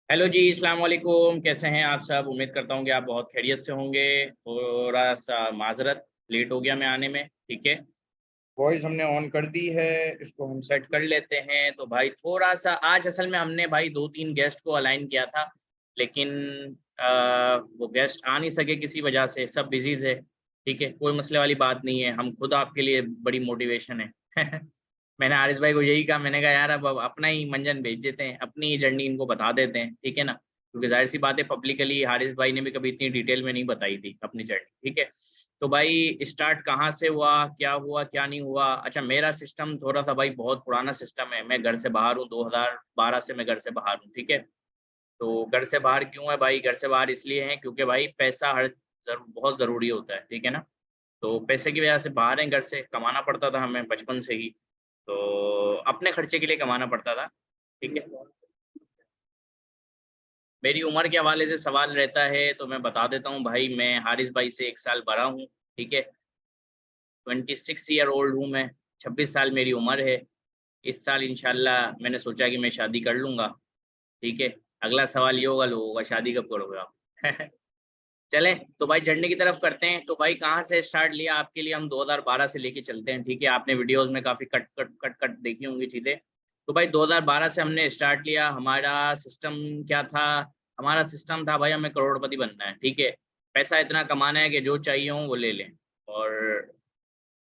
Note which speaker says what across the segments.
Speaker 1: Hello जी, अस्सलाम वालेकुम। कैसे हैं आप सब? उम्मीद करता हूँ कि आप बहुत खैरियत से होंगे। थोड़ा सा माजरत, लेट हो गया मैं आने में। ठीक है, वॉइस हमने ऑन कर दी है, इसको हम सेट कर लेते हैं। तो भाई थोड़ा सा आज असल में हमने भाई दो तीन गेस्ट को अलाइन किया था, लेकिन वो गेस्ट आ नहीं सके किसी वजह से, सब बिजी थे। ठीक है, कोई मसले वाली बात नहीं है, हम खुद आपके लिए बड़ी मोटिवेशन है। मैंने हारिस भाई को यही कहा, मैंने कहा यार अब अपना ही मंजन भेज देते हैं, अपनी जर्नी इनको बता देते हैं, ठीक है ना। क्योंकि जाहिर सी बात है, पब्लिकली हारिस भाई ने भी कभी इतनी डिटेल में नहीं बताई थी अपनी जर्नी। ठीक है, तो भाई स्टार्ट कहाँ से हुआ क्या नहीं हुआ। अच्छा, मेरा सिस्टम थोड़ा सा भाई बहुत पुराना सिस्टम है। मैं घर से बाहर हूँ, 2012 से मैं घर से बाहर हूँ। ठीक है, तो घर से बाहर क्यों है भाई? घर से बाहर इसलिए है क्योंकि भाई पैसा बहुत ज़रूरी होता है, ठीक है ना। तो पैसे की वजह से बाहर हैं, घर से कमाना पड़ता था हमें बचपन से ही। तो अपने खर्चे के लिए कमाना पड़ता था। ठीक है, मेरी उम्र के हवाले से सवाल रहता है तो मैं बता देता हूँ भाई, मैं हारिस भाई से 1 साल बड़ा हूँ। ठीक है, 26 ईयर ओल्ड हूँ मैं, 26 साल मेरी उम्र है। इस साल इंशाल्लाह मैंने सोचा कि मैं शादी कर लूँगा। ठीक है, अगला सवाल ये होगा लोगों का, शादी कब करोगे आप? चलें, तो भाई जर्नी की तरफ करते हैं। तो भाई कहाँ से स्टार्ट लिया आपके लिए, हम 2012 से लेके चलते हैं। ठीक है, आपने वीडियोज़ में काफ़ी कट कट कट कट देखी होंगी चीज़ें। तो भाई 2012 से हमने स्टार्ट लिया। हमारा सिस्टम क्या था? हमारा सिस्टम था भाई, हमें करोड़पति बनना है। ठीक है, पैसा इतना कमाना है कि जो चाहिए हो वो ले लें। और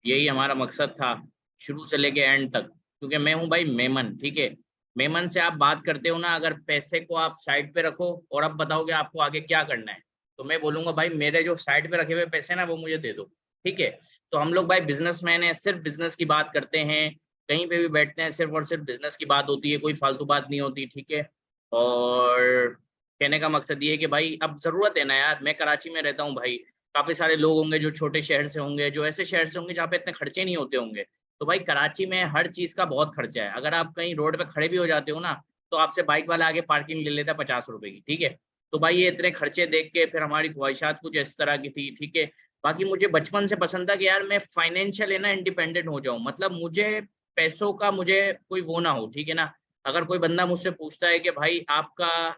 Speaker 1: यही हमारा मकसद था, शुरू से लेके एंड तक। क्योंकि मैं हूँ भाई मेमन। ठीक है, मेमन से आप बात करते हो ना, अगर पैसे को आप साइड पे रखो और अब बताओगे आपको आगे क्या करना है, तो मैं बोलूँगा भाई मेरे जो साइड पे रखे हुए पैसे ना वो मुझे दे दो। ठीक है, तो हम लोग भाई बिज़नेसमैन हैं, सिर्फ़ बिज़नेस की बात करते हैं। कहीं पे भी बैठते हैं सिर्फ़ और सिर्फ़ बिज़नेस की बात होती है, कोई फालतू बात नहीं होती। ठीक है, और कहने का मकसद ये है कि भाई अब ज़रूरत है ना यार, मैं कराची में रहता हूँ भाई, काफ़ी सारे लोग होंगे जो छोटे शहर से होंगे, जो ऐसे शहर से होंगे जहाँ पे इतने खर्चे नहीं होते होंगे। तो भाई कराची में हर चीज़ का बहुत खर्चा है। अगर आप कहीं रोड पे खड़े भी हो जाते हो ना, तो आपसे बाइक वाला आगे पार्किंग ले लेता है ₹50 की। ठीक है, तो भाई ये इतने खर्चे देख के फिर हमारी ख्वाहिशात कुछ इस तरह की थी। ठीक है, बाकी मुझे बचपन से पसंद था कि यार मैं फाइनेंशियल है ना इंडिपेंडेंट हो जाऊँ। मतलब मुझे पैसों का मुझे कोई वो ना हो, ठीक है ना। अगर कोई बंदा मुझसे पूछता है कि भाई आपका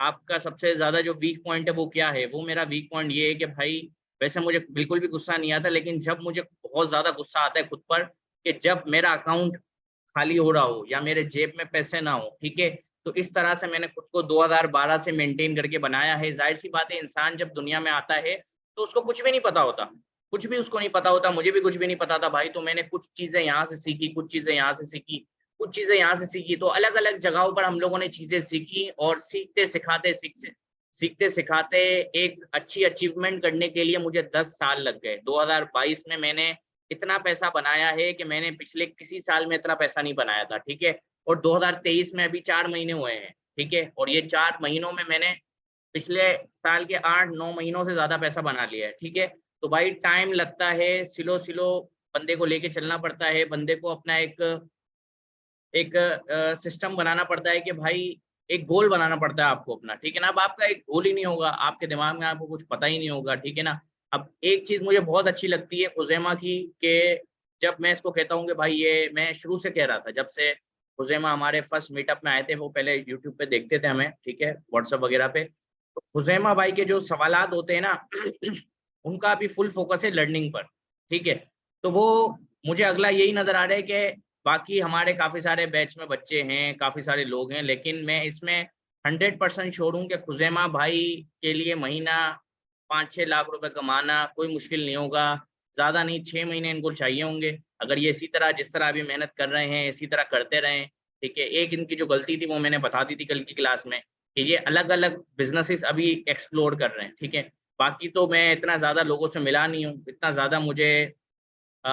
Speaker 1: आपका सबसे ज़्यादा जो वीक पॉइंट है वो क्या है? वो मेरा वीक पॉइंट ये है कि भाई वैसे मुझे बिल्कुल भी गुस्सा नहीं आता, लेकिन जब मुझे बहुत ज़्यादा गुस्सा आता है खुद पर कि जब मेरा अकाउंट खाली हो रहा हो या मेरे जेब में पैसे ना हो, ठीक है? तो इस तरह से मैंने खुद को 2012 से मेंटेन करके बनाया है। ज़ाहिर-सी बात है, इंसान जब दुनिया में आता है, तो उसको कुछ भी नहीं पता होता। कुछ भी उसको नहीं पता होता, मुझे भी कुछ भी नहीं पता था भाई, तो मैंने कुछ चीज़ें यहाँ से सीखी, कुछ चीज़ें यहाँ से सीखी, कुछ चीज़ें यहाँ से सीखी। तो अलग-अलग जगहों पर हम लोगों ने चीज़ें सीखी और सीखते-सिखाते एक अच्छी अचीवमेंट करने के लिए मुझे 10 साल लग गए। 2022 में मैंने इतना पैसा बनाया है कि मैंने पिछले किसी साल में इतना पैसा नहीं बनाया था, ठीक है? और 2023 में अभी 4 महीने हुए हैं, ठीक है? और ये 4 महीनों में मैंने पिछले साल के 8-9 महीनों से ज़्यादा पैसा बना लिया है, ठीक है? तो भाई टाइम लगता है, स्लो-स्लो बंदे को लेके चलना पड़ता है, बंदे को अपना एक एक सिस्टम बनाना पड़ता है कि भाई एक गोल बनाना पड़ता है आपको अपना, ठीक है ना? अब आपका एक गोल ही नहीं होगा, आपके दिमाग में आपको कुछ पता ही नहीं होगा, ठीक है ना? अब एक चीज़ मुझे बहुत अच्छी लगती है खुज़ैमा की, कि जब मैं इसको कहता हूँ कि भाई ये मैं शुरू से कह रहा था, जब से खुज़ैमा हमारे फर्स्ट मीटअप में आए थे, वो पहले यूट्यूब पे देखते थे हमें, ठीक है? व्हाट्सएप वगैरह पे। तो खुज़ैमा भाई के जो सवालात होते हैं ना, उनका अभी फुल फ़ोकस है लर्निंग पर, ठीक है? तो वो मुझे अगला यही नज़र आ रहा है कि बाकी हमारे काफ़ी सारे बैच में बच्चे हैं, काफ़ी सारे लोग हैं, लेकिन मैं इसमें 100% श्योर हूँ कि खुज़ैमा भाई के लिए महीना 5-6 लाख रुपए कमाना कोई मुश्किल नहीं होगा। ज़्यादा नहीं, 6 महीने इनको चाहिए होंगे। अगर ये इसी तरह जिस तरह अभी मेहनत कर रहे हैं, इसी तरह करते रहें, ठीक है? एक इनकी जो गलती थी वो मैंने बता दी थी कल की क्लास में, कि ये अलग-अलग बिज़नेसेस अभी एक्सप्लोर कर रहे हैं, ठीक है? बाकी तो मैं इतना ज़्यादा लोगों से मिला नहीं हूँ, इतना ज़्यादा मुझे अ,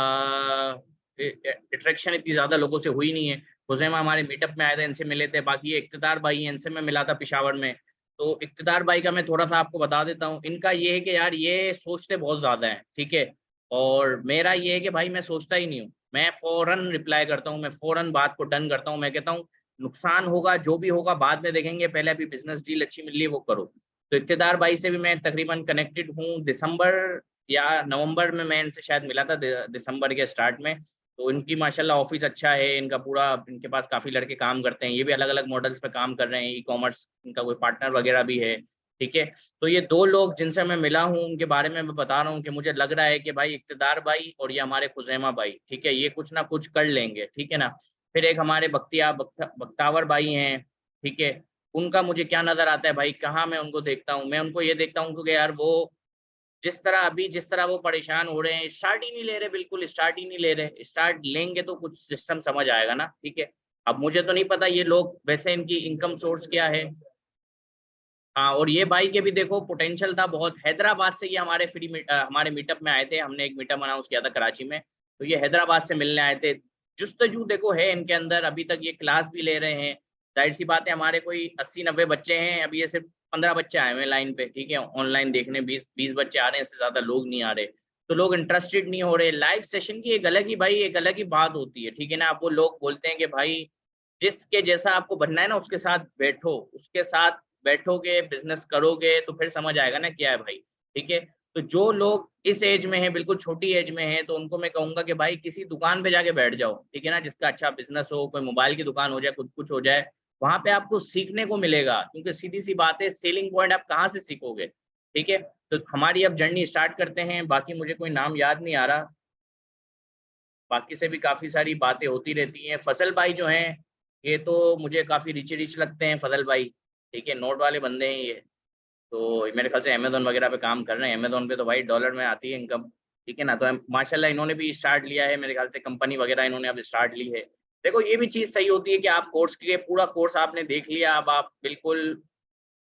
Speaker 1: अट्रैक्शन इतनी ज़्यादा लोगों से हुई नहीं है। हुज़ैमा हमारे मीटअप में आए थे, इनसे मिले थे, बाकी ये इक़्तिदार भाई हैं, इनसे मैं मिला था पेशावर में। तो इक़्तिदार भाई का मैं थोड़ा-सा आपको बता देता हूँ, इनका ये है कि यार ये सोचते बहुत ज़्यादा हैं, ठीक है? और मेरा ये है कि भाई मैं सोचता ही नहीं हूँ, मैं फ़ौरन रिप्लाई करता हूँ, मैं फ़ौरन बात को डन करता हूँ, मैं कहता हूँ नुकसान होगा, जो भी होगा बाद में देखेंगे, पहले अभी बिज़नेस डील अच्छी मिल रही है वो करो। तो इक़्तिदार भाई से भी मैं तकरीबन कनेक्टेड हूँ, दिसंबर या नवंबर में मैं इनसे शायद मिला था, दिसंबर के स्टार्ट में। तो इनकी माशाल्लाह ऑफिस अच्छा है, इनका पूरा, इनके पास काफ़ी लड़के काम करते हैं, ये भी अलग-अलग मॉडल्स पे काम कर रहे हैं, ई-कॉमर्स, इनका कोई पार्टनर वगैरह भी है, ठीक है। तो ये 2 लोग जिनसे मैं मिला हूँ, उनके बारे में मैं बता रहा हूँ कि मुझे लग रहा है कि भाई इक़्तिदार भाई और ये हमारे खुज़ैमा भाई, ठीक है, ये कुछ ना कुछ कर लेंगे, ठीक है ना। फिर एक हमारे बख्तावर भाई हैं, ठीक है, उनका मुझे क्या नज़र आता है भाई, कहाँ मैं उनको देखता हूँ, मैं उनको ये देखता हूँ क्योंकि यार वो जिस तरह वो परेशान हो रहे हैं, स्टार्ट ही नहीं ले रहे, बिल्कुल स्टार्ट ही नहीं ले रहे। स्टार्ट लेंगे तो कुछ सिस्टम समझ आएगा ना, ठीक है। अब मुझे तो नहीं पता ये लोग वैसे इनकी इनकम सोर्स क्या है। हाँ, और ये भाई के भी देखो पोटेंशियल था बहुत। हैदराबाद से ये हमारे मीटअप में आए थे, हमने एक मीटअप अनाउंस किया था कराची में, तो ये हैदराबाद से मिलने आए थे। जुस्तजू देखो है इनके अंदर, अभी तक ये क्लास भी ले रहे हैं। ज़ाहिर-सी बात है, हमारे कोई 80-90 बच्चे हैं, अभी ये सिर्फ़ 15 बच्चे आए हुए हैं लाइन पे, ठीक है? ऑनलाइन देखने 20 बच्चे आ रहे हैं, इससे ज़्यादा लोग नहीं आ रहे। तो लोग इंटरेस्टेड नहीं हो रहे। लाइव सेशन की एक अलग ही बात होती है, ठीक है ना? अब वो लोग बोलते हैं कि भाई जिसके जैसा आपको बनना है ना, उसके साथ बैठो, उसके साथ बैठोगे, बिज़नेस करोगे तो फिर समझ आएगा ना क्या है भाई, ठीक है? तो जो लोग इस एज में हैं, बिल्कुल छोटी एज में हैं, तो उनको मैं कहूँगा कि भाई किसी दुकान पे जाके बैठ जाओ, ठीक है ना? जिसका अच्छा बिज़नेस हो, कोई मोबाइल की दुकान हो जाए, खुद कुछ हो जाए, वहाँ पे आपको सीखने को मिलेगा, क्योंकि सीधी-सी बात है, सेलिंग पॉइंट आप कहाँ से सीखोगे, ठीक है? तो हमारी अब जर्नी स्टार्ट करते हैं, बाकी मुझे कोई नाम याद नहीं आ रहा, बाकी से भी काफ़ी सारी बातें होती रहती हैं। फ़ज़ल भाई जो हैं, ये तो मुझे काफ़ी रिच-रिच लगते हैं फ़ज़ल भाई, ठीक है? नोट वाले बंदे हैं ये। तो मेरे ख़्याल से अमेज़न वग़ैरह पे काम कर रहे हैं। अमेज़न पे तो भाई डॉलर में आती है इनकम, ठीक है ना? तो माशाल्लाह इन्होंने भी स्टार्ट लिया है, मेरे ख़्याल से कंपनी वग़ैरह इन्होंने अब स्टार्ट ली है। देखो ये भी चीज़ सही होती है कि आप कोर्स के पूरा कोर्स आपने देख लिया, अब आप बिल्कुल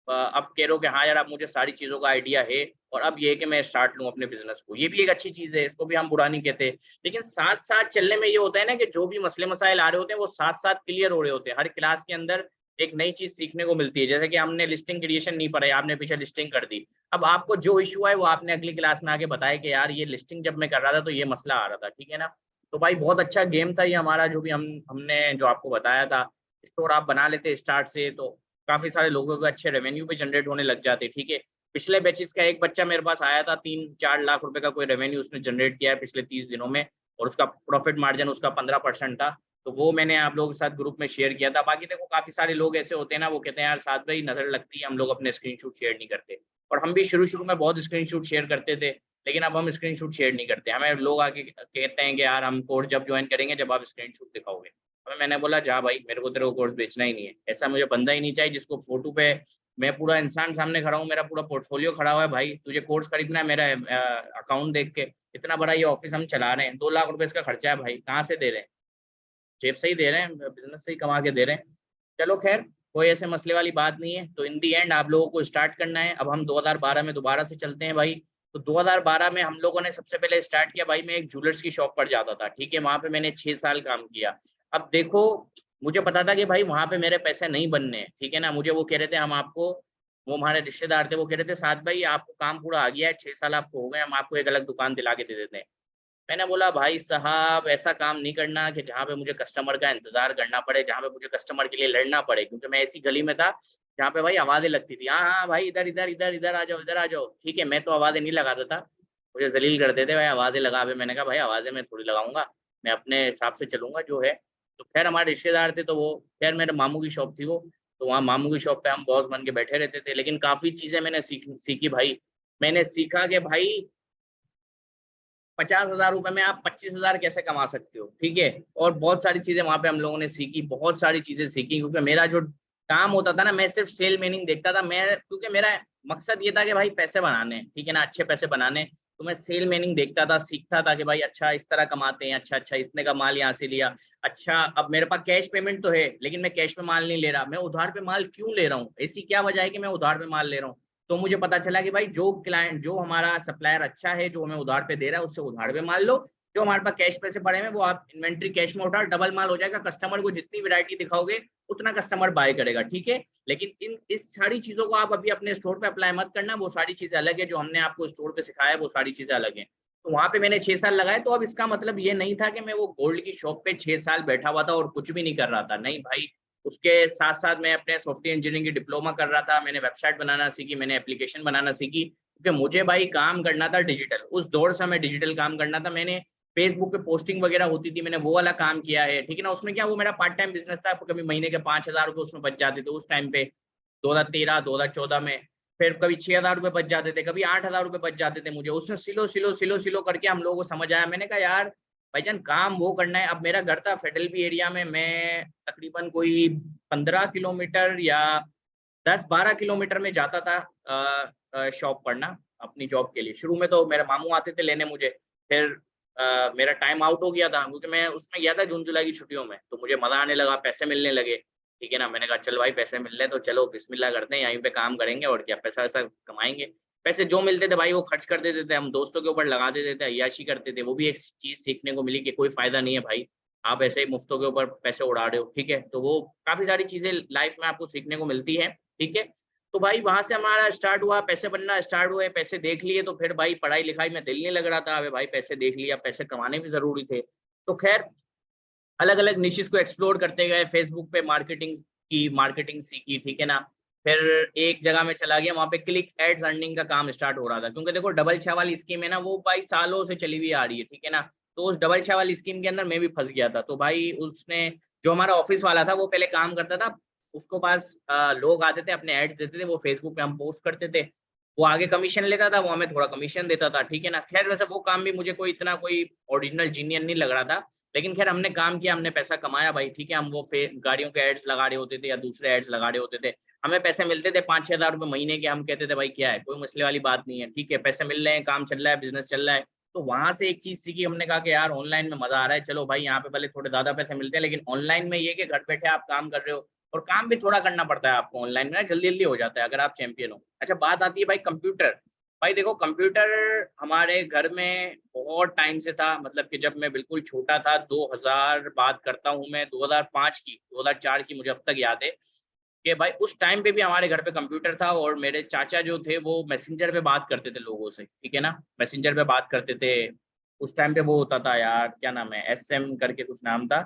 Speaker 1: अब कह रहे हो कि हाँ यार, अब मुझे सारी चीज़ों का आइडिया है और अब ये है कि मैं स्टार्ट लूँ अपने बिज़नेस को। ये भी एक अच्छी चीज़ है, इसको भी हम बुरा नहीं कहते। लेकिन साथ-साथ चलने में ये होता है ना कि जो भी मसले-मसाइल आ रहे होते हैं, वो साथ-साथ क्लियर हो रहे होते हैं। हर क्लास के अंदर एक नई चीज़ सीखने को मिलती है। जैसे कि हमने लिस्टिंग क्रिएशन नहीं पढ़ा है, आपने पीछे लिस्टिंग कर दी। अब आपको जो इश्यू है, वो आपने अगली क्लास में आके बताया कि यार ये लिस्टिंग जब मैं कर रहा था, तो ये मसला आ रहा था, ठीक है ना? तो भाई बहुत अच्छा गेम था ये हमारा, जो भी हमने जो आपको बताया था। स्टोर आप बना लेते स्टार्ट से, तो काफ़ी सारे लोगों को अच्छे रेवेन्यू भी जनरेट होने लग जाते, ठीक है। पिछले बैचेज़ का एक बच्चा मेरे पास आया था, 3-4 लाख रुपए का कोई रेवेन्यू उसने जनरेट किया है पिछले 30 दिनों में, और उसका प्रॉफिट मार्जिन उसका 15% था। तो वो मैंने आप लोगों के साथ ग्रुप में शेयर किया था। बाकी देखो काफ़ी सारे लोग ऐसे होते हैं ना, वो कहते हैं यार साद भाई नज़र लगती है, हम लोग अपने स्क्रीनशॉट शेयर नहीं करते। और हम भी शुरू-शुरू में बहुत स्क्रीनशॉट शेयर करते थे, लेकिन अब हम स्क्रीनशॉट शेयर नहीं करते। हमें लोग आके कहते हैं कि यार हम कोर्स जब जॉइन करेंगे जब आप स्क्रीनशॉट दिखाओगे। मैंने बोला जा भाई, मेरे को तेरे को कोर्स बेचना ही नहीं है। ऐसा मुझे बंदा ही नहीं चाहिए जिसको फ़ोटो पे मैं पूरा इंसान सामने खड़ा हूँ, मेरा पूरा पोर्टफ़ोलियो खड़ा हुआ है भाई, तुझे कोर्स खरीदना है मेरा अकाउंट देख के, इतना बड़ा ये ऑफ़िस हम चला रहे हैं, 2 लाख रुपए इसका खर्चा है भाई, कहाँ से दे रहे हैं? जेब से ही दे रहे हैं, बिज़नेस से ही कमा के दे रहे हैं। चलो ख़ैर, कोई ऐसे मसले वाली बात नहीं है। तो इन दी एंड आप लोगों को स्टार्ट करना है। अब हम 2012 में दोबारा से चलते हैं भाई। तो 2012 में हम लोगों ने सबसे पहले स्टार्ट किया भाई, मैं एक ज्वेलर्स की शॉप पर जाता था, ठीक है? वहाँ पे मैंने 6 साल काम किया। अब देखो, मुझे पता था कि भाई वहाँ पे मेरे पैसे नहीं बनने हैं, ठीक है ना? मुझे वो कह रहे थे हम आपको, वो हमारे रिश्तेदार थे, वो कह रहे थे साद भाई आपको काम पूरा आ गया है, 6 साल आपको हो गए, हम आपको एक अलग दुकान दिला के दे देते हैं। मैंने बोला भाई साहब ऐसा काम नहीं करना कि जहाँ पे मुझे कस्टमर का इंतज़ार करना पड़े, जहाँ पे मुझे कस्टमर के लिए लड़ना पड़े, क्योंकि मैं ऐसी गली में था जहाँ पे भाई आवाज़ें लगती थी, हाँ, हाँ भाई इधर, इधर, इधर, इधर आ जाओ, इधर आ जाओ। ठीक है, मैं तो आवाज़ें नहीं लगाता था, मुझे ज़लील करते थे भाई आवाज़ें लगा बे, मैंने कहा भाई आवाज़ें मैं थोड़ी लगाऊँगा, मैं अपने हिसाब से चलूँगा जो है। तो ख़ैर हमारे रिश्तेदार थे तो वो ख़ैर मेरे मामू की शॉप थी वो, तो वहाँ मामू की शॉप पे हम बॉस बन के बैठे रहते थे, लेकिन काफ़ी चीज़ें मैंने सीखी भाई। मैंने सीखा कि भाई 50,000 रुपए में आप 25,000 कैसे कमा सकते हो, ठीक है? और बहुत सारी चीज़ें वहाँ पे हम लोगों ने सीखी, बहुत सारी चीज़ें सीखी, क्योंकि मेरा जो काम होता था ना, मैं सिर्फ़ सेल मैनिंग देखता था। मैं क्योंकि मेरा मकसद ये था कि भाई पैसे बनाने हैं, ठीक है ना? अच्छे पैसे बनाने हैं, तो मैं सेल मैनिंग देखता था, सीखता था कि भाई अच्छा इस तरह कमाते हैं, अच्छा-अच्छा इतने का माल यहाँ से लिया। अच्छा, अब मेरे पास कैश पेमेंट तो है, लेकिन मैं कैश में माल नहीं ले रहा, मैं उधार पे माल क्यों ले रहा हूँ? ऐसी क्या वजह है कि मैं उधार पे माल ले रहा हूँ? तो मुझे पता चला कि भाई जो हमारा सप्लायर अच्छा है, जो हमें उधार पे दे रहा है, उससे उधार पे माल लो। जो हमारे पास कैश पैसे पड़े हैं, वो आप इन्वेंटरी कैश में उठाओ, डबल माल हो जाएगा। कस्टमर को जितनी वैरायटी दिखाओगे, उतना कस्टमर बाय करेगा, ठीक है? लेकिन इस सारी चीज़ों को आप अभी अपने स्टोर पे अप्लाई मत करना, वो सारी चीज़ें अलग है, जो हमने आपको स्टोर पे सिखाया है, वो सारी चीज़ें अलग हैं। तो वहाँ पे मैंने 6 साल लगाए, तो अब इसका मतलब ये नहीं था कि मैं वो गोल्ड की शॉप पे 6 साल बैठा हुआ था और कुछ भी नहीं कर रहा था। नहीं भाई, उसके साथ-साथ मैं अपने सॉफ्टवेयर इंजीनियरिंग की डिप्लोमा कर रहा था, मैंने वेबसाइट बनाना सीखी, मैंने एप्लीकेशन बनाना सीखी, क्योंकि मुझे भाई काम करना था डिजिटल। उस दौर से हमें डिजिटल काम करना था। मैंने फेसबुक पे पोस्टिंग वगैरह होती थी, मैंने वो वाला काम किया है, ठीक है ना। उसमें क्या, वो मेरा पार्ट टाइम बिजनेस था, कभी महीने के 5,000 रुपये उसमें बच जाते थे उस टाइम पे 2013 2014 में। फिर कभी 6,000 रुपये बच जाते थे, कभी 8,000 रुपये बच जाते थे मुझे। उसमें सिलो सिलो सिलो सिलो करके हम लोगों को समझ आया, मैंने कहा यार भाईजान काम वो करना है। अब मेरा घर था फेडरल एरिया में, मैं तकरीबन कोई 15 किलोमीटर या 10-12 किलोमीटर में जाता था शॉप पढ़ना अपनी जॉब के लिए। शुरू में तो मेरे मामू आते थे लेने मुझे, फिर मेरा टाइम आउट हो गया था क्योंकि मैं उसमें गया था जून जुलाई की छुट्टियों में, तो मुझे मजा आने लगा, पैसे मिलने लगे, ठीक है ना। मैंने कहा चल भाई पैसे मिल रहे तो चलो बिस्मिल्लाह करते हैं, यहीं पे काम करेंगे और क्या, पैसा वैसा कमाएंगे। पैसे जो मिलते थे भाई वो खर्च कर देते थे, हम दोस्तों के ऊपर लगा देते थे, अय्याशी करते थे। वो भी एक चीज सीखने को मिली कि कोई फायदा नहीं है भाई, आप ऐसे ही मुफ्तों के ऊपर पैसे उड़ा रहे हो, ठीक है। तो वो काफी सारी चीजें लाइफ में आपको सीखने को मिलती है, ठीक है। तो भाई वहां से हमारा स्टार्ट हुआ, पैसे बनना स्टार्ट हुए, पैसे देख लिए तो फिर भाई पढ़ाई लिखाई में दिल नहीं लग रहा था। अबे भाई पैसे देख लिया, पैसे कमाने भी जरूरी थे। तो खैर अलग अलग निशेस को एक्सप्लोर करते गए, फेसबुक पे मार्केटिंग सीखी, ठीक है ना। फिर एक जगह में चला गया, वहां पे क्लिक एड्स अर्निंग का काम स्टार्ट हो रहा था, क्योंकि देखो डबल छाव वाली स्कीम है ना, वो भाई सालों से चली हुई आ रही है, ठीक है ना। तो उस डबल छाव वाली स्कीम के अंदर मैं भी फंस गया था। तो भाई उसने, जो हमारा ऑफिस वाला था वो पहले काम करता था, उसको पास लोग आते थे, अपने एड्स देते थे, वो फेसबुक पे हम पोस्ट करते थे, वो आगे कमीशन लेता था, वो हमें थोड़ा कमीशन देता था, ठीक है ना। खैर वैसे वो काम भी मुझे कोई इतना कोई ओरिजिनल जीनियन नहीं लग रहा था, लेकिन खैर हमने काम किया, हमने पैसा कमाया भाई, ठीक है। हम वो गाड़ियों के एड्स लगा रहे होते थे या दूसरे एड्स लगा रहे होते थे, हमें पैसे मिलते थे 5-6 हज़ार रुपये महीने के। हम कहते थे भाई क्या है, कोई मसले वाली बात नहीं है, ठीक है, पैसे मिल रहे हैं, काम चल रहा है, बिजनेस चल रहा है। तो वहां से एक चीज सीखी हमने, कहा कि यार ऑनलाइन में मजा आ रहा है, चलो भाई यहाँ पे भले थोड़े ज्यादा पैसे मिलते हैं, लेकिन ऑनलाइन में ये कि घर बैठे आप काम कर रहे हो, और काम भी थोड़ा करना पड़ता है आपको ऑनलाइन में ना, जल्दी जल्दी हो जाता है अगर आप चैंपियन हो। अच्छा बात आती है भाई कंप्यूटर। भाई देखो कंप्यूटर हमारे घर में बहुत टाइम से था, मतलब कि जब मैं बिल्कुल छोटा था, 2000 बात करता हूँ मैं, 2005 की 2004 की मुझे अब तक याद है कि भाई उस टाइम पे भी हमारे घर पे कंप्यूटर था। और मेरे चाचा जो थे वो मैसेंजर पे बात करते थे लोगों से, ठीक है ना, मैसेंजर पे बात करते थे। उस टाइम पे वो होता था यार, क्या नाम है, SM करके कुछ नाम था,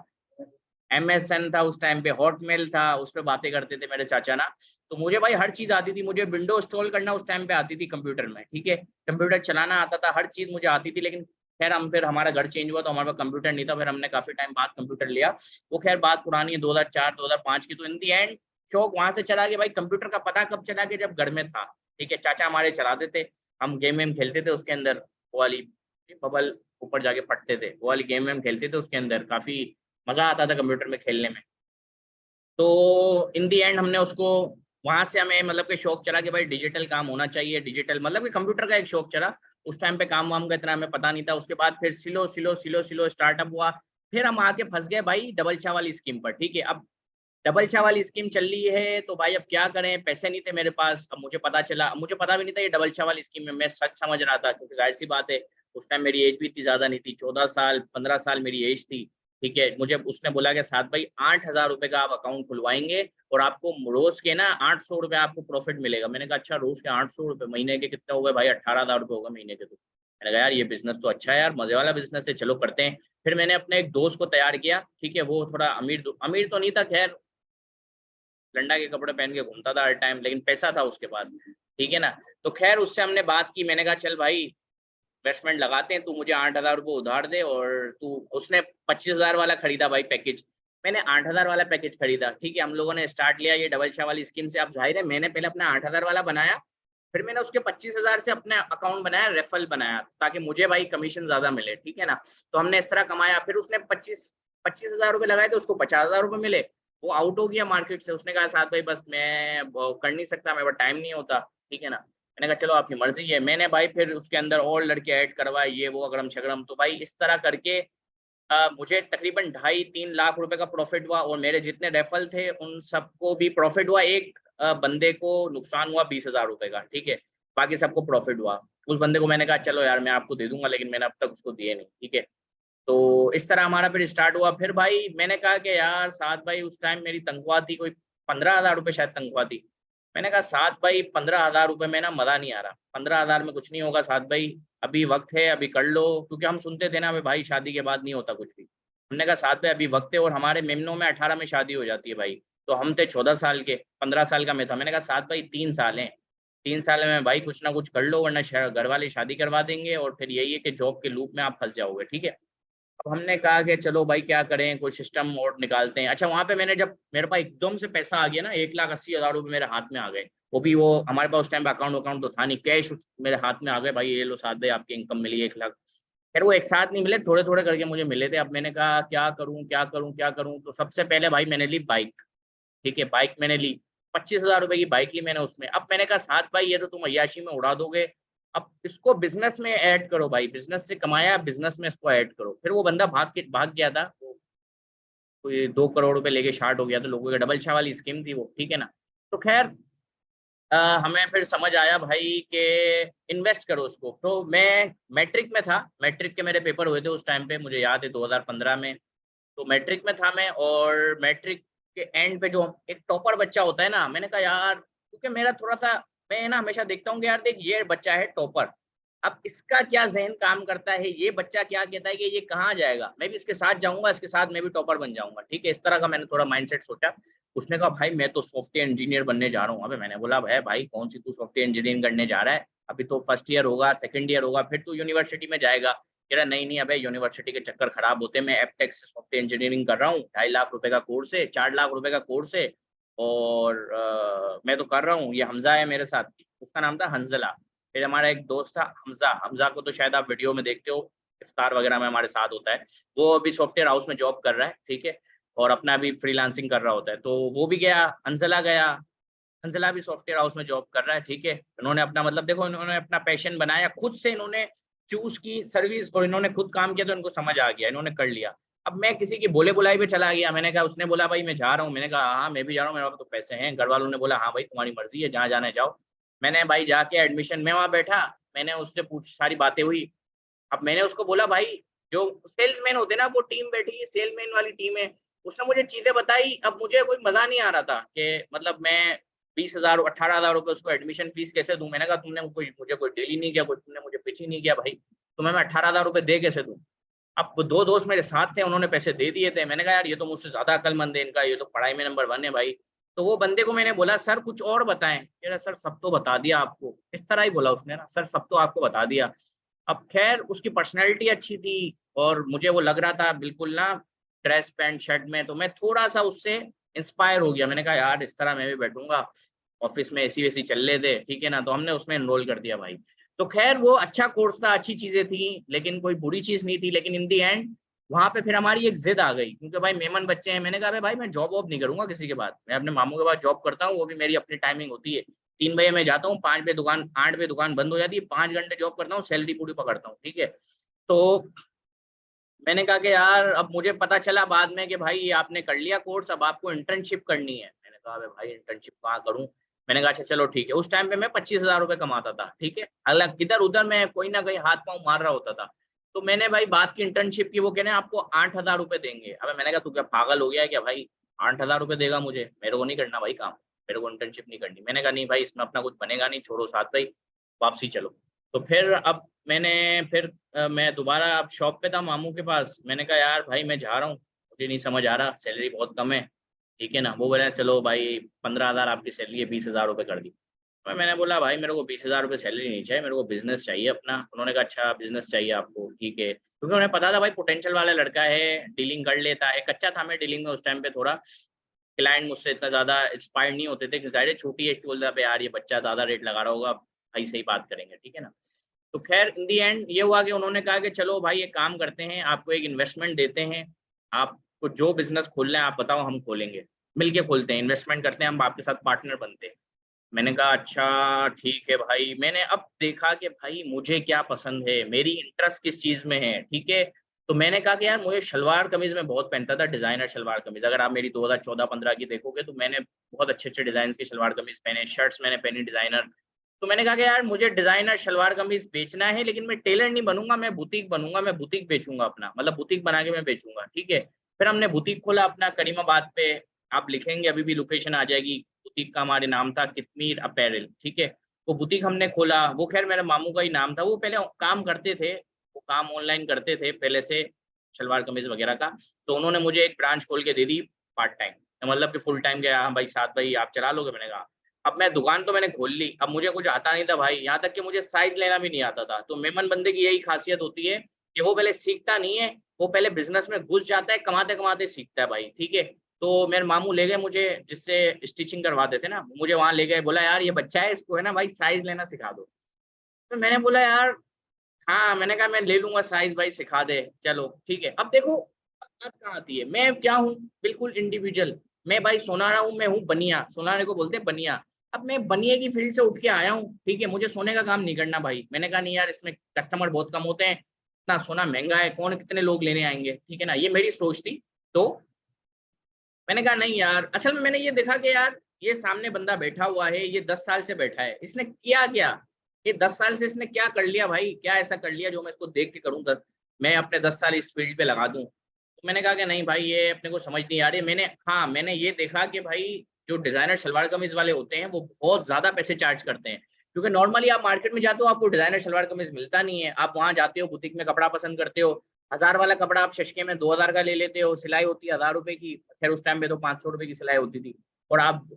Speaker 1: MSN था उस टाइम पे, हॉटमेल था, उस पर बातें करते थे मेरे चाचा ना। तो मुझे भाई हर चीज आती थी, मुझे विंडो इंस्टॉल करना उस टाइम पे आती थी कंप्यूटर में, ठीक है, कंप्यूटर चलाना आता था, हर चीज मुझे आती थी। लेकिन खैर हम, फिर हमारा घर चेंज हुआ तो हमारे पास कंप्यूटर नहीं था, फिर हमने काफी टाइम बाद कंप्यूटर लिया। वो खैर बात पुरानी है 2004 2005 की। तो इन दी एंड शौक वहां से चला गया भाई। कंप्यूटर का पता कब चला कि जब घर में था, ठीक है, चाचा हमारे चलाते थे, हम गेम वेम खेलते थे उसके अंदर, वो वाली बबल ऊपर जाके फटते थे, वो वाली गेम वेम खेलते थे उसके अंदर, काफी मजा आता था कंप्यूटर में खेलने में। तो इन दी एंड हमने उसको, वहां से हमें मतलब कि शौक चला कि भाई डिजिटल काम होना चाहिए, डिजिटल मतलब कि कंप्यूटर का एक शौक चला। उस टाइम पे काम वाम का इतना हमें पता नहीं था। उसके बाद फिर सिलो सिलो सिलो सिलो स्टार्टअप हुआ। फिर हम आके फंस गए भाई डबल छा वाली स्कीम पर, ठीक है। अब डबल छा वाली स्कीम चल रही है तो भाई अब क्या करें, पैसे नहीं थे मेरे पास। अब मुझे पता चला, मुझे पता भी नहीं था ये डबल छा वाली स्कीम में, मैं सच समझ रहा था क्योंकि जाहिर सी बात है उस टाइम मेरी एज भी इतनी ज्यादा नहीं थी, 14 साल 15 साल मेरी एज थी, ठीक है। मुझे उसने बोला कि साथ भाई 8,000 रुपए का आप अकाउंट खुलवाएंगे और आपको रोज के ना 800 रुपए आपको प्रॉफिट मिलेगा। मैंने कहा अच्छा रोज के 800 रुपए, महीने के कितने हो गए भाई, 18,000 रुपए होगा महीने के। तो मैंने कहा यार ये बिजनेस तो अच्छा है यार, मजे वाला बिजनेस है, चलो करते हैं। फिर मैंने अपने एक दोस्त को तैयार किया, ठीक है, वो थोड़ा अमीर अमीर तो नहीं था, खैर लंडा के कपड़े पहन के घूमता था हर टाइम, लेकिन पैसा था उसके पास, ठीक है ना। तो खैर उससे हमने बात की, मैंने कहा चल भाई इन्वेस्टमेंट लगाते हैं, तू मुझे 8,000 रुपये उधार दे और तू, उसने 25,000 वाला खरीदा भाई पैकेज, मैंने 8,000 वाला पैकेज खरीदा, ठीक है। हम लोगों ने स्टार्ट लिया ये डबल छा वाली स्कीम से। अब जाहिर है मैंने पहले अपना 8,000 वाला बनाया, फिर मैंने उसके 25,000 से अपने अकाउंट बनाया, रेफरल बनाया, ताकि मुझे भाई कमीशन ज्यादा मिले, ठीक है ना। तो हमने इस तरह कमाया। फिर उसने 25,000 रुपये लगाए तो उसको 50,000 रुपये मिले। वो आउट हो गया मार्केट से, उसने कहा साथ भाई बस मैं कर नहीं सकता, मेरे पास टाइम नहीं होता, ठीक है ना। मैंने कहा चलो आपकी मर्जी है। मैंने भाई फिर उसके अंदर और लड़के ऐड करवाए, ये वो अगड़म शगड़म। तो भाई इस तरह करके मुझे तकरीबन 2.5-3 लाख रुपए का प्रॉफिट हुआ, और मेरे जितने रेफल थे उन सबको भी प्रॉफिट हुआ। एक बंदे को नुकसान हुआ 20,000 रुपए का, ठीक है, बाकी सबको प्रॉफिट हुआ। उस बंदे को मैंने कहा चलो यार मैं आपको दे दूंगा, लेकिन मैंने अब तक उसको दिए नहीं, ठीक है। तो इस तरह हमारा फिर स्टार्ट हुआ। फिर भाई मैंने कहा कि यार साथ भाई, उस टाइम मेरी तनख्वाह थी कोई 15,000 रुपये शायद तनख्वाह थी। मैंने कहा साथ भाई 15,000 रुपये में ना मजा नहीं आ रहा, 15,000 में कुछ नहीं होगा साथ भाई, अभी वक्त है, अभी कर लो। क्योंकि हम सुनते थे ना अभी भाई शादी के बाद नहीं होता कुछ भी। हमने कहा साथ भाई अभी वक्त है, और हमारे मेमनों में 18 में शादी हो जाती है भाई। तो हम थे 14 साल के, 15 साल का मैं था। मैंने कहा साथ भाई 3 साल हैं, 3 साल में भाई कुछ ना कुछ कर लो, वरना घर वाले शादी करवा देंगे और फिर यही है कि जॉब के लूप में आप फंस जाओगे, ठीक है। अब हमने कहा कि चलो भाई क्या करें, कोई सिस्टम और निकालते हैं। अच्छा, वहां पे मैंने, जब मेरे पास एकदम से पैसा आ गया ना, 1,80,000 रुपये मेरे हाथ में आ गए, वो भी वो हमारे पास उस टाइम पे अकाउंट अकाउंट तो था नहीं, कैश मेरे हाथ में आ गए, भाई ये लो साथ भाई आपकी इनकम मिली 1 लाख। फिर वो एक साथ नहीं मिले, थोड़े थोड़े करके मुझे मिले थे। अब मैंने कहा क्या करूं क्या करूं क्या करूं, तो सबसे पहले भाई मैंने ली बाइक। ठीक है, बाइक मैंने ली, 25,000 रुपए की बाइक ली मैंने उसमें। अब मैंने कहा साथ भाई ये तो तुम अय्याशी में उड़ा दोगे, अब इसको बिजनेस में ऐड करो भाई, बिजनेस से कमाया, बिजनेस में इसको ऐड करो। फिर वो बंदा भाग गया था, वो कोई 2 करोड़ रुपए लेके शार्ट हो गया, तो लोगों के डबल छाव वाली स्कीम थी वो, ठीक है ना। तो खैर हमें फिर समझ आया भाई कि इन्वेस्ट करो उसको। तो मैं मैट्रिक में था, मैट्रिक के मेरे पेपर हुए थे उस टाइम पे, मुझे याद है 2015 में। तो मैट्रिक में था मैं, और मैट्रिक के एंड पे जो एक टॉपर बच्चा होता है ना, मैंने कहा यार, क्योंकि मेरा थोड़ा सा, मैं ना हमेशा देखता हूँ कि यार देख ये बच्चा है टॉपर, अब इसका क्या जहन काम करता है, ये बच्चा क्या कहता है कि ये कहाँ जाएगा, मैं भी इसके साथ जाऊंगा, इसके साथ मैं भी टॉपर बन जाऊंगा, ठीक है, इस तरह का मैंने थोड़ा माइंडसेट सोचा। उसने कहा भाई मैं तो सॉफ्टवेयर इंजीनियर बनने जा रहा हूँ। अबे मैंने बोला भाई भाई कौन सी तू सॉफ्टवेयर इंजीनियरिंग करने जा रहा है, अभी तो फर्स्ट ईयर होगा, सेकंड ईयर होगा, फिर तू यूनिवर्सिटी में जाएगा। कह रहा नहीं नहीं अबे यूनिवर्सिटी के चक्कर खराब होते हैं, मैं एपटेक से सॉफ्टवेयर इंजीनियरिंग कर रहा हूँ, 2.5 लाख रुपए का कोर्स है, 4 लाख रुपए का कोर्स है, और मैं तो कर रहा हूँ। ये हमजा है मेरे साथ, उसका नाम था हंजला। फिर हमारा एक दोस्त था हमजा, हमजा को तो शायद आप वीडियो में देखते हो, इफ्तार वगैरह में हमारे साथ होता है। वो अभी सॉफ्टवेयर हाउस में जॉब कर रहा है, ठीक है, और अपना भी फ्रीलांसिंग कर रहा होता है। तो वो भी गया, अंजला गया, अंजला भी सॉफ्टवेयर हाउस में जॉब कर रहा है, ठीक है। इन्होंने अपना, मतलब देखो इन्होंने अपना पैशन बनाया, खुद से इन्होंने चूज की सर्विस, और इन्होंने खुद काम किया, तो इनको समझ आ गया, इन्होंने कर लिया। अब मैं किसी की बोले बुलाई पे चला गया, मैंने कहा, उसने बोला भाई मैं जा रहा हूँ, मैंने कहा हाँ मैं भी जा रहा हूँ, मेरे पास तो पैसे हैं। घर वालों ने बोला हाँ भाई तुम्हारी मर्जी है, जहाँ जाना है जाओ। मैंने भाई जाके एडमिशन में वहां बैठा, मैंने उससे पूछ, सारी बातें हुई। अब मैंने उसको बोला भाई, जो सेल्समैन होते ना, वो टीम बैठी है, सेलमैन वाली टीम है, उसने मुझे चीजें बताई। अब मुझे कोई मजा नहीं आ रहा था कि मतलब मैं 20,000 18,000 रुपए उसको एडमिशन फीस कैसे दूं। मैंने कहा तुमने कोई मुझे कोई डील ही नहीं किया, कोई तुमने मुझे पिच ही नहीं किया भाई, तुम्हें मैं 18,000 रुपए दे कैसे दूं। अब वो दो दोस्त मेरे साथ थे, उन्होंने पैसे दे दिए थे। मैंने कहा यार ये तो मुझसे ज्यादा अक्लमंद है इनका, ये तो पढ़ाई में नंबर 1 है भाई। तो वो बंदे को मैंने बोला सर कुछ और बताएं, कह रहा सर सब तो बता दिया आपको, इस तरह ही बोला उसने ना, सर सब तो आपको बता दिया। अब खैर उसकी पर्सनैलिटी अच्छी थी, और मुझे वो लग रहा था बिल्कुल ना ड्रेस पैंट शर्ट में, तो मैं थोड़ा सा उससे इंस्पायर हो गया। मैंने कहा यार इस तरह मैं भी बैठूंगा, ऑफिस में एसी वेसी चल रहे थे, ठीक है ना, तो हमने उसमें एनरोल कर दिया भाई। तो खैर वो अच्छा कोर्स था, अच्छी चीजें थी, लेकिन कोई बुरी चीज नहीं थी। लेकिन इन दी एंड वहां पे फिर हमारी एक जिद आ गई, क्योंकि भाई मेमन बच्चे हैं। मैंने कहा भाई मैं जॉब वॉब नहीं करूंगा किसी के बाद, मैं अपने मामू के पास जॉब करता हूँ, वो भी मेरी अपनी टाइमिंग होती है, 3 बजे मैं जाता हूँ, 5 बजे दुकान, 8 बजे दुकान बंद हो जाती है, 5 घंटे जॉब करता हूँ, सैलरी पूरी पकड़ता हूँ, ठीक है। तो मैंने कहा कि यार, अब मुझे पता चला बाद में कि भाई ये आपने कर लिया कोर्स, अब आपको इंटर्नशिप करनी है। मैंने कहा भाई इंटर्नशिप कहाँ करूँ। मैंने कहा अच्छा चलो ठीक है। उस टाइम पे मैं 25,000 रुपये कमाता था, ठीक है, हालांकि इधर उधर मैं कोई ना कहीं हाथ पांव मार रहा होता था। तो मैंने भाई बात की इंटर्नशिप की, वो कह रहे हैं आपको 8,000 रुपये देंगे। अब मैंने कहा तू क्या पागल हो गया है क्या भाई, 8,000 रुपये देगा मुझे, मेरे को नहीं करना भाई काम, मेरे को इंटर्नशिप नहीं करनी। मैंने कहा नहीं भाई इसमें अपना कुछ बनेगा नहीं, छोड़ो साथ भाई, वापसी चलो। तो फिर अब मैंने फिर मैं दोबारा अब शॉप पे था मामू के पास। मैंने कहा यार भाई मैं जा रहा हूँ, मुझे नहीं समझ आ रहा, सैलरी बहुत कम है, ठीक है ना। वो बोले चलो भाई 15,000 आपकी सैलरी है, 20,000 रुपये कर दी। मैंने बोला भाई मेरे को 20,000 रुपये सैलरी नहीं चाहिए, मेरे को बिजनेस चाहिए अपना। उन्होंने कहा अच्छा बिजनेस चाहिए आपको, ठीक है, क्योंकि उन्हें पता था भाई पोटेंशियल वाला लड़का है, डीलिंग कर लेता है। कच्चा था मैं डीलिंग में उस टाइम पे थोड़ा, क्लाइंट मुझसे इतना ज्यादा इंस्पायर्ड नहीं होते थे, जाहिर छोटी एज बोल रहा यार ये बच्चा ज्यादा रेट लगा रहा होगा, भाई सही बात करेंगे, ठीक है ना। तो खैर इन दी एंड ये हुआ कि उन्होंने कहा कि चलो भाई एक काम करते हैं, आपको एक इन्वेस्टमेंट देते हैं, आपको जो बिजनेस खोलना है आप बताओ, हम खोलेंगे, मिलके खोलते हैं, इन्वेस्टमेंट करते हैं, हम आपके साथ पार्टनर बनते हैं। मैंने कहा अच्छा ठीक है भाई। मैंने अब देखा कि भाई मुझे क्या पसंद है, मेरी इंटरेस्ट किस चीज में है, ठीक है। तो मैंने कहा कि यार मुझे शलवार कमीज में बहुत पहनता था, डिजाइनर शलवार कमीज, अगर आप मेरी 2014-15 की देखोगे तो मैंने बहुत अच्छे अच्छे डिजाइन की शलवार कमीज पहने, शर्ट्स मैंने पहनी डिजाइनर। तो मैंने कहा कि यार मुझे डिजाइनर शलवार कमीज बेचना है, लेकिन मैं टेलर नहीं बनूंगा, मैं बुटीक बनूंगा, मैं बुटीक बेचूंगा अपना, मतलब बुटीक बना के मैं बेचूंगा, ठीक है। फिर हमने बुटीक खोला अपना करीमाबाद पे, आप लिखेंगे अभी भी लोकेशन आ जाएगी। बुटीक का हमारे नाम था कितमीर अपैरल, ठीक है। वो बुटीक हमने खोला, वो खैर मेरे मामू का ही नाम था, वो पहले काम करते थे, वो काम ऑनलाइन करते थे पहले से, शलवार कमीज वगैरह का। तो उन्होंने मुझे एक ब्रांच खोल के दे दी पार्ट टाइम, मतलब कि फुल टाइम गया, हाँ भाई साथ भाई आप चला लोगे। मैंने कहा अब मैं दुकान तो मैंने खोल ली, अब मुझे कुछ आता नहीं था भाई, यहाँ तक कि मुझे साइज लेना भी नहीं आता था। तो मेमन बंदे की यही खासियत होती है कि वो पहले सीखता नहीं है, वो पहले बिजनेस में घुस जाता है, कमाते कमाते सीखता है भाई, ठीक है। तो मेरे मामू ले गए मुझे, जिससे स्टिचिंग करवाते थे ना, मुझे वहां ले गए, बोला यार ये बच्चा है, इसको है ना भाई साइज लेना सिखा दो। तो मैंने बोला यार हाँ, मैंने कहा मैं ले लूंगा साइज भाई, सिखा दे, चलो ठीक है। अब देखो बात कहाँ आती है, मैं क्या हूँ, बिल्कुल इंडिविजुअल। मैं भाई सोनारा हूँ, मैं हूँ बनिया, सोनारे को बोलते हैं बनिया। अब मैं बनिए की फील्ड से उठ के आया हूँ, ठीक है, मुझे सोने का काम नहीं करना भाई। मैंने कहा नहीं यार, इसमें कस्टमर बहुत कम होते हैं, इतना सोना महंगा है, कौन कितने लोग लेने आएंगे, ठीक है ना, ये मेरी सोच थी। तो मैंने कहा नहीं यार, असल में मैंने ये देखा कि यार ये सामने बंदा बैठा हुआ है, ये 10 साल से बैठा है, इसने किया क्या, ये 10 साल से इसने क्या कर लिया भाई, क्या ऐसा कर लिया जो मैं इसको देख के करूँ, मैं अपने 10 साल इस फील्ड पे लगा दूं। तो मैंने कहा कि नहीं भाई, ये अपने को समझ नहीं आ रही। मैंने ये देखा कि भाई जो डिजाइनर सलवार कमीज वाले होते हैं वो बहुत ज्यादा पैसे चार्ज करते हैं, क्योंकि नॉर्मली आप मार्केट में जाते हो आपको डिजाइनर सलवार कमीज मिलता नहीं है। आप वहां जाते हो बुटीक में कपड़ा पसंद करते हो, 1000 वाला कपड़ा आप शशके में 2000 का ले लेते हो, सिलाई होती है 1000 रुपए की, खैर उस टाइम पे तो 500 रुपए की सिलाई होती थी, और आप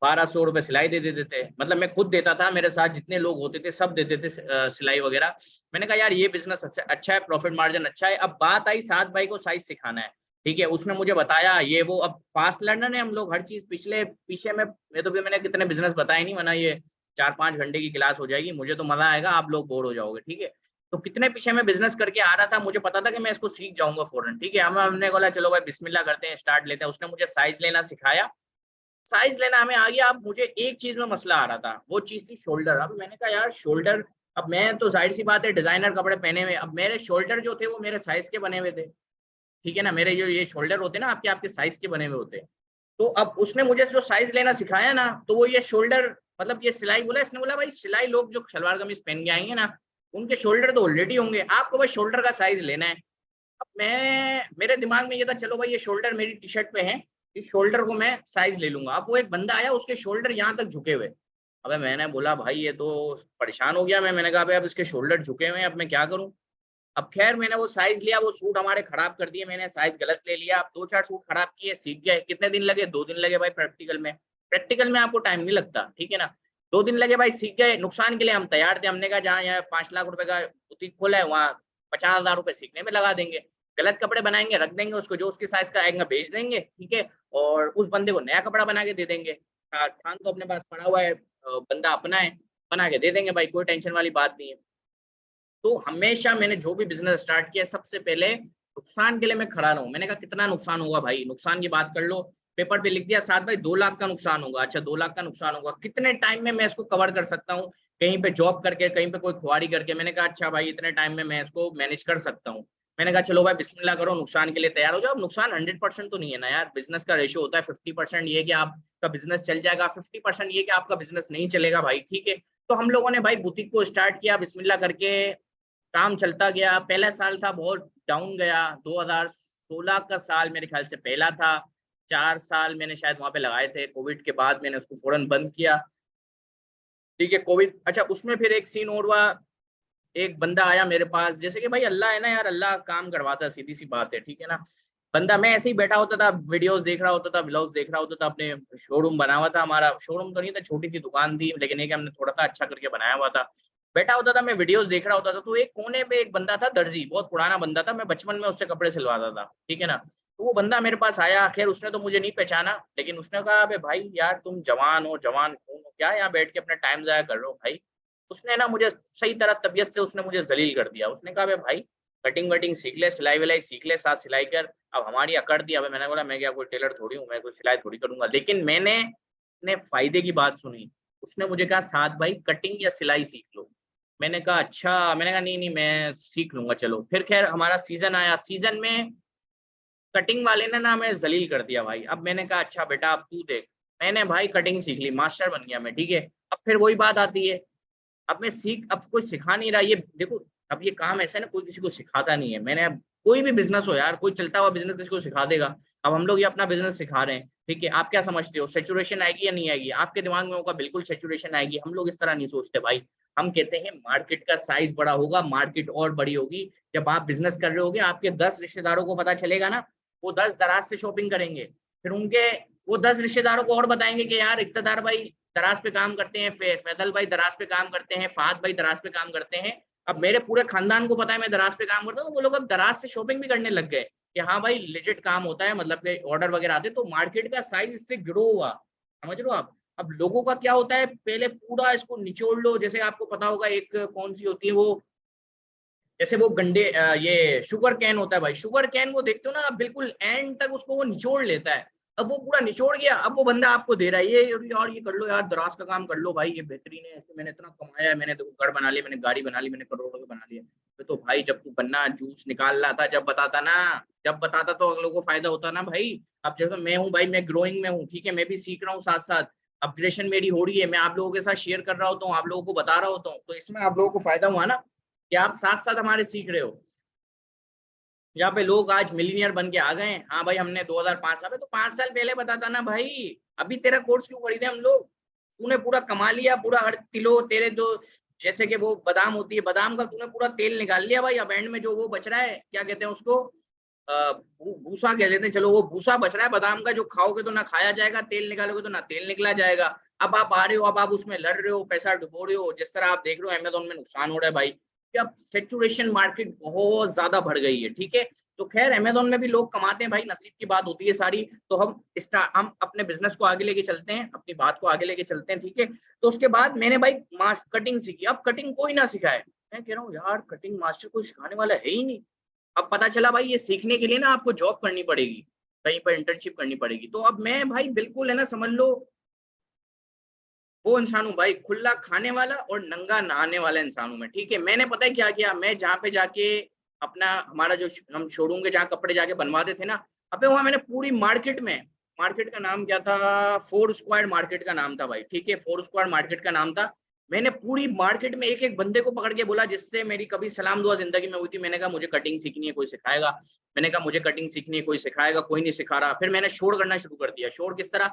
Speaker 1: 1200 रुपए सिलाई दे देते थे। मतलब मैं खुद देता था, मेरे साथ जितने लोग होते थे सब देते थे सिलाई वगैरह। मैंने कहा यार ये बिजनेस अच्छा है, प्रॉफिट मार्जिन अच्छा है। अब बात आई साथ भाई को साइज सिखाना है, ठीक है, उसने मुझे बताया ये वो। अब फास्ट लर्नर है हम लोग, हर चीज पिछले पीछे में, मैं तो भी मैंने कितने बिजनेस बताए नहीं, वरना ये 4-5 घंटे की क्लास हो जाएगी, मुझे तो मजा आएगा, आप लोग बोर हो जाओगे, ठीक है। तो कितने पीछे मैं बिजनेस करके आ रहा था, मुझे पता था कि मैं इसको सीख जाऊंगा फौरन, ठीक है। हमने बोला चलो भाई बिस्मिल्लाह करते हैं, स्टार्ट लेते हैं। उसने मुझे साइज लेना सिखाया, साइज लेना हमें आ गया। अब मुझे एक चीज में मसला आ रहा था, वो चीज थी शोल्डर। अब मैंने कहा यार शोल्डर, अब मैं तो जाहिर सी बात है डिजाइनर कपड़े पहने हुए, अब मेरे शोल्डर जो थे वो मेरे साइज के बने हुए थे, ठीक है ना, मेरे जो ये शोल्डर होते हैं ना आपके आपके साइज के बने हुए होते हैं। तो अब उसने मुझे जो साइज लेना सिखाया ना, तो वो ये शोल्डर, मतलब ये सिलाई बोला, इसने बोला भाई सिलाई लोग जो सलवार कमीज पहन के आएंगे ना, उनके शोल्डर तो ऑलरेडी होंगे, आपको भाई शोल्डर का साइज लेना है। अब मैं, मेरे दिमाग में ये था चलो भाई ये शोल्डर मेरी टी शर्ट पे है, इस शोल्डर को मैं साइज ले लूंगा। अब वो एक बंदा आया, उसके शोल्डर यहाँ तक झुके हुए। अबे मैंने बोला भाई ये तो, परेशान हो गया मैंने कहा भाई अब इसके शोल्डर झुके हुए हैं, अब मैं क्या करूं। अब खैर मैंने वो साइज लिया, वो सूट हमारे खराब कर दिए, मैंने साइज गलत ले लिया। अब 2-4 सूट खराब किए, सीख गए। कितने दिन लगे, 2 दिन लगे भाई प्रैक्टिकल में। प्रैक्टिकल में आपको टाइम नहीं लगता, ठीक है ना। 2 दिन लगे भाई, सीख गए। नुकसान के लिए हम तैयार थे, हमने कहा जहाँ यहाँ 5 लाख रुपए का बुटीक खोला है वहाँ 50,000 रुपए सीखने में लगा देंगे। गलत कपड़े बनाएंगे, रख देंगे उसको, जो उसकी साइज का आएगा बेच देंगे, ठीक है। और उस बंदे को नया कपड़ा बना के दे देंगे। थान तो अपने पास पड़ा हुआ है, बंदा अपना है, बना के दे देंगे भाई, कोई टेंशन वाली बात नहीं है। तो हमेशा मैंने जो भी बिजनेस स्टार्ट किया, सबसे पहले नुकसान के लिए मैं खड़ा रहूं। मैंने कहा कितना नुकसान होगा भाई, नुकसान की बात कर लो। पेपर पे लिख दिया साथ भाई 2 लाख का नुकसान होगा। अच्छा 2 लाख का नुकसान होगा, कितने टाइम में मैं इसको कवर कर सकता हूँ, कहीं पे जॉब करके, कहीं पे कोई खुआरी करके। मैंने कहा अच्छा भाई इतने टाइम में मैं इसको मैनेज कर सकता हूँ। मैंने कहा चलो भाई बिस्मिल्लाह करो, नुकसान के लिए तैयार हो जाओ। अब नुकसान 100% तो नहीं है ना यार, बिजनेस का रेशियो होता है 50% ये कि आपका बिजनेस चल जाएगा, 50% ये कि आपका बिजनेस नहीं चलेगा भाई, ठीक है। तो हम लोगों ने भाई बुटीक को स्टार्ट किया बिस्मिल्लाह करके, काम चलता गया। पहला साल था बहुत डाउन गया, 2016 का साल मेरे ख्याल से पहला था। 4 साल मैंने शायद वहां पे लगाए थे, कोविड के बाद मैंने उसको फौरन बंद किया, ठीक है। कोविड, अच्छा उसमें फिर एक सीन और हुआ। एक बंदा आया मेरे पास, जैसे कि भाई अल्लाह है ना यार, अल्लाह काम करवाता है, सीधी सी बात है, ठीक है ना। बंदा, मैं ऐसे ही बैठा होता था, वीडियोस देख रहा होता था, व्लॉग्स देख रहा होता था, अपने शोरूम बना हुआ था हमारा। शोरूम तो नहीं था, छोटी सी दुकान थी, लेकिन एक हमने थोड़ा सा अच्छा करके बनाया हुआ था। बैठा होता था, मैं वीडियोस देख रहा होता था, तो एक कोने पे एक बंदा था दर्जी, बहुत पुराना बंदा था, मैं बचपन में उससे कपड़े सिलवाता था, ठीक है ना। तो वो बंदा मेरे पास आया, खैर उसने तो मुझे नहीं पहचाना, लेकिन उसने कहा अबे भाई यार तुम जवान हो, जवान खून हो, क्या यहाँ बैठ के अपना टाइम जाया कर रहे हो भाई। उसने ना मुझे सही तरह तबीयत से उसने मुझे जलील कर दिया। उसने कहा भाई कटिंग वटिंग सीख ले, सिलाई विलाई सीख ले, साथ सिलाई कर। अब हमारी अकड़ दी। अब मैंने बोला मैं क्या कोई टेलर थोड़ी हूँ, मैं कोई सिलाई थोड़ी करूंगा। लेकिन मैंने अपने फायदे की बात सुनी। उसने मुझे कहा साथ भाई कटिंग या सिलाई सीख लो। मैंने कहा अच्छा, मैंने कहा नहीं नहीं मैं सीख लूंगा चलो। फिर खैर हमारा सीजन आया, सीजन में कटिंग वाले ने ना हमें जलील कर दिया भाई। अब मैंने कहा अच्छा बेटा अब तू देख। मैंने भाई कटिंग सीख ली, मास्टर बन गया मैं, ठीक है। अब फिर वही बात आती है, अब मैं सीख, अब कोई सिखा नहीं रहा, ये देखो। अब ये काम ऐसा है ना, कोई किसी को सिखाता नहीं है। मैंने अब कोई भी बिजनेस हो यार, कोई चलता हुआ बिजनेस किसी को सिखा देगा। अब हम लोग ये अपना बिजनेस सिखा रहे हैं, ठीक है। आप क्या समझते हो, सेचुरेशन आएगी या नहीं आएगी? आपके दिमाग में होगा बिल्कुल सेचुरेशन आएगी। हम लोग इस तरह नहीं सोचते भाई। हम कहते हैं मार्केट का साइज बड़ा होगा, मार्केट और बड़ी होगी। जब आप बिजनेस कर रहे होगे, आपके 10 रिश्तेदारों को पता चलेगा ना, वो 10 दराज से शॉपिंग करेंगे। फिर उनके वो 10 रिश्तेदारों को और बताएंगे कि यार इक़्तिदार भाई दराज पे काम करते हैं, फैजल भाई दराज पे काम करते हैं, फहद भाई दराज पे काम करते हैं। अब मेरे पूरे खानदान को पता है मैं दराज पे काम करता हूँ, तो वो लोग अब दराज से शॉपिंग भी करने लग गए कि हाँ भाई लेजिट काम होता है, मतलब कि ऑर्डर वगैरह आते हैं, तो मार्केट का साइज इससे ग्रो हुआ, समझ रहे हो आप। अब लोगों का क्या होता है, पहले पूरा इसको निचोड़ लो, जैसे आपको पता होगा एक कौन सी होती है वो, जैसे वो गंडे ये शुगर कैन होता है भाई, शुगर कैन वो देखते हो ना आप, बिल्कुल एंड तक उसको वो निचोड़ लेता है। अब वो पूरा निचोड़ गया, अब वो बंदा आपको दे रहा है, ये यार ये कर लो यार, दराज का काम कर लो भाई, ये बेहतरीन है, इससे मैंने इतना कमाया है, मैंने देखो घर बना लिया, मैंने गाड़ी बना ली, मैंने करोड़ों का बना लिया। तो भाई जब तू गन्ना जूस निकाल रहा था, जब बताता ना, जब बताता तो अगलों को फायदा होता ना भाई। अब जैसे मैं हूँ भाई, मैं ग्रोइंग में हूँ, ठीक है, मैं भी सीख रहा हूँ साथ साथ, अपग्रेडेशन मेरी हो रही है, मैं आप लोगों के साथ शेयर कर रहा होता हूँ, आप लोगों को बता रहा होता हूँ, तो इसमें आप लोगों को फायदा हुआ ना कि आप साथ साथ हमारे सीख रहे हो। यहाँ पे लोग आज मिलीनियर बन के आ गए हैं, हाँ भाई हमने 2005 साल, तो 5 साल पहले बताता ना भाई, अभी तेरा कोर्स क्यों खरीदे हम लोग, तूने पूरा कमा लिया, पूरा हर किलो तेरे जो, जैसे कि वो बादाम होती है, बादाम का तूने पूरा तेल निकाल लिया भाई, अब एंड में जो वो बच रहा है, क्या कहते हैं उसको, भूसा कह लेते हैं, चलो वो भूसा बच रहा है बादाम का, जो खाओगे तो ना खाया जाएगा, तेल निकालोगे तो ना तेल निकला जाएगा। अब आप आ रहे हो, अब आप उसमें लड़ रहे हो, पैसा डुबो रहे हो, जिस तरह आप देख रहे हो अमेज़न में नुकसान हो रहा है भाई, कि अब सैचुरेशन मार्केट बहुत ज्यादा बढ़ गई है, ठीक है। तो खैर अमेज़न में भी लोग कमाते हैं भाई, नसीब की बात होती है सारी। तो हम अपने बिजनेस को आगे लेके चलते हैं, अपनी बात को आगे लेके चलते हैं, ठीक है। तो उसके बाद मैंने भाई मास्क कटिंग सीखी, अब कटिंग कोई ना सिखाए, मैं कह रहा हूँ यार कटिंग मास्टर कोई सिखाने वाला है ही नहीं। अब पता चला भाई ये सीखने के लिए ना आपको जॉब करनी पड़ेगी, कहीं पर इंटर्नशिप करनी पड़ेगी। तो अब मैं भाई बिल्कुल है ना, समझ लो वो इंसान हूँ भाई, खुला खाने वाला और नंगा नहाने वाला इंसान हूँ मैं, ठीक है। मैंने पता है क्या किया, मैं जहाँ पे जाके अपना हमारा जो हम शोरूम के जहाँ कपड़े जाके बनवाते थे ना, अबे वहाँ मैंने पूरी मार्केट में, मार्केट का नाम क्या था, फोर स्क्वायर मार्केट का नाम था भाई, ठीक है, फोर स्क्वायर मार्केट का नाम था। मैंने पूरी मार्केट में एक एक बंदे को पकड़ के बोला जिससे मेरी कभी सलाम दुआ जिंदगी में हुई थी, मैंने कहा मुझे कटिंग सीखनी है, कोई सिखाएगा। मैंने कहा मुझे कटिंग सीखनी है, कोई सिखाएगा, कोई नहीं सिखा रहा। फिर मैंने शोर करना शुरू कर दिया। शोर किस तरह,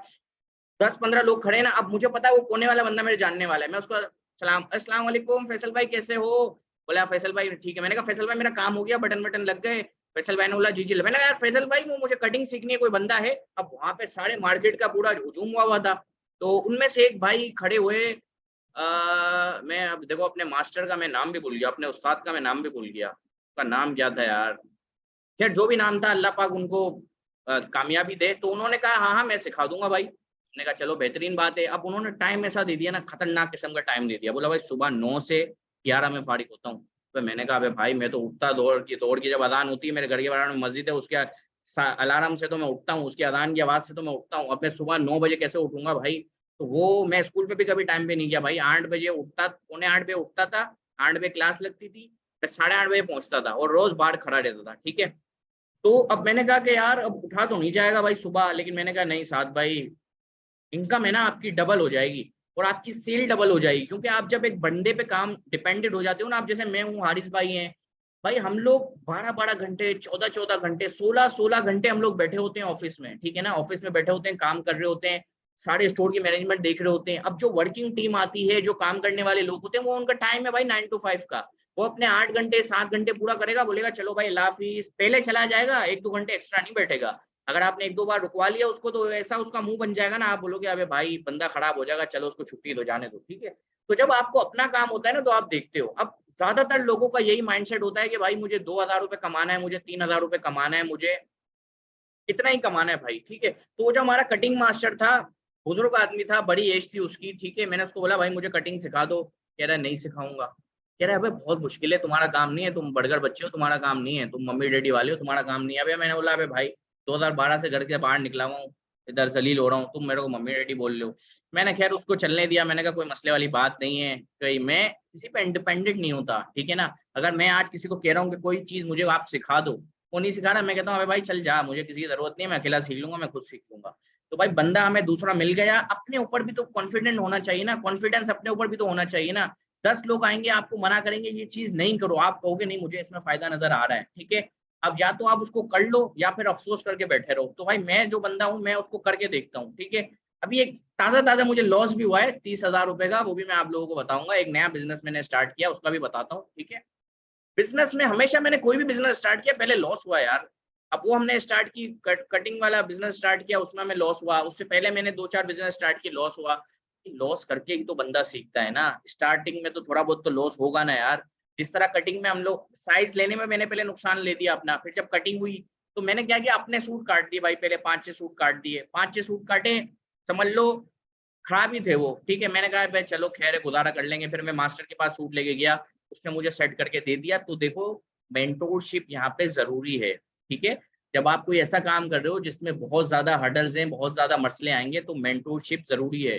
Speaker 1: 10-15 लोग खड़े हैं ना, अब मुझे पता है वो कोने वाला बंदा मेरे जानने वाला है, मैं उसको सलाम, अस्सलाम वालेकुम फैसल भाई कैसे हो, बोला फैसल भाई ठीक है। मैंने कहा फैसल भाई मेरा काम हो गया, बटन बटन लग गए। फैसल भाई ने बोला जी जी। मैंने कहा यार फैसल भाई वो मुझे कटिंग सीखनी है, कोई बंदा है। अब वहां पे सारे मार्केट का पूरा हुजूम हुआ हुआ था, तो उनमें से एक भाई खड़े हुए, मैं अब देखो अपने मास्टर का मैं नाम भी भूल गया, अपने उस्ताद का मैं नाम भी भूल गया, उसका नाम क्या था यार, खैर जो भी नाम था, अल्लाह पाक उनको कामयाबी दे। तो उन्होंने कहा हाँ हाँ मैं सिखा दूंगा भाई। मैंने कहा चलो बेहतरीन बात है। अब उन्होंने टाइम ऐसा दे दिया ना, खतरनाक किस्म का टाइम दे दिया, बोला भाई सुबह 9 से 11 में फारिग होता हूँ। तो मैंने कहा अबे भाई मैं तो उठता दौड़ की जब अजान होती है, मेरे घर के बाहर में मस्जिद है, उसके अलार्म से तो मैं उठता हूँ, उसकी अजान की आवाज से तो मैं उठता हूँ। अब मैं सुबह 9 बजे कैसे उठूंगा भाई। तो वो मैं स्कूल पे भी कभी टाइम पे नहीं गया भाई, 8 बजे उठता, पौने 8 बजे उठता था, 8 बजे क्लास लगती थी, मैं 8:30 बजे पहुंचता था और रोज बाहर खड़ा रहता था, ठीक है। तो अब मैंने कहा कि यार अब उठा तो नहीं जाएगा भाई सुबह, लेकिन मैंने कहा नहीं साथ भाई, इनकम है ना आपकी डबल हो जाएगी और आपकी सेल डबल हो जाएगी, क्योंकि आप जब एक बंदे पे काम डिपेंडेंट हो जाते हो ना, आप जैसे मैं हूँ, हारिस भाई हैं भाई, हम लोग 12-12 घंटे, 14-14 घंटे, 16-16 घंटे हम लोग बैठे होते हैं ऑफिस में, ठीक है ना, ऑफिस में बैठे होते हैं, काम कर रहे होते हैं, सारे स्टोर की मैनेजमेंट देख रहे होते हैं। अब जो वर्किंग टीम आती है, जो काम करने वाले लोग होते हैं, वो उनका टाइम है भाई 9 to 5 का, वो अपने 8 घंटे 7 घंटे पूरा करेगा, बोलेगा चलो भाई अल्लाह हाफिज, पहले चला जाएगा, 1-2 घंटे एक्स्ट्रा नहीं बैठेगा। अगर आपने 1-2 बार रुकवा लिया उसको, तो ऐसा उसका मुंह बन जाएगा ना, आप बोलोगे अबे भाई बंदा खराब हो जाएगा, चलो उसको छुट्टी दो, जाने दो, ठीक है। तो जब आपको अपना काम होता है ना, तो आप देखते हो। अब ज्यादातर लोगों का यही माइंडसेट होता है कि भाई मुझे 2,000 रुपए कमाना है, मुझे 3,000 रुपए कमाना है, मुझे इतना ही कमाना है भाई, ठीक है। तो वो जो हमारा कटिंग मास्टर था, बुजुर्ग आदमी था, बड़ी एज थी उसकी, ठीक है, मैंने उसको बोला भाई मुझे कटिंग सिखा दो, कह रहा है नहीं सिखाऊंगा। कह रहा है अबे बहुत मुश्किल है, तुम्हारा काम नहीं है, तुम बड़गर बच्चे हो, तुम्हारा काम नहीं है, तुम मम्मी डैडी वाले हो, तुम्हारा काम नहीं है। अबे मैंने बोला अबे भाई 2012 से घर के बाहर निकला हुआ हूँ, इधर जलील हो रहा हूँ, तुम मेरे को मम्मी डैडी बोल रहे हो। मैंने खैर उसको चलने दिया, मैंने कहा कोई मसले वाली बात नहीं है, कहीं मैं किसी पे इंडिपेंडेंट नहीं होता, ठीक है ना। अगर मैं आज किसी को कह रहा हूँ कि कोई चीज मुझे आप सिखा दो, वो नहीं सिखा रहा, मैं कहता हूँ अबे भाई चल जा, मुझे किसी की जरूरत नहीं है, मैं अकेला सीख लूंगा, मैं खुद सीख लूंगा। तो भाई बंदा हमें दूसरा मिल गया, अपने ऊपर भी तो कॉन्फिडेंट होना चाहिए ना, कॉन्फिडेंस अपने ऊपर भी तो होना चाहिए ना। 10 लोग आएंगे आपको मना करेंगे ये चीज नहीं करो, आप कहोगे नहीं मुझे इसमें फायदा नजर आ रहा है, ठीक है। अब या तो आप उसको कर लो या फिर अफसोस करके बैठे रहो। तो भाई मैं जो बंदा हूँ मैं उसको करके देखता हूँ, ठीक है। अभी एक ताजा ताजा मुझे लॉस भी हुआ है 30,000 रुपए का, वो भी मैं आप लोगों को बताऊंगा। एक नया बिजनेस मैंने स्टार्ट किया, उसका भी बताता हूँ, ठीक है। बिजनेस में हमेशा, मैंने कोई भी बिजनेस स्टार्ट किया पहले लॉस हुआ यार। अब वो हमने स्टार्ट की कटिंग वाला बिजनेस स्टार्ट किया, उसमें हमें लॉस हुआ, उससे पहले मैंने 2-4 बिजनेस स्टार्ट किए, लॉस हुआ। लॉस करके ही तो बंदा सीखता है ना, स्टार्टिंग में तो थोड़ा बहुत तो लॉस होगा ना यार। जिस तरह कटिंग में हम लोग साइज लेने में मैंने पहले नुकसान ले दिया अपना, फिर जब कटिंग हुई तो मैंने क्या किया, अपने सूट काट दिए भाई, पहले 5-6 सूट काट दिए, 5-6 सूट काटे, समझ लो खराब ही थे वो, ठीक है। मैंने कहा भाई चलो खैर है, गुजारा कर लेंगे। फिर मैं मास्टर के पास सूट लेके गया, उसने मुझे सेट करके दे दिया। तो देखो मेंटोरशिप यहाँ पे जरूरी है, ठीक है। जब आप कोई ऐसा काम कर रहे हो जिसमें बहुत ज्यादा हर्डल्स हैं, बहुत ज्यादा मसले आएंगे, तो मेंटोरशिप जरूरी है।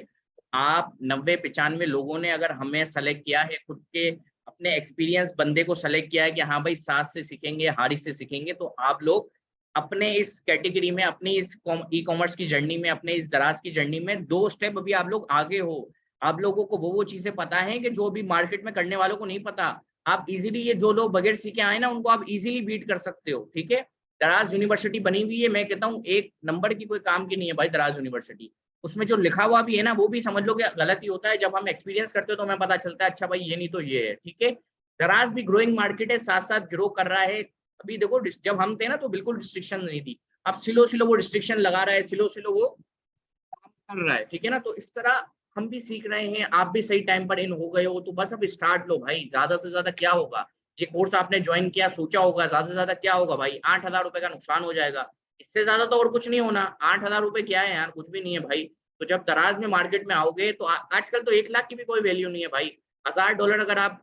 Speaker 1: आप 90-95 लोगों ने अगर हमें सेलेक्ट किया है, खुद के अपने एक्सपीरियंस बंदे को सेलेक्ट किया है कि हाँ भाई साथ से सीखेंगे, हारिस से सीखेंगे, तो आप लोग अपने इस कैटेगरी में, अपनी इस ई कॉमर्स की जर्नी में, अपने इस दराज की जर्नी में 2 स्टेप अभी आप लोग आगे हो। आप लोगों को वो चीजें पता है कि जो अभी मार्केट में करने वालों को नहीं पता। आप इजीली, ये जो लोग बगैर सीखे आए ना, उनको आप इजीली बीट कर सकते हो, ठीक है। दराज यूनिवर्सिटी बनी हुई है, मैं कहता हूँ एक नंबर की कोई काम की नहीं है भाई दराज यूनिवर्सिटी। उसमें जो लिखा हुआ भी है ना, वो भी समझ लो कि गलत ही होता है। जब हम एक्सपीरियंस करते हो तो हमें पता चलता है अच्छा भाई ये नहीं तो ये है, ठीक है। दराज भी ग्रोइंग मार्केट है, साथ साथ ग्रो कर रहा है। अभी देखो जब हम थे ना तो बिल्कुल रिस्ट्रिक्शन नहीं थी, अब सिलो सिलो वो रिस्ट्रिक्शन लगा रहा है, सिलो सिलो वो काम कर रहा है, ठीक है ना। तो इस तरह हम भी सीख रहे हैं, आप भी सही टाइम पर इन हो गए हो, तो बस अब स्टार्ट लो भाई। ज्यादा से ज्यादा क्या होगा, ये कोर्स आपने ज्वाइन किया, सोचा होगा ज्यादा से ज्यादा क्या होगा भाई, 8,000 रुपए का नुकसान हो जाएगा। इससे ज्यादा तो और कुछ नहीं होना। 8,000 रुपए क्या है यार, कुछ भी नहीं है भाई। तो जब दराज में मार्केट में आओगे तो आजकल तो 1 लाख की भी कोई वैल्यू नहीं है भाई। $1,000 अगर आप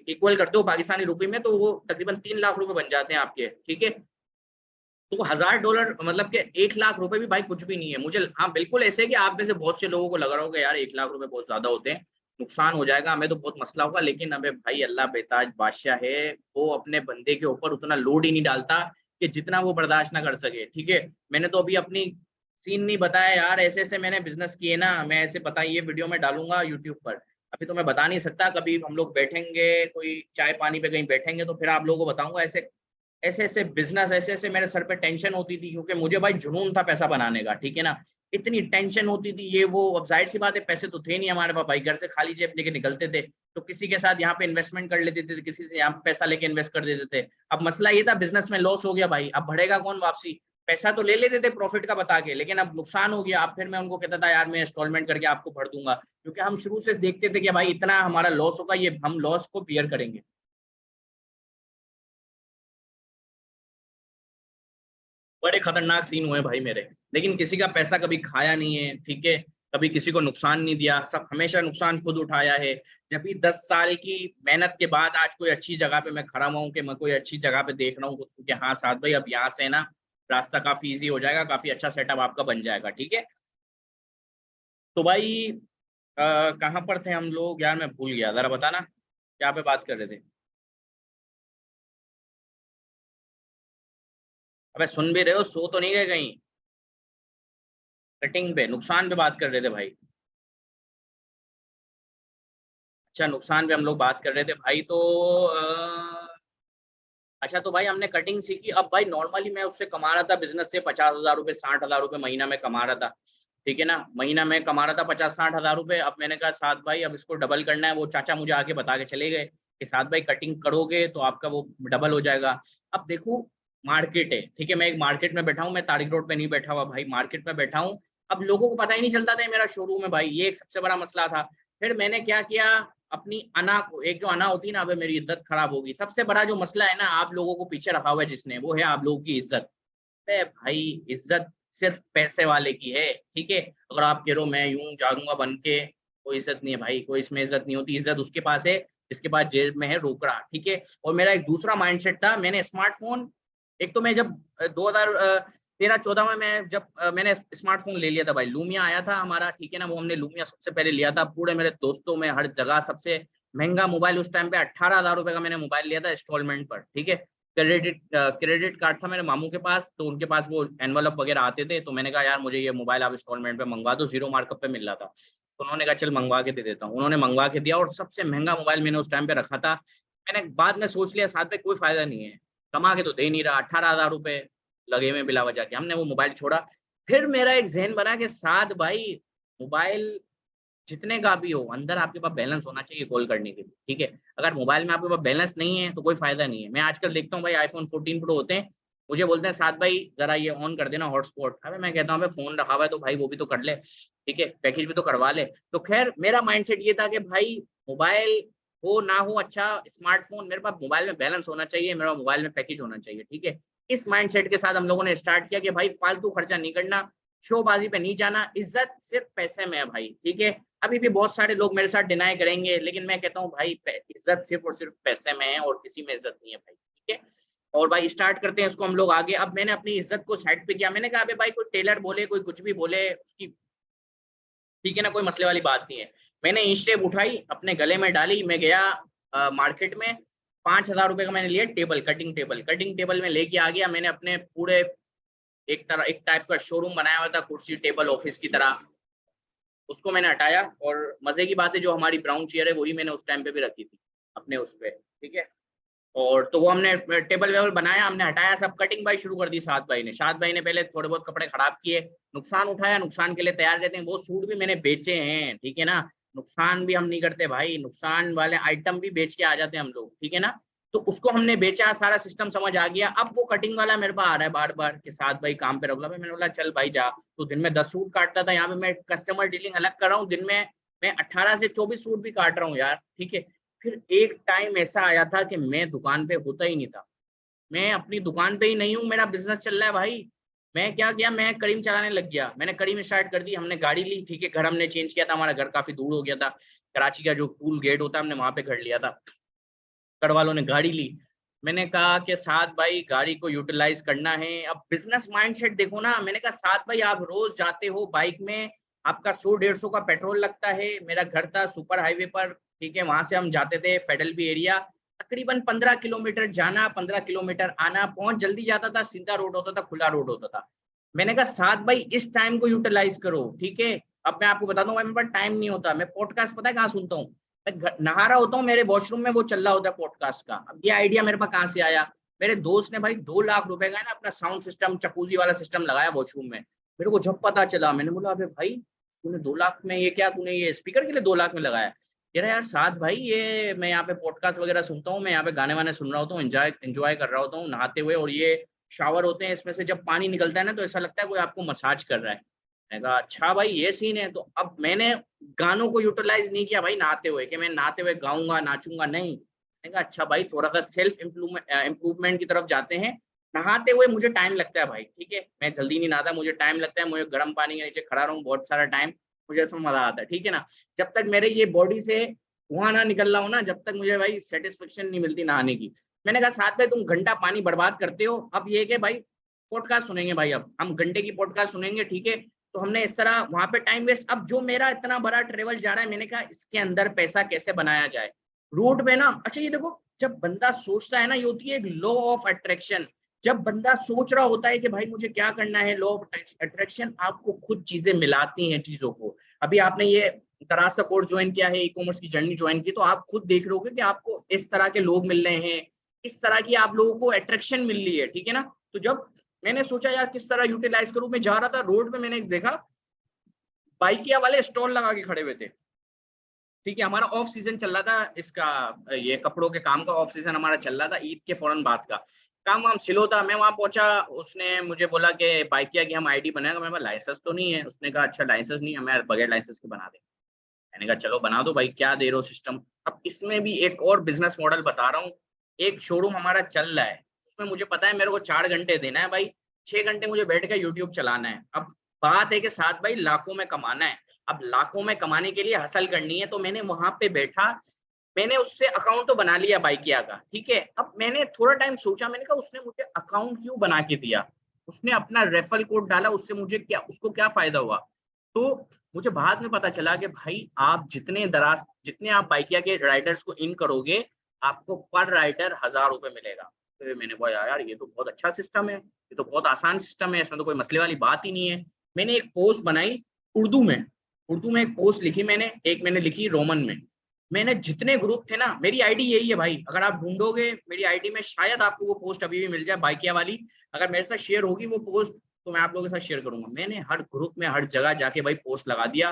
Speaker 1: इक्वल करते हो पाकिस्तानी रुपए में, तो वो तकरीबन 3 लाख रुपए बन जाते हैं आपके, ठीक है। तो $1,000 मतलब कि 1 लाख रुपए भी भाई कुछ भी नहीं है। मुझे हाँ बिल्कुल ऐसे है कि आप में से बहुत से लोगों को लग रहा होगा यार 1 लाख रुपए बहुत ज्यादा होते हैं, नुकसान हो जाएगा, हमें तो बहुत मसला होगा। लेकिन अबे भाई अल्लाह बेताज बादशाह है, वो अपने बंदे के ऊपर उतना लोड ही नहीं डालता कि जितना वो बर्दाश्त ना कर सके, ठीक है। मैंने तो अभी अपनी सीन नहीं बताया यार, ऐसे ऐसे मैंने बिजनेस किए ना, मैं ऐसे बताइए ये वीडियो में डालूंगा यूट्यूब पर। अभी तो मैं बता नहीं सकता, कभी हम लोग बैठेंगे कोई चाय पानी पे कहीं बैठेंगे तो फिर आप लोगों को बताऊंगा। ऐसे ऐसे ऐसे बिजनेस, ऐसे ऐसे मेरे सर पे टेंशन होती थी, क्योंकि मुझे भाई जुनून था पैसा बनाने का, ठीक है ना। इतनी टेंशन होती थी ये वो। अब जाहिर सी बात है पैसे तो थे नहीं हमारे पास भाई, घर से खाली जेब लेके निकलते थे, तो किसी के साथ यहाँ पे इन्वेस्टमेंट कर लेते थे, किसी से यहाँ पे पैसा लेके इन्वेस्ट कर देते थे। अब मसला ये था बिजनेस में लॉस हो गया भाई, अब बढ़ेगा कौन वापसी। पैसा तो ले लेते थे प्रॉफिट का बता के, लेकिन अब नुकसान हो गया। अब फिर मैं उनको कहता था यार मैं इंस्टॉलमेंट करके आपको भर दूंगा, क्योंकि हम शुरू से देखते थे कि भाई इतना हमारा लॉस होगा, ये हम लॉस को बियर करेंगे। बड़े खतरनाक सीन हुए भाई मेरे, लेकिन किसी का पैसा कभी खाया नहीं है, ठीक है। कभी किसी को नुकसान नहीं दिया, सब हमेशा नुकसान खुद उठाया है। जब भी 10 साल की मेहनत के बाद आज कोई अच्छी जगह पे मैं खड़ा हुआ हूँ, कि मैं कोई अच्छी जगह पे देख रहा हूँ खुद को कि हाँ साथ भाई अब यहाँ से ना रास्ता काफी इजी हो जाएगा, काफी अच्छा सेटअप आपका बन जाएगा, ठीक है। तो भाई कहाँ पर थे हम लोग यार, मैं भूल गया, जरा बताना क्या पे बात कर रहे थे। अबे सुन भी रहे हो, सो तो नहीं गए कहीं। कटिंग पे नुकसान पे बात कर रहे थे भाई। अच्छा नुकसान पे हम लोग बात कर रहे थे भाई। तो अच्छा तो भाई हमने कटिंग सीखी। अब भाई नॉर्मली मैं उससे कमा रहा था बिजनेस से 50,000 रुपये, 60,000 रुपये महीना में कमा रहा था, ठीक है ना। महीना में कमा रहा था 50-60 हज़ार रुपये। अब मैंने कहा साथ भाई अब इसको डबल करना है। वो चाचा मुझे आके बता के चले गए कि साथ भाई कटिंग करोगे तो आपका वो डबल हो जाएगा। अब देखो मार्केट है, ठीक है, मैं एक मार्केट में बैठा हूँ, मैं तारिक रोड पे नहीं बैठा हुआ भाई, मार्केट में बैठा हूँ। अब लोगों को पता ही नहीं चलता था ये मेरा शोरूम है भाई, ये एक सबसे बड़ा मसला था। फिर मैंने क्या किया, अपनी अना को, एक जो अना होती है ना, अबे मेरी इज्जत खराब होगी। सबसे बड़ा जो मसला है ना आप लोगों को पीछे रखा हुआ है जिसने, वो है आप लोगों की इज्जत। अबे भाई इज्जत सिर्फ पैसे वाले की है, ठीक है। अगर आप कह रहे हो मैं यूं जाऊंगा बन के, कोई इज्जत नहीं है भाई, कोई इसमें इज्जत नहीं होती। इज्जत उसके पास है जिसके पास जेब में है रोकड़ा, ठीक है। और मेरा एक दूसरा माइंडसेट था, मैंने स्मार्टफोन, एक तो मैं जब 2013-14 में मैं जब मैंने स्मार्टफोन ले लिया था भाई, लूमिया आया था हमारा, ठीक है ना। वो हमने लूमिया सबसे पहले लिया था, पूरे मेरे दोस्तों में हर जगह सबसे महंगा मोबाइल उस टाइम पे 18,000 रुपए का मैंने मोबाइल लिया था इंस्टॉलमेंट पर, ठीक है। क्रेडिट कार्ड था मेरे मामू के पास, तो उनके पास वो एनवलप वगैरह आते थे। तो मैंने कहा यार मुझे ये मोबाइल आप इंस्टॉलमेंट पे मंगवा दो, जीरो मार्कअप पे मिल रहा था। तो उन्होंने कहा चल मंगवा के दे देता हूँ। उन्होंने मंगवा के दिया और सबसे महंगा मोबाइल मैंने उस टाइम पे रखा था। मैंने बाद में सोच लिया साथ में कोई फायदा नहीं है, कमा के तो दे नहीं रहा, 18,000 रुपए लगे हुए बिला वजह के। हमने वो मोबाइल छोड़ा। फिर मेरा एक जहन बना कि साथ भाई मोबाइल जितने का भी हो, अंदर आपके पास बैलेंस होना चाहिए कॉल करने के लिए, ठीक है। अगर मोबाइल में आपके पास बैलेंस नहीं है तो कोई फायदा नहीं है। मैं आजकल देखता हूँ भाई आईफोन 14 प्रो होते हैं, मुझे बोलते हैं साथ भाई जरा ये ऑन कर देना हॉटस्पॉट। अबे मैं कहता हूँ भाई फोन रखा हुआ है तो भाई वो भी तो कर ले, ठीक है, पैकेज भी तो करवा ले। तो खैर मेरा माइंडसेट ये था कि भाई मोबाइल हो ना हो अच्छा स्मार्टफोन, मेरे पास मोबाइल में बैलेंस होना चाहिए, मेरा मोबाइल में पैकेज होना चाहिए, ठीक है। इस माइंडसेट के साथ हम लोगों ने स्टार्ट किया कि भाई फालतू खर्चा नहीं करना, शोबाजी पे नहीं जाना, इज्जत सिर्फ पैसे में है भाई, ठीक है। अभी भी बहुत सारे लोग मेरे साथ डिनाई करेंगे, लेकिन मैं कहता हूँ भाई इज्जत सिर्फ और सिर्फ पैसे में है और किसी में इज्जत नहीं है भाई, ठीक है। और भाई स्टार्ट करते हैं इसको हम लोग आगे। अब मैंने अपनी इज्जत को साइड पे किया, मैंने कहा अबे भाई कोई टेलर बोले, कोई कुछ भी बोले, उसकी ठीक है ना, कोई मसले वाली बात नहीं है। मैंने इंच टेप उठाई, अपने गले में डाली, मैं गया मार्केट में, 5,000 रुपए का मैंने लिया टेबल, कटिंग टेबल में लेके आ गया। मैंने अपने पूरे एक टाइप का शोरूम बनाया हुआ था, कुर्सी टेबल ऑफिस की तरह, उसको मैंने हटाया। और मजे की बात है, जो हमारी ब्राउन चेयर है वही मैंने उस टाइम पे भी रखी थी अपने उस पे, ठीक है। और तो वो हमने टेबल वेबल बनाया, हमने हटाया सब, कटिंग भाई शुरू कर दी सात भाई ने पहले थोड़े बहुत कपड़े खराब किए, नुकसान उठाया, नुकसान के लिए तैयार रहते हैं, वो सूट भी मैंने बेचे हैं, ठीक है ना। नुकसान भी हम नहीं करते भाई, नुकसान वाले आइटम भी बेच के आ जाते हैं हम लोग, ठीक है ना। तो उसको हमने बेचा, सारा सिस्टम समझ आ गया। अब वो कटिंग वाला मेरे पास आ रहा है बार बार कि साथ भाई काम पे रख लो, मैंने बोला चल भाई जा, तो दिन में 10 सूट काटता था, यहाँ पे मैं कस्टमर डीलिंग अलग कर रहा हूँ, दिन में मैं 18 से 24 सूट भी काट रहा हूँ यार, ठीक है। फिर एक टाइम ऐसा आया था कि मैं दुकान पे होता ही नहीं था, मैं अपनी दुकान पे ही नहीं हूँ, मेरा बिजनेस चल रहा है भाई। मैं क्या किया, मैं करीम चलाने लग गया, मैंने करीम स्टार्ट कर दी, हमने गाड़ी ली, ठीक है। घर हमने चेंज किया था, हमारा घर काफी दूर हो गया था, कराची का जो टूल गेट होता है हमने वहां पे घर लिया था, घर वालों ने गाड़ी ली। मैंने कहा कि साथ भाई गाड़ी को यूटिलाइज करना है। अब बिजनेस माइंडसेट देखो ना, मैंने कहा साथ भाई आप रोज जाते हो बाइक में, आपका 100-150 का पेट्रोल लगता है, मेरा घर था सुपर हाईवे पर, ठीक है। वहां से हम जाते थे फेडरल बी एरिया, तकरीबन 15 किलोमीटर जाना, 15 किलोमीटर आना, पहुंच जल्दी जाता था, सीधा रोड होता था, खुला रोड होता था। मैंने कहा साथ भाई इस टाइम को यूटिलाइज करो, ठीक है। अब मैं आपको बता दूं भाई, मेरे पास टाइम नहीं होता, मैं पॉडकास्ट पता है कहाँ सुनता हूँ, मैं नहा रहा होता हूँ, मेरे वॉशरूम में वो चल रहा होता है पॉडकास्ट का। अब ये आइडिया मेरे पास कहाँ से आया, मेरे दोस्त ने भाई 2 लाख रुपए का है ना अपना साउंड सिस्टम, चकूजी वाला सिस्टम लगाया वॉशरूम में। मेरे को जब पता चला, मैंने बोला अबे भाई तूने 2 लाख में ये क्या, तूने ये स्पीकर के लिए 2 लाख में लगाया? कह रहा यार साथ भाई ये मैं यहाँ पे पॉडकास्ट वगैरह सुनता हूँ, मैं यहाँ पे गाने वाने सुन रहा होता हूँ, एंजॉय कर रहा होता हूँ नहाते हुए, और ये शावर होते हैं, इसमें से जब पानी निकलता है ना तो ऐसा लगता है कोई आपको मसाज कर रहा है। मैंने कहा अच्छा भाई ये सीन है। तो अब मैंने गानों को यूटिलाइज नहीं किया भाई नहाते हुए, कि मैं नहाते हुए गाऊंगा नाचूंगा, नहीं। मैंने कहा अच्छा भाई थोड़ा सा सेल्फ इम्प्रूवमेंट की तरफ जाते हैं। नहाते हुए मुझे टाइम लगता है भाई, ठीक है, मैं जल्दी नहीं नहाता, मुझे टाइम लगता है, मुझे गर्म पानी के नीचे खड़ा रहूं बहुत सारा टाइम, मुझे इसमें मजा आता है, ठीक है ना। जब तक मेरे ये बॉडी से धुआं ना निकल रहा हो ना, जब तक मुझे भाई सेटिस्फेक्शन नहीं मिलती नहाने की। मैंने कहा साथ में तुम घंटा पानी बर्बाद करते हो, अब ये कि भाई पॉडकास्ट सुनेंगे भाई, अब हम घंटे की पॉडकास्ट सुनेंगे, ठीक है। तो हमने इस तरह वहां पे टाइम वेस्ट। अब जो मेरा इतना बड़ा ट्रेवल जा रहा है, मैंने कहा इसके अंदर पैसा कैसे बनाया जाए रोड पे ना। अच्छा ये देखो, जब बंदा सोचता है ना, ये होती है एक लॉ ऑफ अट्रैक्शन। जब बंदा सोच रहा होता है कि भाई मुझे क्या करना है, लॉ ऑफ अट्रैक्शन आपको खुद चीजें मिलाती हैं चीजों को। अभी आपने ये दराज का कोर्स ज्वाइन किया है, ई कॉमर्स की जर्नी ज्वाइन की, तो आप खुद देख रहे होगे कि आपको इस तरह के लोग मिल रहे हैं, इस तरह की आप लोगों को अट्रैक्शन मिल रही है, ठीक है ना। तो जब मैंने सोचा यार किस तरह यूटिलाइज करूं, मैं जा रहा था रोड पे, मैंने देखा बाइकिया वाले स्टॉल लगा के खड़े हुए थे, ठीक है। हमारा ऑफ सीजन चल रहा था इसका, ये कपड़ों के काम का ऑफ सीजन हमारा चल रहा था, ईद के फौरन बाद का काम वाम स्लो था। मैं वहां पहुंचा, उसने मुझे बोला कि बाइकिया की हम आईडी बनाएगा, मेरे पास लाइसेंस तो नहीं है। उसने कहा अच्छा लाइसेंस नहीं है, हमें बगैर लाइसेंस के बना दे। मैंने कहा चलो बना दो भाई, क्या दे रहे हो सिस्टम। अब इसमें भी एक और बिजनेस मॉडल बता रहा हूँ। एक शोरूम हमारा चल रहा है, उसमें मुझे पता है मेरे को 4 घंटे देना है भाई, 6 घंटे मुझे बैठ के यूट्यूब चलाना है। अब बात है कि साथ भाई लाखों में कमाना है। अब लाखों में कमाने के लिए हसल करनी है, तो मैंने वहां पे बैठा, मैंने उससे अकाउंट तो बना लिया बाइकिया का, ठीक है। अब मैंने थोड़ा टाइम सोचा, मैंने कहा उसने मुझे अकाउंट क्यों बना के दिया, उसने अपना रेफरल कोड डाला, उससे मुझे क्या, उसको क्या फायदा हुआ। तो मुझे बाद में पता चला कि भाई आप जितने आप बाइकिया के राइडर्स को इन करोगे, आपको पर राइडर 1,000 रुपए मिलेगा। तो मैंने बोला यार ये तो बहुत अच्छा सिस्टम है, ये तो बहुत आसान सिस्टम है, इसमें तो कोई मसले वाली बात ही नहीं है। मैंने एक पोस्ट बनाई उर्दू में, एक पोस्ट लिखी मैंने, एक मैंने लिखी रोमन में। मैंने जितने ग्रुप थे ना, मेरी आईडी यही है भाई, अगर आप ढूंढोगे मेरी आईडी में शायद आपको वो पोस्ट अभी भी मिल जाए बाइकिया वाली, अगर मेरे साथ शेयर होगी वो पोस्ट तो मैं आप लोगों के साथ शेयर करूंगा। मैंने हर ग्रुप में हर जगह जाके भाई पोस्ट लगा दिया,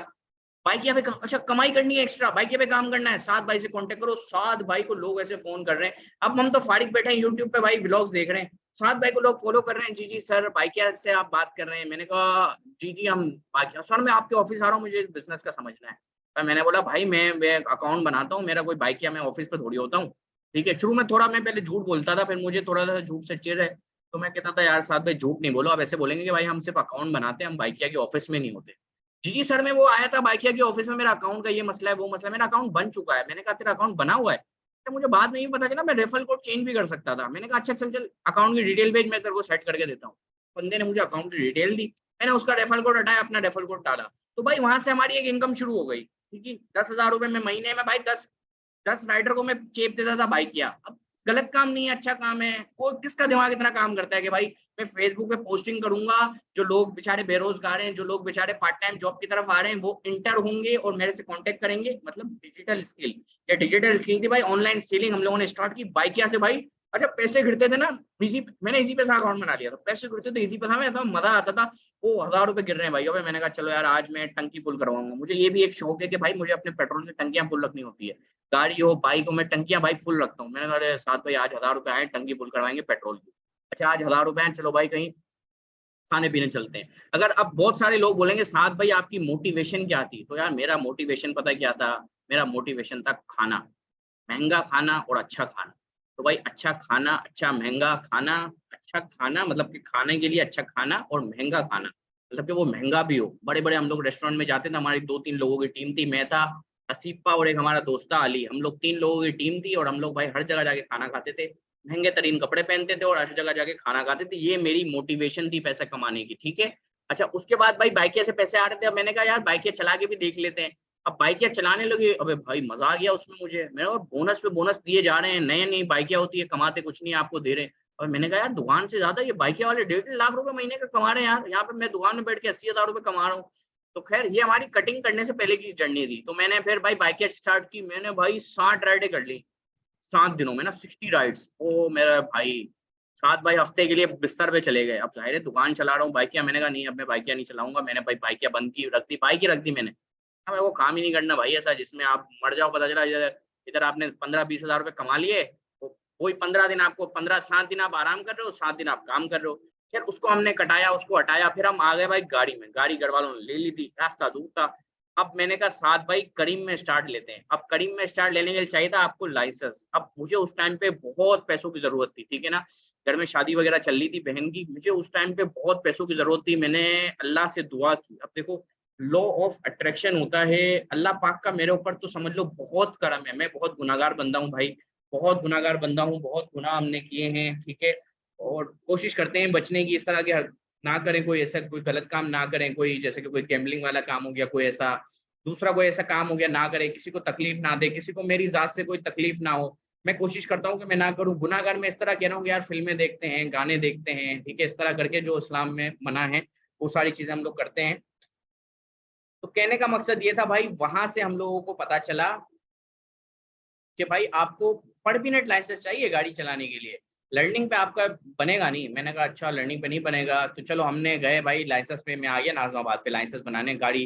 Speaker 1: बाइकिया पे अच्छा कमाई करनी है एक्स्ट्रा, बाइकिया पे काम करना है, साथ भाई से कांटेक्ट करो। साथ भाई को लोग ऐसे फोन कर रहे हैं, अब हम तो फारिग बैठे हैं यूट्यूब पे भाई व्लॉग्स देख रहे हैं, साथ भाई को लोग फॉलो कर रहे हैं, जी जी सर बाइकिया से आप बात कर रहे हैं। मैंने कहा जी जी हम बाइकिया सर, मैं आपके ऑफिस आ रहा हूँ, मुझे इस बिजनेस का समझना है। तो मैंने बोला भाई मैं अकाउंट बनाता हूँ, मेरा कोई बाइक या मैं ऑफिस पे थोड़ी होता हूँ, ठीक है। शुरू में थोड़ा मैं पहले झूठ बोलता था, फिर मुझे थोड़ा सा झूठ से चिढ़ है, तो मैं कहता था यार साहब भाई झूठ नहीं बोलो, आप ऐसे बोलेंगे कि भाई हम सिर्फ अकाउंट बनाते हैं, हम बाइकिया के ऑफिस में नहीं होते। जी सर में वो आया था बाइकिया के ऑफिस में, मेरा अकाउंट का ये मसला है वो मसला है, मेरा अकाउंट बन चुका है। मैंने कहा तेरा अकाउंट बना हुआ है? तो मुझे बाद में ये पता चला मैं रेफरल कोड चेंज भी कर सकता था। मैंने कहा अच्छा चल चल अकाउंट की डिटेल भेज, मैं तेरे को सेट करके देता हूँ। बंदे ने मुझे अकाउंट की डिटेल दी, मैंने उसका रेफरल कोड हटाया, अपना रेफरल कोड डाला, तो भाई वहां से हमारी एक इनकम शुरू हो गई, ठीक है। 10,000 रुपए में महीने में भाई 10 राइडर को मैं चेप देता था बाइक किया। अब गलत काम नहीं है, अच्छा काम है। कोई किसका दिमाग इतना काम करता है कि भाई मैं फेसबुक पे पोस्टिंग करूंगा, जो लोग बेचारे बेरोजगार हैं, जो लोग बेचारे पार्ट टाइम जॉब की तरफ आ रहे हैं, वो इंटर होंगे और मेरे से कांटेक्ट करेंगे। मतलब डिजिटल स्किल, ये डिजिटल स्किल थी भाई, ऑनलाइन सेलिंग हम लोगों ने स्टार्ट की बाइकिया से भाई। अच्छा पैसे गिरते थे ना, इजी, मैंने इजी पैसा अकाउंट बना लिया था, पैसे गिरते थे इजी पैसा में, ऐसा मजा आता था। वो 1,000 रुपए गिर रहे हैं भाई, मैंने कहा चलो यार आज मैं टंकी फुल करवाऊंगा। मुझे ये भी एक शौक है कि भाई मुझे अपने पेट्रोल की टंकियां फुल रखनी होती है, गाड़ी हो बाइक हो, मैं टंकियां भाई फुल रखता हूँ। मैंने कहा अरे साथ भाई आज 1,000 रुपए आए, टंकी फुल करवाएंगे पेट्रोल की। अच्छा आज 1,000 रुपए आए, चलो भाई कहीं खाने पीने चलते हैं। अगर अब बहुत सारे लोग बोलेंगे साथ भाई आपकी मोटिवेशन क्या थी, तो यार मेरा मोटिवेशन पता क्या था, मेरा मोटिवेशन था खाना, महंगा खाना और अच्छा खाना। तो भाई अच्छा खाना, अच्छा महंगा खाना, अच्छा खाना मतलब कि खाने के लिए अच्छा खाना, और महंगा खाना मतलब कि वो महंगा भी हो। बड़े-बड़े हम लोग रेस्टोरेंट में जाते थे, हमारी 2-3 लोगों की टीम थी, मैं था, हसीफ़ा और एक हमारा दोस्त था अली। हम लोग 3 लोगों की टीम थी और हम लोग भाई हर जगह जाके खाना खाते थे। महँगे तरीन कपड़े पहनते थे और हर जगह जाके खाना खाते थे। ये मेरी मोटिवेशन थी पैसा कमाने की, ठीक है। अच्छा उसके बाद भाई बाइकिया से पैसे आ रहे थे, अब मैंने कहा यार बाइकिया चला के भी देख लेते हैं। अब बाइकियाँ चलाने लगे, अबे भाई मज़ा आ गया उसमें मुझे। मैं और बोनस पे बोनस दिए जा रहे हैं, नई-नई बाइकियाँ होती है, कमाते कुछ नहीं आपको दे रहे हैं। और मैंने कहा यार दुकान से ज़्यादा ये बाइकियाँ वाले 1.5 लाख रुपए महीने का कमा रहे हैं यार, यहाँ पे मैं दुकान में बैठ के 80,000 रुपए कमा रहा हूँ। तो ख़ैर ये हमारी कटिंग करने से पहले की जर्नी थी। तो मैंने फिर भाई बाइकियाँ स्टार्ट की, मैंने भाई 60 राइडें कर ली, 7 दिनों में ना 60 राइड्स। ओह मेरा भाई 7 भाई हफ्ते के लिए बिस्तर पे चले गए। अब ज़ाहिर है दुकान चला रहा हूँ बाइकियाँ, मैंने कहा नहीं अब मैं बाइकियाँ नहीं चलाऊँगा। मैंने भाई बाइकियाँ बंद की, रख दी, बाइक ही रख दी मैंने। हमें वो काम ही नहीं करना भाई ऐसा जिसमें आप मर जाओ, पता चला इधर इधर आपने 15-20 हज़ार रुपए कमा लिए, वो वही 15 दिन आपको 15 7 दिन आप आराम कर रहे हो, 7 दिन आप काम कर रहे हो। फिर उसको हमने कटाया, उसको हटाया, फिर हम आ गए भाई गाड़ी में, गाड़ी घर वालों ने ले ली थी, रास्ता दूर था। अब मैंने कहा साथ भाई करीम में स्टार्ट लेते हैं। अब करीम में स्टार्ट लेने के लिए चाहिए था आपको लाइसेंस। अब मुझे उस टाइम पे बहुत पैसों की ज़रूरत थी, ठीक है ना? घर में शादी वगैरह चल रही थी बहन की, मुझे उस टाइम पे बहुत पैसों की ज़रूरत थी। मैंने अल्लाह से दुआ की। अब देखो लॉ ऑफ अट्रैक्शन होता है, अल्लाह पाक का मेरे ऊपर तो समझ लो बहुत करम है। मैं बहुत गुनहगार बंदा हूँ भाई, बहुत गुनहगार बंदा हूँ, बहुत गुनाह हमने किए हैं, ठीक है? और कोशिश करते हैं बचने की, इस तरह के ना करें, कोई ऐसा कोई गलत काम ना करें, कोई जैसे कि कोई गैम्बलिंग वाला काम हो गया, कोई ऐसा दूसरा कोई ऐसा काम हो गया ना करें, किसी को तकलीफ ना दे, किसी को मेरी ज़ात से कोई तकलीफ ना हो। मैं कोशिश करता हूँ कि मैं ना करूँ। गुनाहगार मैं इस तरह कह रहा हूँ कि यार फ़िल्में देखते हैं, गाने देखते हैं, ठीक है? इस तरह करके जो इस्लाम में मना है, वो सारी चीज़ें हम लोग करते हैं। तो कहने का मकसद ये था भाई, वहाँ से हम लोगों को पता चला कि भाई आपको परमिनेंट लाइसेंस चाहिए गाड़ी चलाने के लिए, लर्निंग पे आपका बनेगा नहीं। मैंने कहा अच्छा लर्निंग पे नहीं बनेगा, तो चलो हमने गए भाई लाइसेंस पे, मैं आ गया नाज़िमाबाद पे लाइसेंस बनाने, गाड़ी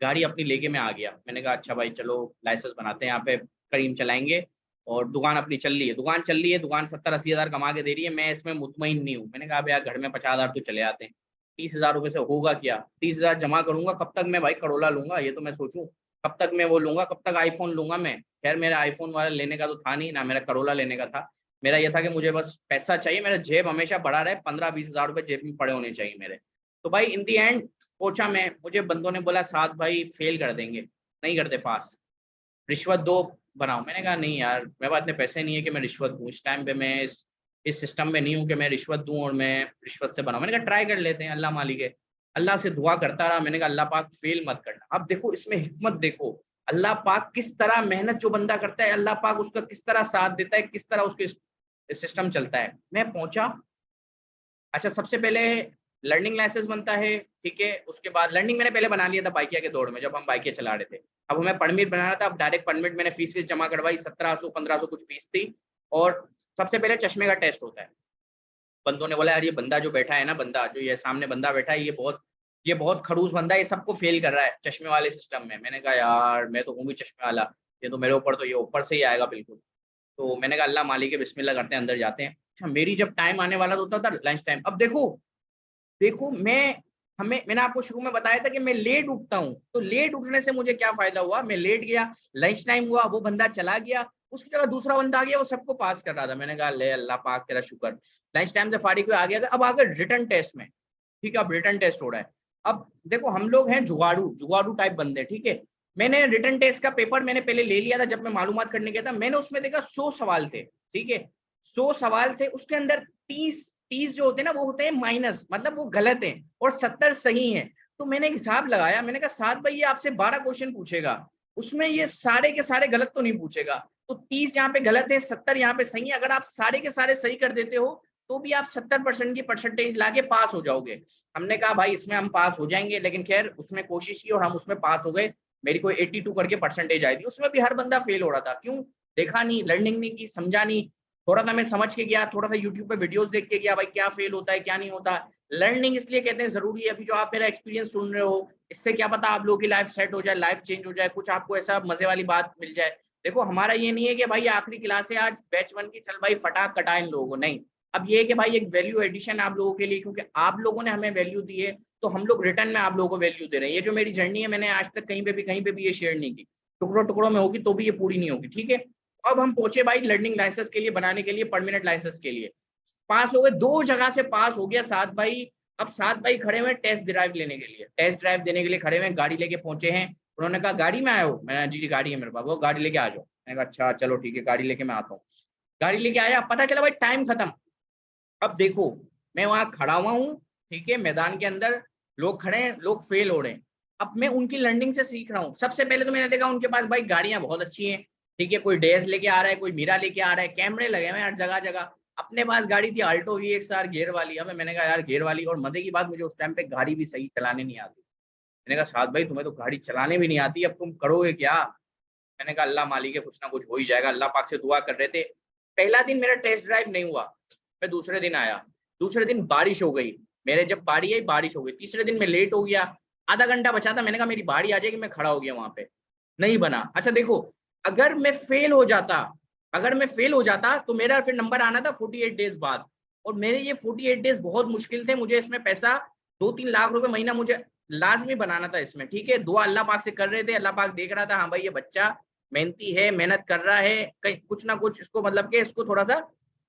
Speaker 1: गाड़ी अपनी लेके मैं आ गया। मैंने कहा अच्छा भाई चलो लाइसेंस बनाते हैं, यहाँ पे करीम चलाएँगे और दुकान अपनी चल रही है, दुकान चल रही है, दुकान 70-80 हज़ार कमा के दे रही है, मैं इसमें मुतमईन नहीं हूँ। मैंने कहा अब यार घर में 50,000 तो चले आते हैं, 30,000 रुपए से होगा क्या? 30,000 जमा करूँगा, कब तक मैं भाई करोला लूँगा, ये तो मैं सोचूँ। कब तक मैं वो लूँगा, कब तक आईफ़ोन लूँगा मैं? खैर मेरा आईफ़ोन वाला लेने का तो था नहीं, ना मेरा करोला लेने का था। मेरा ये था कि मुझे बस पैसा चाहिए, मेरा जेब हमेशा भरा रहे, 15-20 हज़ार रुपए जेब में पड़े होने चाहिए मेरे। तो भाई इन द एंड पहुँचा मैं, मुझे बंदों ने बोला साथ भाई फेल कर देंगे, नहीं करते पास, रिश्वत दो बनाओ। मैंने कहा नहीं यार, मेरे पास इतने पैसे नहीं है कि मैं रिश्वत दूँ, इस टाइम पे मैं इस सिस्टम में नहीं हूँ कि मैं रिश्वत दूँ और मैं रिश्वत से बनाऊँ। मैंने कहा ट्राई कर लेते हैं, अल्लाह मालिक है। अल्लाह से दुआ करता रहा, मैंने कहा अल्लाह पाक फेल मत करना। अब देखो इसमें हिकमत देखो, अल्लाह पाक किस तरह मेहनत जो बंदा करता है, अल्लाह पाक उसका किस तरह साथ देता है, किस तरह उसके सिस्टम चलता है। मैं पहुँचा, अच्छा सबसे पहले लर्निंग लाइसेंस बनता है, ठीक है? उसके बाद लर्निंग मैंने पहले बना लिया था बाइकिया के दौर में, जब हम बाइकिया चला रहे थे। अब हमें परमिट बनाना था, अब डायरेक्ट परमिट मैंने फीस-वीस जमा करवाई, 1700-1500 कुछ फीस थी। और सबसे पहले चश्मे का टेस्ट होता है। बंदों ने बोला यार ये बंदा जो बैठा है ना, बंदा जो ये सामने बंदा बैठा है, ये बहुत खड़ूस बंदा है, ये सबको फेल कर रहा है चश्मे वाले सिस्टम में। मैंने कहा यार मैं तो हूँ भी चश्मे वाला, ये तो मेरे ऊपर तो ये ऊपर से ही आएगा बिल्कुल। तो मैंने कहा अल्लाह मालिक है, बिस्मिल्लाह करते हैं, अंदर जाते हैं। अच्छा मेरी जब टाइम आने वाला होता था लंच टाइम, अब देखो देखो मैं मैंने आपको शुरू में बताया था कि मैं लेट उठता हूँ, तो लेट उठने से मुझे क्या फायदा हुआ, मैं लेट गया, लंच टाइम हुआ, वो बंदा चला गया, उसकी जगह दूसरा बंदा आ गया, वो सबको पास कर रहा था। मैंने कहा ले अल्लाह पाक तेरा शुक्र, लंच टाइम से फारिग हुए आ गया। अब आगे रिटर्न टेस्ट में, ठीक है, अब रिटर्न टेस्ट हो रहा है। अब देखो हम लोग हैं जुगाड़ू, जुगाड़ू टाइप बंदे, ठीक है। मैंने रिटर्न टेस्ट का पेपर मैंने पहले ले लिया था, जब मैं मालूमात करने गया था, मैंने उसमें देखा 100 सवाल थे, ठीक है, 100 सवाल थे, उसके अंदर 30 जो होते हैं ना, वो होते हैं माइनस, मतलब वो गलत हैं, और 70 सही हैं। तो मैंने एक हिसाब लगाया, मैंने कहा साद भाई ये आपसे 12 क्वेश्चन पूछेगा, उसमें ये सारे के सारे गलत तो नहीं पूछेगा, तो 30 यहाँ पे गलत है, 70 यहाँ पे सही है, अगर आप सारे के सारे सही कर देते हो तो भी आप 70% की परसेंटेज लाके पास हो जाओगे। हमने कहा भाई इसमें हम पास हो जाएंगे, लेकिन खैर उसमें कोशिश की और हम उसमें पास हो गए। मेरी कोई 82 करके परसेंटेज आई थी, उसमें भी हर बंदा फेल हो रहा था। क्यों? देखा नहीं, लर्निंग नहीं की, समझा नहीं। थोड़ा सा मैं समझ के गया, थोड़ा सा यूट्यूब पे वीडियोस देख के गया, भाई क्या फेल होता है क्या नहीं होता। लर्निंग इसलिए कहते हैं जरूरी है। अभी जो आप मेरा एक्सपीरियंस सुन रहे हो, इससे क्या पता आप लोगों की लाइफ सेट हो जाए, लाइफ चेंज हो जाए, कुछ आपको ऐसा मजे वाली बात मिल जाए। देखो हमारा ये नहीं है कि भाई आखिरी क्लास है आज बैच 1 की, चल भाई फटाक कटा इन लोगों को, नहीं। अब ये है कि भाई एक वैल्यू एडिशन आप लोगों के लिए, क्योंकि आप लोगों ने हमें वैल्यू दी है, तो हम लोग रिटर्न में आप लोगों को वैल्यू दे रहे हैं। ये जो मेरी जर्नी है, मैंने आज तक कहीं पे भी ये शेयर नहीं की, टुकड़ों टुकड़ों में होगी तो भी ये पूरी नहीं होगी, ठीक है। अब हम पहुंचे भाई लर्निंग लाइसेंस के लिए बनाने के लिए, परमानेंट लाइसेंस के लिए। पास हो गए, 2 जगह से पास हो गया साथ भाई। अब साथ भाई खड़े हुए टेस्ट ड्राइव लेने के लिए, टेस्ट ड्राइव देने के लिए खड़े हुए, गाड़ी लेके पहुंचे हैं। उन्होंने कहा गाड़ी में आए हो? मैंने जी जी गाड़ी है मेरे पास। वो गाड़ी लेके आ जाओ। मैंने कहा अच्छा चलो ठीक है, गाड़ी लेके मैं आता हूँ। गाड़ी लेके आया, पता चला भाई टाइम खत्म। अब देखो मैं वहां खड़ा हुआ हूँ, ठीक है, मैदान के अंदर लोग खड़े हैं, लोग फेल हो रहे हैं। अब मैं उनकी लर्निंग से सीख रहा हूँ। सबसे पहले तो मैंने देखा उनके पास भाई गाड़ियां बहुत अच्छी हैं, ठीक है, कोई डेज लेके आ रहा है, कोई मीरा लेके आ रहा है, कैमरे लगे हुए हैं हर जगह जगह। अपने पास गाड़ी थी अल्टो VX-R गियर वाली। अब मैंने कहा यार गियर वाली, और मजे की बात मुझे उस टाइम पे गाड़ी भी सही चलाने नहीं आती। मैंने कहा साथ भाई तुम्हें तो गाड़ी चलाने भी नहीं आती, अब तुम करोगे क्या? मैंने कहा अल्लाह मालिक है, कुछ ना कुछ हो ही जाएगा। अल्लाह पाक से दुआ कर रहे थे। पहला दिन मेरा टेस्ट ड्राइव नहीं हुआ, मैं दूसरे दिन आया। दूसरे दिन बारिश हो गई, मेरे जब बारी आई बारिश हो गई। तीसरे दिन मैं लेट हो गया, आधा घंटा बचा था, मैंने कहा मेरी बारी आ जाएगी, मैं खड़ा हो गया वहां पे, नहीं बना। अच्छा देखो, अगर मैं फेल हो जाता, अगर मैं फेल हो जाता तो मेरा फिर नंबर आना था 48 डेज बाद, और मेरे ये 48 डेज बहुत मुश्किल थे। मुझे इसमें पैसा 2-3 लाख रुपए महीना मुझे लाजमी बनाना था इसमें, ठीक है। दुआ अल्लाह पाक से कर रहे थे, अल्लाह पाक देख रहा था, हाँ भाई ये बच्चा मेहनती है, मेहनत कर रहा है, कहीं कुछ ना कुछ इसको, मतलब कि इसको थोड़ा सा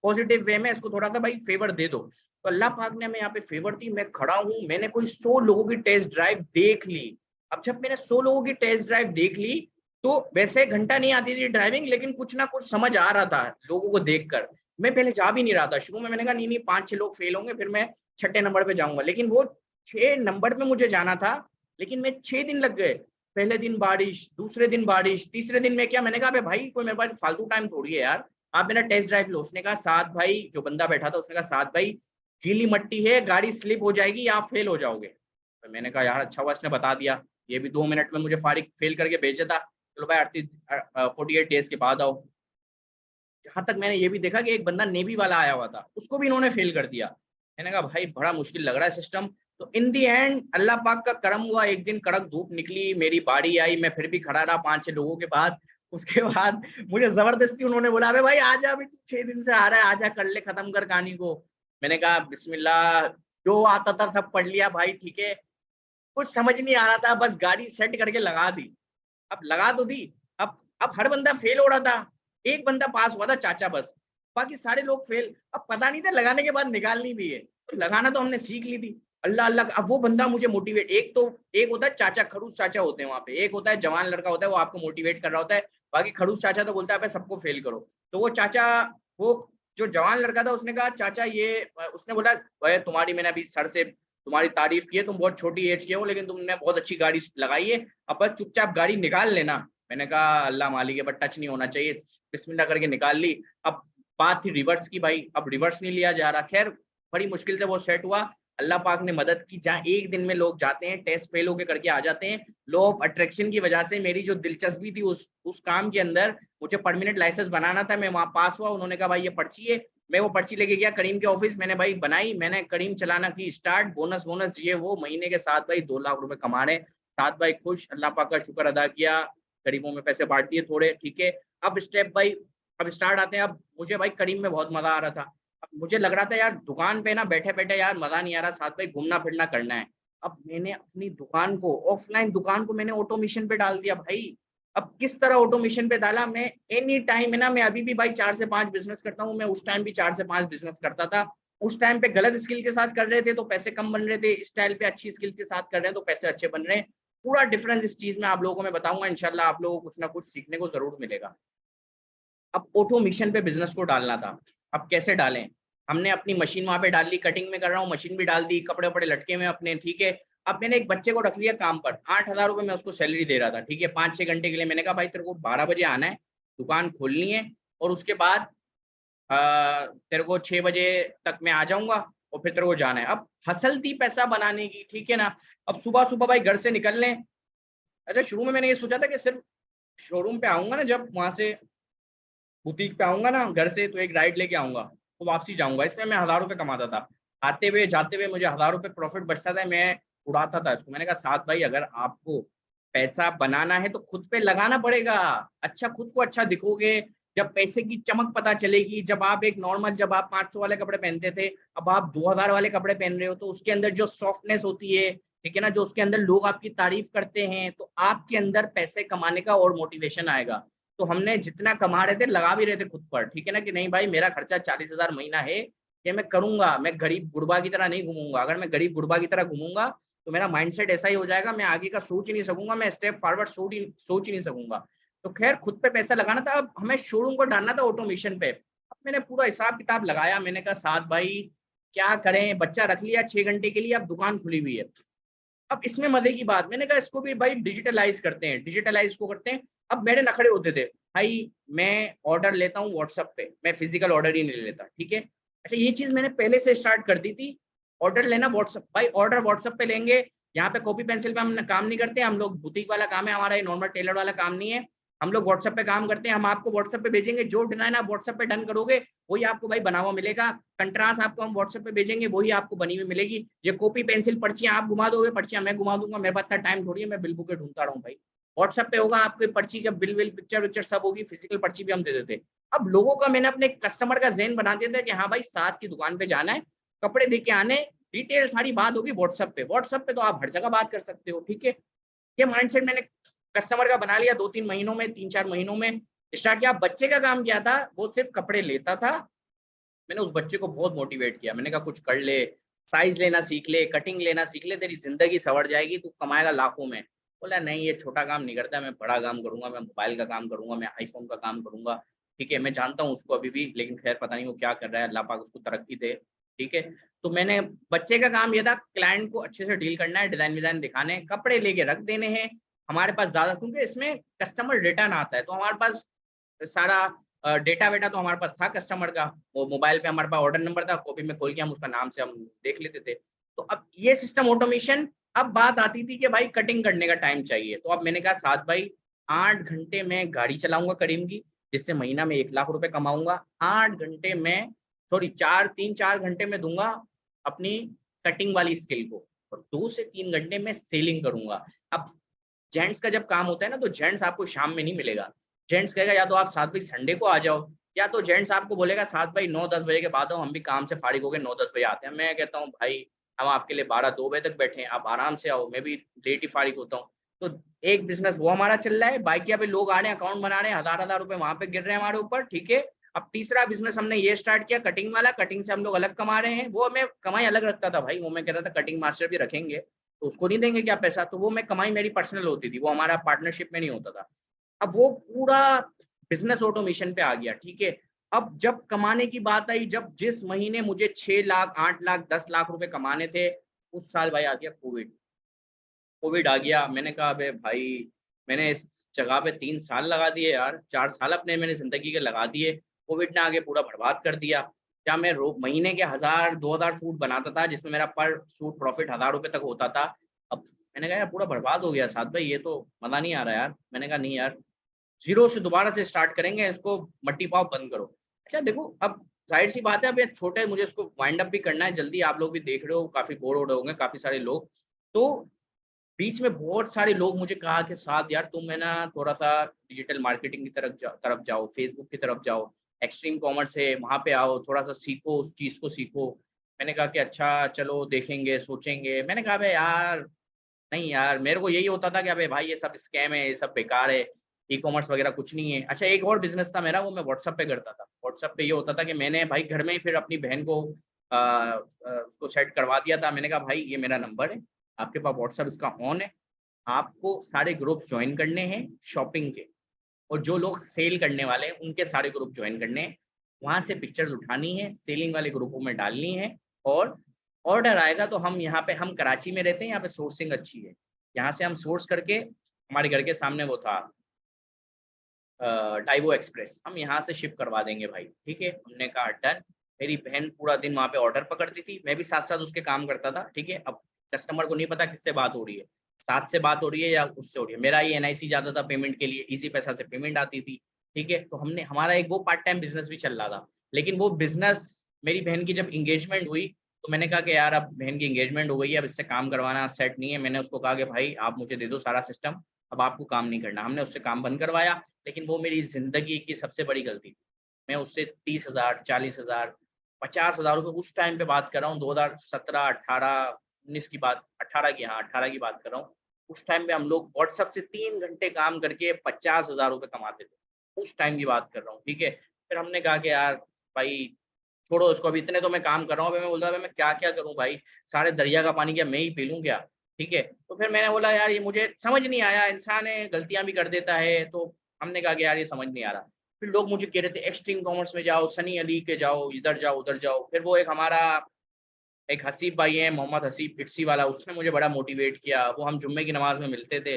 Speaker 1: पॉजिटिव वे में इसको थोड़ा सा भाई फेवर दे दो। तो अल्लाह पाक ने हमें यहाँ पे फेवर दी। मैं खड़ा हूँ, मैंने कोई 100 लोगों की टेस्ट ड्राइव देख ली। अब जब मैंने 100 लोगों की टेस्ट ड्राइव देख ली, तो वैसे घंटा नहीं आती थी ड्राइविंग, लेकिन कुछ ना कुछ समझ आ रहा था लोगों को देखकर। मैं पहले जा भी नहीं रहा था शुरू में, मैंने कहा नहीं नहीं 5-6 लोग फेल होंगे, फिर मैं 6ठे नंबर पे जाऊंगा। लेकिन वो 6 नंबर पे मुझे जाना था, लेकिन मैं 6 दिन लग गए। पहले दिन बारिश, दूसरे दिन बारिश, तीसरे दिन में क्या, मैंने कहा भाई कोई मेरे पास फालतू टाइम थोड़ी है यार, आप मेरा टेस्ट ड्राइव लो। उसने कहा साथ भाई, जो बंदा बैठा था उसने कहा साथ भाई गीली मट्टी है, गाड़ी स्लिप हो जाएगी, आप फेल हो जाओगे। तो मैंने कहा यार अच्छा हुआ इसने बता दिया, ये भी 2 मिनट में मुझे फारिग फेल करके भेज देता। चलो भाई 48 डेज के बाद आओ। जहां तक मैंने ये भी देखा कि एक बंदा नेवी वाला आया हुआ था, उसको भी इन्होंने फेल कर दिया। मैंने कहा भाई बड़ा मुश्किल लग रहा है सिस्टम। तो इन दी एंड अल्लाह पाक का करम हुआ, एक दिन कड़क धूप निकली, मेरी बारी आई, मैं फिर भी खड़ा रहा 5-6 लोगों के बाद। उसके बाद मुझे जबरदस्ती उन्होंने बोला अबे भाई आजा, अभी तू 6 दिन से आ रहा है, आजा कर ले, खत्म कर कहानी को। मैंने कहा बिस्मिल्लाह, जो आता था सब पढ़ लिया भाई, ठीक है। कुछ समझ नहीं आ रहा था, बस गाड़ी सेट करके लगा दी। अब लगा तो दी। अब हर बंदा फेल हो रहा था, एक बंदा पास हुआ था चाचा बस, बाकी सारे लोग फेल। अब पता नहीं था लगाने के बाद निकालनी भी है, तो लगाना तो हमने सीख ली थी। अल्लाह अल्लाह, अब वो बंदा मुझे मोटिवेट, एक होता है चाचा, खड़ूस चाचा होते हैं वहां पे, एक होता है जवान लड़का होता है, वो आपको मोटिवेट कर रहा होता है। बाकी खड़ूस चाचा तो बोलता है सबको फेल करो। तो वो चाचा, वो जो जवान लड़का था, उसने कहा चाचा ये, उसने बोला भाई तुम्हारी मैंने अभी सर से तुम्हारी तारीफ की है, तुम बहुत छोटी एज के हो, लेकिन तुमने बहुत अच्छी गाड़ी लगाई है, अब बस चुपचाप गाड़ी निकाल लेना। मैंने कहा अल्लाह मालिक है, बट टच नहीं होना चाहिए। बिस्मिल्लाह करके निकाल ली। अब बात थी रिवर्स की भाई, अब रिवर्स नहीं लिया जा रहा। खैर बड़ी मुश्किल से वो सेट हुआ, अल्लाह पाक ने मदद की। जहाँ एक दिन में लोग जाते हैं टेस्ट फेल होके करके आ जाते हैं, लॉ ऑफ अट्रैक्शन की वजह से मेरी जो दिलचस्पी थी उस काम के अंदर, मुझे परमानेंट लाइसेंस बनाना था, मैं वहां पास हुआ। उन्होंने कहा भाई ये पर्ची है, मैं वो पर्ची लेके गया करीम के ऑफिस, मैंने भाई बनाई, मैंने करीम चलाना की स्टार्ट, बोनस वोनस ये वो, महीने के साथ भाई 2 लाख रुपए कमा रहे। साथ भाई खुश, अल्लाह पाक का शुक्र अदा किया, गरीबों में पैसे बांट दिए थोड़े, ठीक है। अब स्टेप बाई, अब स्टार्ट आते हैं। अब मुझे भाई करीम में बहुत मजा आ रहा था। अब मुझे लग रहा था यार दुकान पे ना बैठे बैठे यार मजा नहीं आ रहा, साथ भाई घूमना फिरना करना है। अब मैंने अपनी दुकान को, ऑफलाइन दुकान को मैंने ऑटोमेशन पे डाल दिया भाई। अब किस तरह ऑटोमेशन पे डाला, मैं एनी टाइम है ना, मैं अभी भी भाई 4 से 5 बिजनेस करता हूँ, मैं उस टाइम भी 4 से 5 बिजनेस करता था। उस टाइम पे गलत स्किल के साथ कर रहे थे तो पैसे कम बन रहे थे, इस टाइम पे अच्छी स्किल के साथ कर रहे हैं तो पैसे अच्छे बन रहे हैं। पूरा डिफरेंस इस चीज में आप लोगों को मैं बताऊंगा, इंशाल्लाह आप लोगों को कुछ ना कुछ सीखने को जरूर मिलेगा। अब ऑटोमेशन पे बिजनेस को डालना था, अब कैसे डालें? हमने अपनी मशीन वहां पे डाल ली, कटिंग में कर रहा हूँ, मशीन भी डाल दी, कपड़े वपड़े लटके में अपने, ठीक है। अब मैंने एक बच्चे को रख लिया काम पर, 8,000 रुपए मैं उसको सैलरी दे रहा था, ठीक है, 5-6 घंटे के लिए। मैंने कहा भाई तेरे को 12 बजे आना है, दुकान खोलनी है, और उसके बाद तेरे को 6 बजे तक मैं आ जाऊंगा, और फिर तेरे को जाना है। अब हसल थी पैसा बनाने की, ठीक है ना। अब सुबह सुबह भाई घर से निकल लें। अच्छा, शुरू में मैंने ये सोचा था कि सिर्फ शोरूम पे आऊंगा ना, जब वहां से बुटीक पे आऊंगा ना घर से, तो एक राइड लेके आऊंगा तो वापसी जाऊंगा, इसमें मैं 1,000 रुपए कमाता था। आते हुए जाते हुए मुझे 1,000 रुपए प्रॉफिट बचता था, मैं उड़ाता था इसको। मैंने कहा साथ भाई, अगर आपको पैसा बनाना है तो खुद पे लगाना पड़ेगा। अच्छा, खुद को अच्छा दिखोगे जब पैसे की चमक पता चलेगी। जब आप एक नॉर्मल, जब आप 500 वाले कपड़े पहनते थे, अब आप 2,000 वाले कपड़े पहन रहे हो, तो उसके अंदर जो सॉफ्टनेस होती है, ठीक है ना, जो उसके अंदर लोग आपकी तारीफ करते हैं, तो आपके अंदर पैसे कमाने का और मोटिवेशन आएगा। तो हमने जितना कमा रहे थे लगा भी रहे थे खुद पर, ठीक है ना, कि नहीं भाई मेरा खर्चा 40,000 महीना है, ये मैं करूंगा, मैं गरीब गुड़बा की तरह नहीं घूमूंगा। अगर मैं गरीब गुड़बा की तरह घूमूंगा तो मेरा माइंडसेट ऐसा ही हो जाएगा, मैं आगे का सोच ही नहीं सकूंगा, मैं स्टेप फॉरवर्ड सोच ही नहीं सकूंगा। तो खैर, खुद पे पैसा लगाना था, अब हमें शोरूम को डालना था ऑटोमेशन पे। अब मैंने पूरा हिसाब किताब लगाया, मैंने कहा साथ भाई क्या करें, बच्चा रख लिया 6 घंटे के लिए, अब दुकान खुली हुई है। अब इसमें मजे की बात, मैंने कहा इसको भी भाई डिजिटलाइज करते हैं, डिजिटलाइज को करते हैं। अब मेरे नखरे होते थे भाई, मैं ऑर्डर लेता हूँ व्हाट्सएप पे, मैं फिजिकल ऑर्डर ही नहीं लेता, ठीक है। अच्छा, ये चीज मैंने पहले से स्टार्ट कर दी थी, ऑर्डर लेना व्हाट्सएप, भाई ऑर्डर व्हाट्सएप पे लेंगे। यहाँ पे कॉपी पेंसिल पे हम काम नहीं करते, हम लोग बुटीक वाला काम है हमारा, ये नॉर्मल टेलर वाला काम नहीं है। हम लोग व्हाट्सएप पे काम करते हैं, हम आपको व्हाट्सएप पे भेजेंगे, जो डिजाइन आप व्हाट्सएप पे डन करोगे वही आपको भाई बना हुआ मिलेगा। कंट्रास्ट आपको हम व्हाट्सएप पे भेजेंगे, वही आपको बनी हुई मिलेगी। ये कॉपी पेंसिल पर्चियां आप घुमा दोगे, पर्चियां मैं घुमा दूंगा, मेरे पास इतना टाइम थोड़ी है मैं बिल बुके ढूंढता रहूं भाई। व्हाट्सएप पे होगा, आपके पर्ची का बिल विल पिक्चर विक्चर सब होगी, फिजिकल पर्ची भी हम दे देते। अब लोगों का मैंने अपने कस्टमर का ज़हन बना दिया था कि हाँ भाई, साथ की दुकान पे जाना है, कपड़े देके आने, डिटेल सारी बात होगी व्हाट्सएप पे। व्हाट्सएप पे तो आप हर जगह बात कर सकते हो, ठीक है। ये माइंडसेट मैंने कस्टमर का बना लिया, 2-3 महीनों में, 3-4 महीनों में स्टार्ट किया। बच्चे का काम किया था, वो सिर्फ कपड़े लेता था। मैंने उस बच्चे को बहुत मोटिवेट किया, मैंने कहा कुछ कर ले, साइज लेना सीख ले, कटिंग लेना सीख ले, तेरी जिंदगी संवर जाएगी, तू कमाएगा लाखों में। बोला नहीं, ये छोटा काम नहीं करता, मैं बड़ा काम करूंगा, मैं मोबाइल का काम करूंगा, मैं आईफोन का काम करूंगा, ठीक है। मैं जानता हूँ उसको अभी भी, लेकिन खैर पता नहीं वो क्या कर रहा है, अल्लाह पाक उसको तरक्की दे, ठीक है। तो मैंने, बच्चे का काम ये था, क्लाइंट को अच्छे से डील करना है, डिजाइन विजाइन दिखाने, कपड़े लेके रख देने हैं हमारे पास ज्यादा, क्योंकि इसमें कस्टमर रिटर्न आता है, तो हमारे पास सारा डेटा वेटा तो हमारे पास था कस्टमर का। वो मोबाइल पे हमारे पास ऑर्डर नंबर था, कॉपी में खोल के हम उसका नाम से हम देख लेते थे। तो अब ये सिस्टम ऑटोमेशन। अब बात आती थी कि भाई कटिंग करने का टाइम चाहिए, तो अब मैंने कहा साथ भाई 8 घंटे में गाड़ी चलाऊंगा करीम की, जिससे महीना में 1,00,000 रुपए कमाऊंगा। 8 घंटे में, सॉरी 4 घंटे में दूंगा अपनी कटिंग वाली स्किल को, और 2 से 3 घंटे में सेलिंग करूंगा। अब जेंट्स का जब काम होता है ना, तो जेंट्स आपको शाम में नहीं मिलेगा। जेंट्स कहेगा या तो आप साथ भाई संडे को आ जाओ, या तो जेंट्स आपको बोलेगा साथ भाई 9-10 बजे के बाद आओ, हम भी काम से फारिग हो गए 9-10 बजे आते हैं। मैं कहता हूँ भाई हम आपके लिए 12-2 बजे तक बैठे हैं, आप आराम से आओ, मैं भी लेट ही फारिग होता हूँ। तो एक बिजनेस वो हमारा चल रहा है, बाकी यहाँ पे लोग आ रहे हैं, अकाउंट बना रहे हैं, 1,000-1,000 रुपए वहां पे गिर रहे हैं हमारे ऊपर, ठीक है। अब तीसरा बिजनेस हमने ये स्टार्ट किया कटिंग वाला, कटिंग से हम लोग अलग कमा रहे हैं। वो मैं कमाई अलग रखता था भाई, वो मैं कहता था कटिंग मास्टर भी रखेंगे तो उसको नहीं देंगे क्या पैसा, तो वो मैं कमाई मेरी पर्सनल होती थी, वो हमारा पार्टनरशिप में नहीं होता था। अब वो पूरा बिजनेस ऑटोमेशन पे आ गया, ठीक है। अब जब कमाने की बात आई, जब जिस महीने मुझे 6 लाख, 8 लाख, 10 लाख रुपए कमाने थे, उस साल भाई आ गया कोविड। कोविड आ गया, मैंने कहा अबे भाई, मैंने इस जगह पे 3 साल लगा दिए यार, 4 साल अपने मैंने जिंदगी के लगा दिए, कोविड ने आगे पूरा बर्बाद कर दिया। क्या मैं महीने के 1,000-2,000 सूट बनाता था, जिसमें मेरा पर सूट प्रॉफिट 1,000 रुपए तक होता था। अब मैंने कहा यार पूरा बर्बाद हो गया साथ भाई, ये तो मजा नहीं आ रहा यार। मैंने कहा नहीं यार, जीरो से दोबारा से स्टार्ट करेंगे, इसको मट्टी पाव बंद करो। अच्छा देखो, अब जाहिर सी बात है, अब ये छोटे, मुझे इसको वाइंड अप भी करना है जल्दी, आप लोग भी देख रहे हो, काफी बोर हो रहे होंगे काफी सारे लोग। तो बीच में बहुत सारे लोग मुझे कहा कि साथ यार तुम है ना थोड़ा सा डिजिटल मार्केटिंग की तरफ जाओ, फेसबुक की तरफ जाओ, एक्सट्रीम कॉमर्स है वहां पे आओ, थोड़ा सा सीखो, उस चीज को सीखो। मैंने कहा कि अच्छा चलो देखेंगे, सोचेंगे। मैंने कहा अबे यार नहीं यार, मेरे को यही होता था कि अबे भाई ये सब स्कैम है, ये सब बेकार है, ई-कॉमर्स वगैरह कुछ नहीं है। अच्छा एक और बिज़नेस था मेरा, वो मैं व्हाट्सएप पे करता था। व्हाट्सएप पे ये होता था कि मैंने भाई घर में ही फिर अपनी बहन को उसको सेट करवा दिया था। मैंने कहा भाई ये मेरा नंबर है, आपके पास व्हाट्सएप इसका ऑन है, आपको सारे ग्रुप जॉइन करने हैं शॉपिंग के, और जो लोग सेल करने वाले हैं उनके सारे ग्रुप जॉइन करने हैं। वहाँ से पिक्चर्स उठानी है, सेलिंग वाले ग्रुपों में डालनी है, और ऑर्डर आएगा तो हम यहाँ पे, हम कराची में रहते हैं, यहाँ पे सोर्सिंग अच्छी है। यहाँ से हम सोर्स करके, हमारे घर के सामने वो था डाइवो एक्सप्रेस, हम यहाँ से शिप करवा देंगे भाई, ठीक है? हमने कहा डन। मेरी बहन पूरा दिन वहाँ पे ऑर्डर पकड़ती थी, मैं भी साथ-साथ उसके काम करता था, ठीक है? अब कस्टमर को नहीं पता किससे बात हो रही है, साथ से बात हो रही है या उससे हो रही है। मेरा ये एनआईसी जाता था पेमेंट के लिए, इजी पैसा से पेमेंट आती थी, ठीक है? तो हमने, हमारा एक वो पार्ट टाइम बिज़नेस भी चल रहा था। लेकिन वो बिज़नेस, मेरी बहन की जब एंगेजमेंट हुई, तो मैंने कहा कि यार अब बहन की एंगेजमेंट हो गई है, अब इससे काम करवाना सेट नहीं है। मैंने उसको कहा कि भाई आप मुझे दे दो सारा सिस्टम, अब आपको काम नहीं करना। हमने उससे काम बंद करवाया, लेकिन वो मेरी ज़िंदगी की सबसे बड़ी गलती थी। मैं उससे 30,000, 40,000, 50,000 रुपए उस टाइम पे बात कर रहा हूँ, 2017, 18, 19 की बात, 18 की, हाँ 18 की बात कर रहा हूँ। उस टाइम पे हम लोग व्हाट्सएप से 3 घंटे काम करके 50,000 रुपए कमाते थे। उस टाइम की बात कर रहा हूँ, ठीक है? फिर हमने कहा कि यार भाई छोड़ो इसको, अभी इतने तो मैं काम कर रहा हूँ, अभी मैं बोलता मैं क्या-क्या करूँ भाई? सारे दरिया का पानी क्या मैं ही पी लूँ क्या? ठीक है? तो फिर मैंने बोला यार ये मुझे समझ नहीं आया, इंसान है गलतियाँ भी कर देता है, तो हमने कहा कि यार ये समझ नहीं आ रहा। फिर लोग मुझे कह रहे थे एक्सट्रीम कॉमर्स में जाओ, सनी अली के जाओ, इधर जाओ, उधर जाओ। फिर वो एक हमारा एक हसीब भाई हैं, मोहम्मद हसीब पिरसी वाला, उसने मुझे बड़ा मोटिवेट किया। वो हम जुम्मे की नमाज़ में मिलते थे।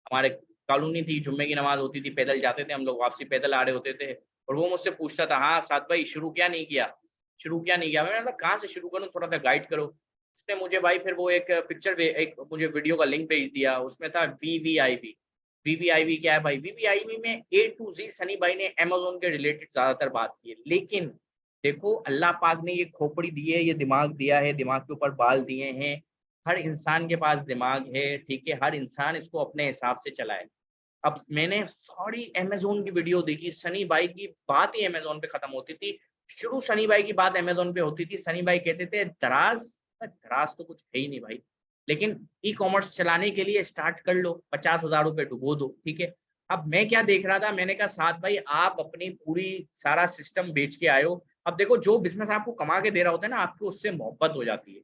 Speaker 1: हमारे कॉलोनी थी, जुम्मे की नमाज़ होती थी, पैदल जाते थे हम लोग, वापसी पैदल आ रहे होते थे, और वो मुझसे पूछता था, "हाँ, साद भाई शुरू क्या नहीं किया? शुरू क्या नहीं किया?" मैंने कहा, "कहाँ से शुरू करूँ? थोड़ा-सा गाइड करो।" उसने मुझे भाई फिर वो एक पिक्चर भे एक मुझे वीडियो का लिंक भेज दिया, उसमें था वीवीआईपी। वीवीआईपी क्या है भाई? वीवीआईपी में ए टू ज़ेड सनी भाई ने अमेज़न के रिलेटेड ज़्यादातर बात की है। लेकिन देखो अल्लाह पाक ने ये खोपड़ी दी है, ये दिमाग दिया है, दिमाग के ऊपर बाल दिए हैं। हर इंसान के पास दिमाग है, ठीक है? हर इंसान इसको अपने हिसाब से चलाए। अब मैंने सारी अमेज़न की वीडियो देखी, सनी भाई की बात ही अमेज़न पे खत्म होती थी। शुरू सनी भाई की बात अमेज़न पे होती थी, सनी भाई कहते थे दराज़, दराज़ तो कुछ है ही नहीं भाई। लेकिन ई-कॉमर्स चलाने के लिए स्टार्ट कर लो, 50,000 रुपए डुबो दो, ठीक है? अब मैं क्या देख रहा था, मैंने कहा साथ भाई आप अपनी पूरी सारा सिस्टम बेच के आए हो। अब देखो जो बिज़नेस आपको कमा के दे रहा होता है ना, आपको उससे मोहब्बत हो जाती है।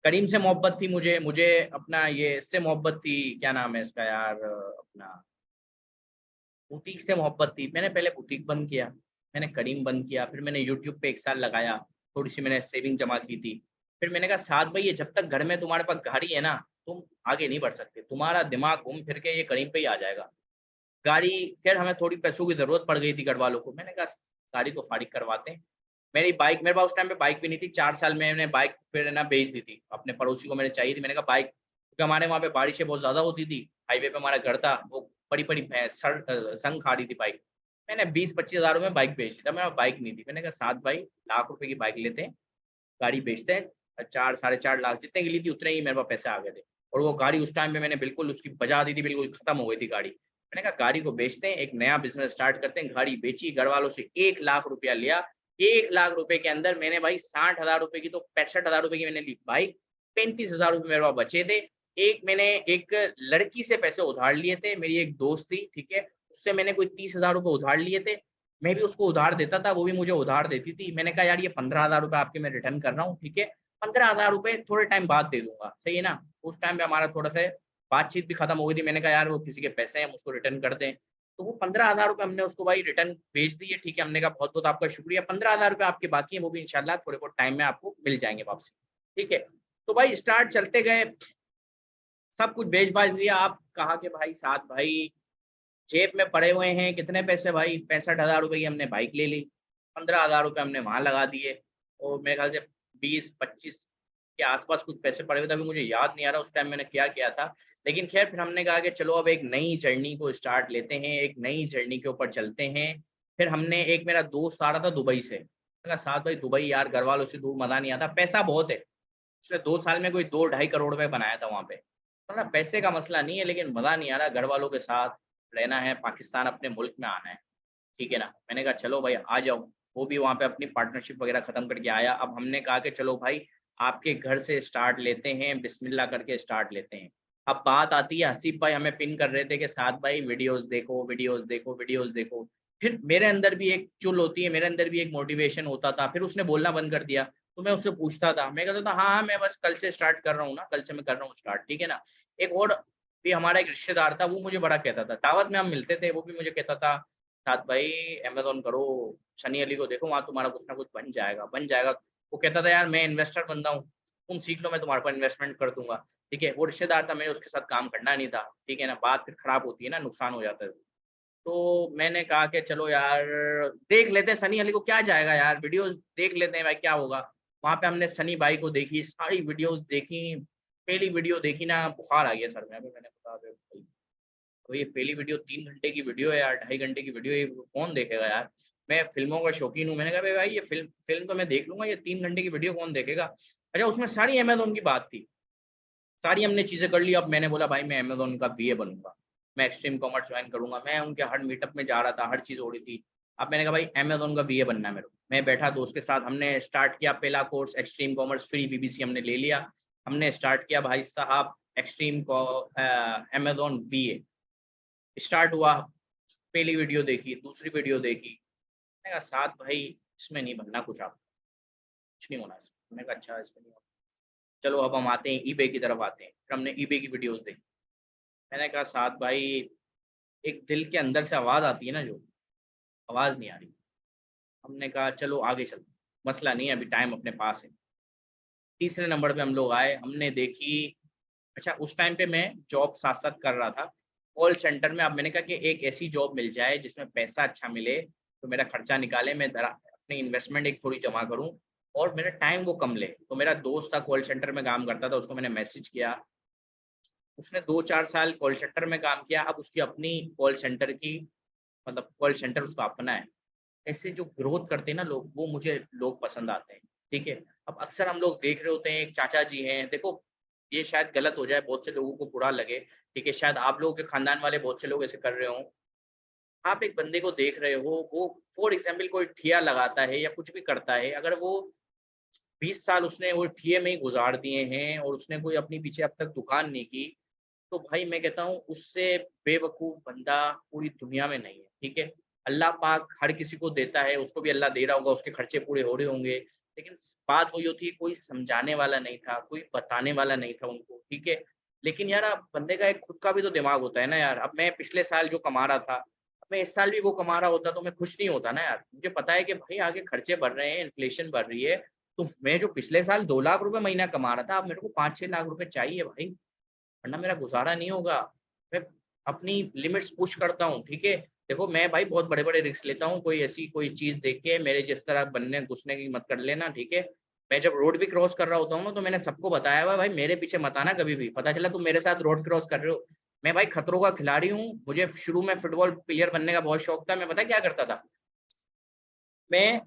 Speaker 1: करीम से मोहब्बत थी मुझे, मुझे अपना ये इससे मोहब्बत थी, क्या नाम है इसका यार, अपना बुटीक से मोहब्बत थी। मैंने पहले बुटीक बंद किया, मैंने करीम बंद किया, फिर मैंने यूट्यूब पे 1 साल लगाया, थोड़ी-सी मैंने सेविंग जमा की थी। फिर मैंने कहा साद भाई ये जब तक घर में तुम्हारे पास गाड़ी है ना, तुम आगे नहीं बढ़ सकते। तुम्हारा दिमाग घूम फिर के ये करीम पे ही आ जाएगा। गाड़ी, खैर हमें थोड़ी पैसों की ज़रूरत पड़ गई थी घरवालों को। मैंने कहा गाड़ी को फारिग करवाते हैं। मेरी बाइक, मेरे पास उस टाइम पे बाइक भी नहीं थी। 4 साल में मैंने बाइक फिर है ना बेच दी थी। अपने पड़ोसी को मेरे चाहिए थी। मैंने कहा बाइक, क्योंकि हमारे वहाँ पे बारिशें बहुत ज़्यादा होती थी। हाईवे पे हमारा घर था, वो बड़ी-बड़ी ज़ंग खा रही थी बाइक। मैंने 20-25 हज़ार में बाइक बेच दी। तब मेरे पास बाइक नहीं थी। मैंने कहा साथ भाई लाख रुपए की बाइक लेते हैं, गाड़ी बेचते हैं, 4 साढ़े 4 लाख जितने की ली थी उतने ही मेरे पास पैसे आ गए थे। और वो गाड़ी उस टाइम पे मैंने बिल्कुल उसकी बजा दी थी, बिल्कुल खत्म हो गई थी गाड़ी। मैंने कहा गाड़ी को बेचते हैं, एक नया बिज़नेस स्टार्ट करते हैं। गाड़ी बेची, घरवालों से 1 लाख रुपया लिया। 1 लाख रुपए के अंदर मैंने भाई 60,000 रुपए की, तो 65,000 रुपए की मैंने ली बाइक, 35,000 रुपए मेरे पास बचे थे। एक मैंने एक लड़की से पैसे उधार लिए थे, मेरी एक दोस्त थी, ठीक है? उससे मैंने कोई 30,000 रुपए उधार लिए थे। मैं भी उसको उधार देता था, वो भी मुझे उधार देती थी। मैंने कहा यार ये 15,000 रुपए आपके मैं रिटर्न कर रहा हूँ, ठीक है? 15,000 रुपए थोड़े टाइम बाद दे दूँगा, सही है ना? उस टाइम पे हमारा थोड़ा-सा बातचीत भी खत्म हो गई थी। मैंने कहा यार वो किसी के पैसे हैं, हम उसको रिटर्न कर दें। तो वो 15,000 रुपए हमने उसको भाई रिटर्न भेज दिए, ठीक है? हमने कहा बहुत-बहुत आपका शुक्रिया, 15,000 रुपए आपके बाकी हैं, वो भी इंशाल्लाह थोड़े बहुत टाइम में आपको मिल जाएँगे वापसी, ठीक है? तो भाई स्टार्ट चलते गए, सब कुछ बेच-बाच दिया। आप कहा कि भाई साथ भाई जेब में पड़े हुए हैं कितने पैसे भाई, 65,000 रुपए की हमने बाइक ले ली, 15,000 रुपए हमने वहाँ लगा दिए, और मेरे ख़्याल से 20-25 के आस-पास कुछ पैसे पड़े हुए थे, अभी मुझे याद नहीं आ रहा उस टाइम मैंने क्या किया था। लेकिन ख़ैर फिर हमने कहा कि चलो अब एक नई जर्नी को स्टार्ट लेते हैं, एक नई जर्नी के ऊपर चलते हैं। फिर हमने, एक मेरा दोस्त आ रहा था दुबई से, मैंने कहा साथ भाई दुबई यार घरवालों से दूर मज़ा नहीं आता, पैसा बहुत है। उसने 2 साल में कोई 2 ढाई करोड़ रुपए बनाया था वहाँ पे। तो ना पैसे का मसला नहीं है, लेकिन मज़ा नहीं आ रहा, घरवालों के साथ रहना है, पाकिस्तान अपने मुल्क में आना है, ठीक है ना? मैंने कहा चलो भाई आ जाओ। वो भी वहाँ पे अपनी पार्टनरशिप वगैरह खत्म करके आया। अब हमने कहा कि चलो भाई आपके घर से स्टार्ट लेते हैं, बिस्मिल्लाह करके स्टार्ट लेते हैं। अब बात आती है, हसीब भाई हमें पिन कर रहे थे कि साथ भाई वीडियोज़ देखो, वीडियोज़ देखो, वीडियोज़ देखो। फिर मेरे अंदर भी एक चुल होती है, मेरे अंदर भी एक मोटिवेशन होता था। फिर उसने बोलना बंद कर दिया, तो मैं उससे पूछता था, मैं कहता था हाँ, हाँ, मैं बस कल से स्टार्ट कर रहा हूँ ना, कल से मैं कर रहा हूँ स्टार्ट, ठीक है ना? एक और भी हमारा एक रिश्तेदार था, वो मुझे बड़ा कहता था, दावत में हम मिलते थे, वो भी मुझे कहता था, "साथ भाई अमेज़न करो, सनी अली को देखो, वहाँ तुम्हारा कुछ ना कुछ बन जाएगा, बन जाएगा।" वो कहता था, "यार मैं इन्वेस्टर बंदा हूँ, तुम सीख लो, मैं तुम्हारे ऊपर इन्वेस्टमेंट कर दूँगा।" ठीक है? वो रिश्तेदार था, मैंने उसके साथ काम करना नहीं था, ठीक है ना? बात फिर खराब होती है ना, नुकसान हो जाता है। तो मैंने कहा कि चलो यार देख लेते हैं, सनी अली को क्या जाएगा यार, वीडियोज़ देख लेते हैं भाई क्या होगा। वहाँ पे हमने सनी भाई को देखी, सारी वीडियोज़ देखी, पहली वीडियो देखी ना बुखार आ गया सर में। अभी मैंने कहा अरे भाई, तो ये पहली वीडियो 3 घंटे की वीडियो है यार, 2.5 घंटे की वीडियो है, ये कौन देखेगा यार? मैं फ़िल्मों का शौकीन हूँ, मैंने कहा भाई ये फ़िल्म फ़िल्म तो मैं देख लूँगा, ये 3 घंटे की वीडियो कौन देखेगा? अच्छा उसमें सारी अमेज़न की बात थी। सारी हमने चीज़ें कर ली, अब मैंने बोला भाई मैं अमेज़न का बीए बनूँगा। मैं एक्सट्रीम कॉमर्स जॉइन करूँगा। मैं उनके हर मीटअप में जा रहा था, हर चीज़ हो रही थी। अब मैंने कहा भाई अमेज़न का बीए बनना है मेरे को। मैं बैठा दोस्त के साथ, हमने स्टार्ट किया पहला course extreme commerce free BBC हमने ले लिया। हमने स्टार्ट किया भाई साहब अमेज़न बीए। स्टार्ट हुआ, पहली वीडियो देखी, दूसरी वीडियो देखी। मैंने कहा साथ भाई इसमें नहीं बनना कुछ आप, कुछ नहीं होना इसमें। मैंने कहा अच्छा इसमें नहीं होना। चलो अब हम आते हैं ईबे की तरफ आते हैं। फिर हमने ईबे की वीडियोज़ देखी। मैंने कहा साथ भाई एक दिल के अंदर से आवाज़ आती है ना जो, आवाज़ नहीं आ रही। हमने कहा चलो आगे चलते हैं, मसला नहीं है अभी टाइम अपने पास है। तीसरे नंबर पे हम लोग आए, हमने देखी अच्छा उस टाइम पे मैं जॉब साथ-साथ कर रहा था, कॉल सेंटर में। अब मैंने कहा कि एक ऐसी जॉब मिल जाए जिसमें पैसा अच्छा मिले, तो मेरा खर्चा निकाले, मैं धरा अपनी इन्वेस्टमेंट एक थोड़ी जमा करूँ और मेरा टाइम वो कम ले। तो मेरा दोस्त था कॉल सेंटर में काम करता था, उसको मैंने मैसेज किया। उसने 2-4 साल कॉल सेंटर में काम किया, अब उसकी अपनी कॉल सेंटर की मतलब कॉल सेंटर उसका अपना है। ऐसे जो ग्रोथ करते हैं ना लोग, वो मुझे लोग पसंद आते हैं, ठीक है? अब अक्सर हम लोग देख रहे होते हैं, एक चाचा जी हैं, देखो ये शायद गलत हो जाए, बहुत से लोगों को बुरा लगे, ठीक है? शायद आप लोगों के खानदान वाले बहुत से लोग ऐसे कर रहे हों। आप एक बंदे को देख रहे हो, वो फॉर एग्ज़ाम्पल कोई ठिया लगाता है या कुछ भी करता है, अगर वो 20 साल उसने वो ठिये में ही गुज़ार दिए हैं और उसने कोई अपनी पीछे अब तक दुकान नहीं की, तो भाई मैं कहता हूँ उससे बेवकूफ़ बंदा पूरी दुनिया में नहीं है, ठीक है? अल्लाह पाक हर किसी को देता है, उसको भी अल्लाह दे रहा होगा, उसके खर्चे पूरे हो रहे होंगे। लेकिन स बात वही होती है कोई समझाने वाला नहीं था, कोई बताने वाला नहीं था उनको, ठीक है? लेकिन यार अब बंदे का एक खुद का भी तो दिमाग होता है ना यार। अब मैं पिछले साल जो कमा रहा था, अब मैं इस साल भी वो कमा रहा होता तो मैं खुश नहीं होता ना यार। मुझे पता है कि भाई आगे खर्चे बढ़ रहे हैं, इन्फ्लेशन बढ़ रही है, तो मैं जो पिछले साल 2 लाख रुपए महीना कमा रहा था, अब मेरे को 5-6 लाख रुपए चाहिए भाई। वरना मेरा गुज़ारा नहीं होगा। मैं अपनी लिमिट्स पुश करता हूँ, ठीक है? देखो मैं भाई बहुत बड़े-बड़े रिस्क लेता हूँ, कोई ऐसी कोई चीज़ देख के मेरे जिस तरह बनने घुसने की मत कर लेना, ठीक है? मैं जब रोड भी क्रॉस कर रहा होता हूँ ना, तो मैंने सबको बताया हुआ है भाई मेरे पीछे मत आना कभी भी। पता चला तुम मेरे साथ रोड क्रॉस कर रहे हो। मैं भाई खतरों का खिलाड़ी हूँ, मुझे शुरू में फुटबॉल प्लेयर बनने का बहुत शौक था। मैं पता है क्या करता था? मैं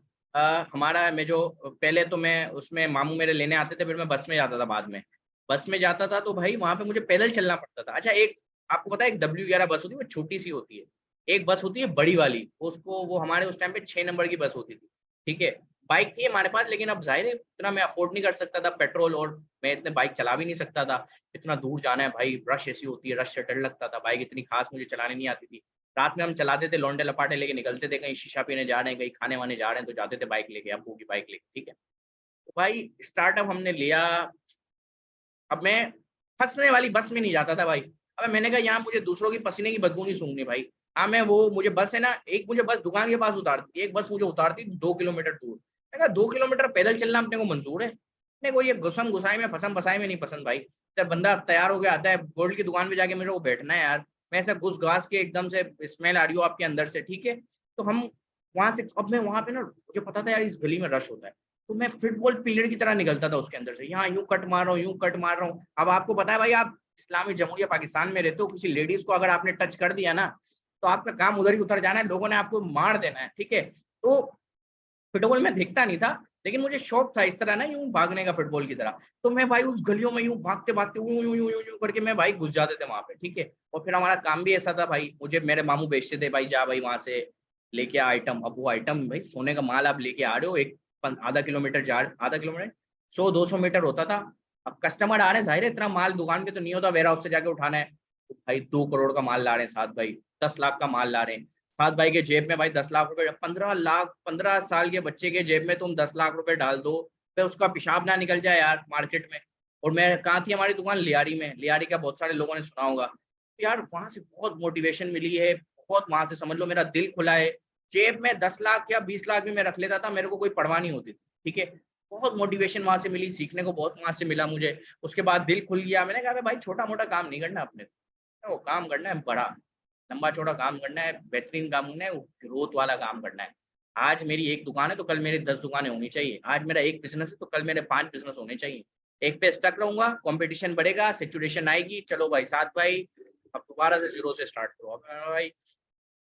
Speaker 1: हमारा मैं जो पहले तो मैं उसमें मामू मेरे लेने आते थे, फिर मैं बस में जाता था बाद में। बस में जाता था तो भाई वहाँ पे मुझे पैदल चलना पड़ता था। अच्छा एक आपको पता है एक W11 बस होती है, वो छोटी-सी होती है। एक बस होती है बड़ी वाली, उसको वो हमारे उस टाइम पे 6 नंबर की बस होती थी, ठीक है? बाइक थी हमारे पास लेकिन अब ज़ाहिर है इतना मैं अफ़ोर्ड नहीं कर सकता था पेट्रोल और मैं इतने बाइक चला भी नहीं सकता था। इतना दूर जाना है भाई, रश ऐसी होती है, रश से डर लगता था। बाइक इतनी ख़ास मुझे चलानी नहीं आती थी। रात में हम चलाते थे लौंडे-लपाटे लेके निकलते थे, कहीं शीशा पीने जा रहे हैं, कहीं खाने-वाने जा रहे हैं, तो जाते थे बाइक लेके, अब्बू की बाइक लेके, ठीक है? तो भाई स्टार्टअप हमने लिया, अब मैं फँसने वाली बस में नहीं जाता था भाई। अबे मैंने कहा यहाँ मुझे दूसरों की पसीने की बदबू नहीं सूँघनी भाई। हाँ, मैं वो मुझे बस है ना, एक मुझे बस दुकान के पास उतारती थी, एक बस मुझे उतारती 2 किलोमीटर दूर। मैंने कहा 2 किलोमीटर पैदल चलना अपने को मंज़ूर है। अपने को ये घुसम-घुसाई में, फसम-फसाई में नहीं पसंद भाई। जब बंदा तैयार होके आता है, गोल्ड की दुकान पे जाके मेरे को बैठना है यार। मैं ऐसा घुस-घास के एकदम से स्मेल आ रही हो आपके अंदर से, ठीक है? तो हम वहाँ से अब मैं वहाँ पे ना मुझे पता था यार इस गली में रश होता है। तो मैं फुटबॉल प्लेयर की तरह निकलता था उसके अंदर से। यहाँ यूँ कट मार रहा हूँ, यूँ कट मार रहा हूँ। अब आपको पता है भाई आप इस्लामी जमहूरिया पाकिस्तान में रहते हो, किसी लेडीज़ को अगर आपने टच कर दिया ना, तो आपका काम उधर ही उतर जाना है, लोगों ने आपको मार देना है, ठीक है? तो फुटबॉल मैं देखता नहीं था, लेकिन मुझे शौक था इस तरह ना यूँ भागने का फुटबॉल की तरह। तो मैं भाई उस गलियों में यूँ भागते-भागते यूँ, यूँ, यूँ, यूँ, यूँ करके मैं भाई घुस जाते थे वहाँ पे, ठीक है? और फिर हमारा काम भी ऐसा था भाई, मुझे मेरे मामू भेजते थे भाई जा भाई वहाँ से लेके आइटम, अब वो आइटम भाई सोने का माल आप लेके आ रहे हो, आधा किलोमीटर आधा किलोमीटर 100-200 मीटर होता था। अब कस्टमर आ रहे हैं, जाहिर है इतना माल दुकान पे तो नहीं होता, वेयर हाउस से जाके उठाना है। तो भाई 2 करोड़ का माल ला रहे हैं साथ भाई, 10 लाख का माल ला रहे हैं साथ भाई के जेब में भाई 10 लाख रुपए, 15 लाख, 15 साल के बच्चे के जेब में तुम 10 लाख रुपए डाल दो, फिर उसका पेशाब ना निकल जाए यार मार्केट में। और मैं कहाँ थी हमारी दुकान, लियारी में, लियारी का बहुत सारे लोगों ने सुना होगा। तो यार वहां से बहुत मोटिवेशन मिली है, बहुत, वहां से समझ लो मेरा दिल खुला है। जेब में 10 लाख या 20 लाख भी मैं रख लेता था, मेरे को कोई परवाह नहीं होती थी, ठीक है। बहुत मोटिवेशन वहां से मिली, सीखने को बहुत वहां से मिला मुझे। उसके बाद दिल खुल गया, मैंने कहा भाई छोटा मोटा काम नहीं करना अपने को, वो काम करना है बड़ा, लंबा चौड़ा काम करना है, बेहतरीन काम करना है, ग्रोथ वाला काम करना है। आज मेरी एक दुकान है तो कल मेरी 10 दुकानें होनी चाहिए, आज मेरा एक बिजनेस है तो कल मेरे 5 बिजनेस होने चाहिए। एक पे स्टक रहूंगा, कंपटीशन बढ़ेगा, सिचुएशन आएगी, चलो भाई साथ भाई अब दोबारा से जीरो से स्टार्ट करो। अब भाई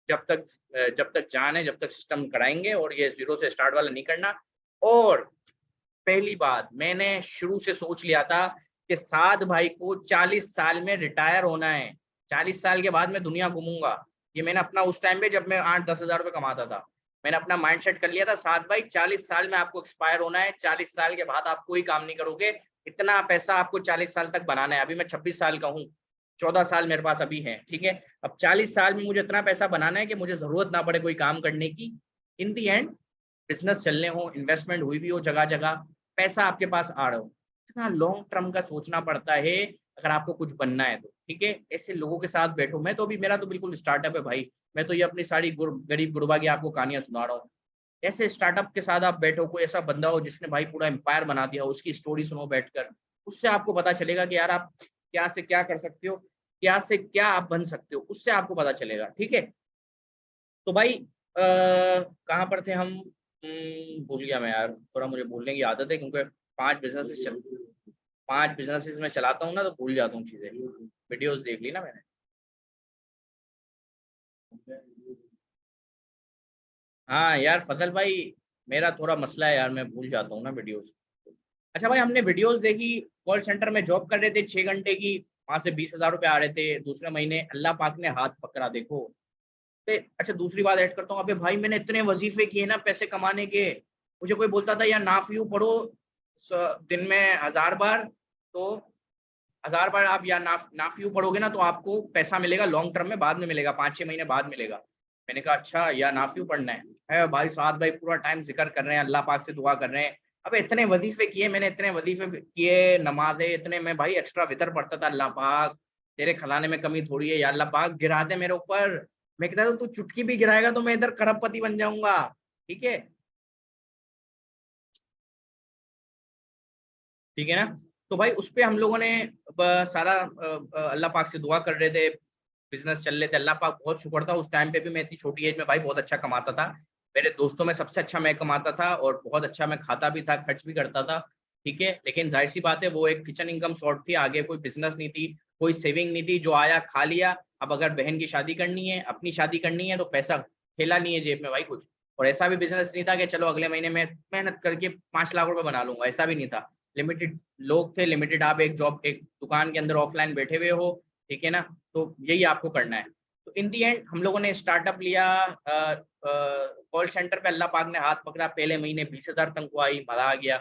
Speaker 1: जब तक जान है, जब तक सिस्टम कराएंगे, और ये जीरो से स्टार्ट वाला नहीं करना। और पहली बात, मैंने शुरू से सोच लिया था कि साद भाई को 40 साल में रिटायर होना है, 40 साल के बाद मैं दुनिया घूमूंगा। ये मैंने अपना उस टाइम पे जब मैं 8-10 हजार रुपए कमाता था, मैंने अपना माइंड सेट कर लिया था, साद भाई 40 साल में आपको एक्सपायर होना है, 40 साल के बाद आप कोई काम नहीं करोगे, इतना पैसा आपको 40 साल तक बनाना है। अभी मैं 26 साल का हूँ, 14 साल मेरे पास अभी है, ठीक है। अब 40 साल में मुझे इतना पैसा बनाना है कि मुझे जरूरत ना पड़े कोई काम करने की। इन दी एंड बिजनेस चलने हो, इन्वेस्टमेंट हुई भी हो जगह जगह, पैसा आपके पास आ रहा हो, इतना लॉन्ग टर्म का सोचना पड़ता है अगर आपको कुछ बनना है तो, ठीक है। ऐसे लोगों के साथ बैठो, मैं तो अभी, मेरा तो बिल्कुल स्टार्टअप है भाई, मैं तो ये अपनी सारी गरीब गुरबा की आपको कहानियां सुना रहा हूँ। ऐसे स्टार्टअप के साथ आप बैठो, कोई ऐसा बंदा हो जिसने भाई पूरा एम्पायर बना दिया, उसकी स्टोरी सुनो बैठकर, उससे आपको पता चलेगा कि यार आप क्या से क्या कर सकते हो, क्या से क्या आप बन सकते हो, उससे आपको पता चलेगा, ठीक है। तो भाई कहाँ पर थे हम, भूल गया मैं यार, थोड़ा मुझे भूलने की आदत है क्योंकि 5 बिजनेसेस चल 5 बिजनेसेस में चलाता हूँ ना, तो भूल जाता हूँ चीजें। वीडियोस देख ली ना मैंने। हाँ यार फजल भाई, मेरा थोड़ा मसला है यार, मैं भूल जाता हूँ ना वीडियोस। अच्छा भाई, हमने वीडियोस देखी, कॉल सेंटर में जॉब कर रहे थे 6 घंटे की, वहां से 20 हजार रुपये आ रहे थे, दूसरे महीने अल्लाह पाक ने हाथ पकड़ा देखो। अच्छा दूसरी बात ऐड करता हूँ, अबे भाई मैंने इतने वजीफे किए ना पैसे कमाने के, मुझे कोई बोलता था यार नाफियू पढ़ो, दिन में 1000 बार, तो 1000 बार आप या नाफियू पढ़ोगे ना तो आपको पैसा मिलेगा लॉन्ग टर्म में, बाद में मिलेगा, 5-6 महीने बाद मिलेगा। मैंने कहा अच्छा या नाफियू पढ़ना है भाई साहब, भाई पूरा टाइम जिक्र कर रहे हैं, अल्लाह पाक से दुआ कर रहे हैं। अबे इतने वजीफे किए मैंने, इतने वजीफे किए, नमाजें इतने, मैं भाई एक्स्ट्रा वितर पढ़ता था, अल्लाह पाक तेरे खजाने में कमी थोड़ी है, या अल्लाह पाक गिरा दे मेरे ऊपर। मैं कहता था तू चुटकी भी गिराएगा तो मैं इधर करोड़पति बन जाऊंगा, ठीक है। ठीक है ना। तो भाई उस पे हम लोगों ने सारा अल्लाह पाक से दुआ कर रहे थे, बिजनेस चल रहे थे, अल्लाह पाक बहुत शुक्र था, उस टाइम पे भी मैं इतनी छोटी एज में भाई बहुत अच्छा कमाता था, मेरे दोस्तों में सबसे अच्छा मैं कमाता था, और बहुत अच्छा मैं खाता भी था, खर्च भी करता था, ठीक है। लेकिन जाहिर सी बात है वो एक किचन इनकम शॉर्ट थी, आगे कोई बिजनेस नहीं थी, कोई सेविंग नहीं थी, जो आया खा लिया। अब अगर बहन की शादी करनी है, अपनी शादी करनी है, तो पैसा ठेला नहीं है जेब में भाई कुछ। और ऐसा भी बिजनेस नहीं था कि चलो अगले महीने में मेहनत करके 5 लाख रुपए बना लूंगा, ऐसा भी नहीं था। लिमिटेड लोग थे, लिमिटेड, आप एक जॉब, एक दुकान के अंदर ऑफलाइन बैठे हुए हो, ठीक है ना। तो यही आपको करना है। तो इन दी एंड हम लोगों ने स्टार्टअप लिया, कॉल सेंटर पे अल्लाह पाक ने हाथ पकड़ा, पहले महीने 20 हजार तनख्वाह आई, मजा आ गया।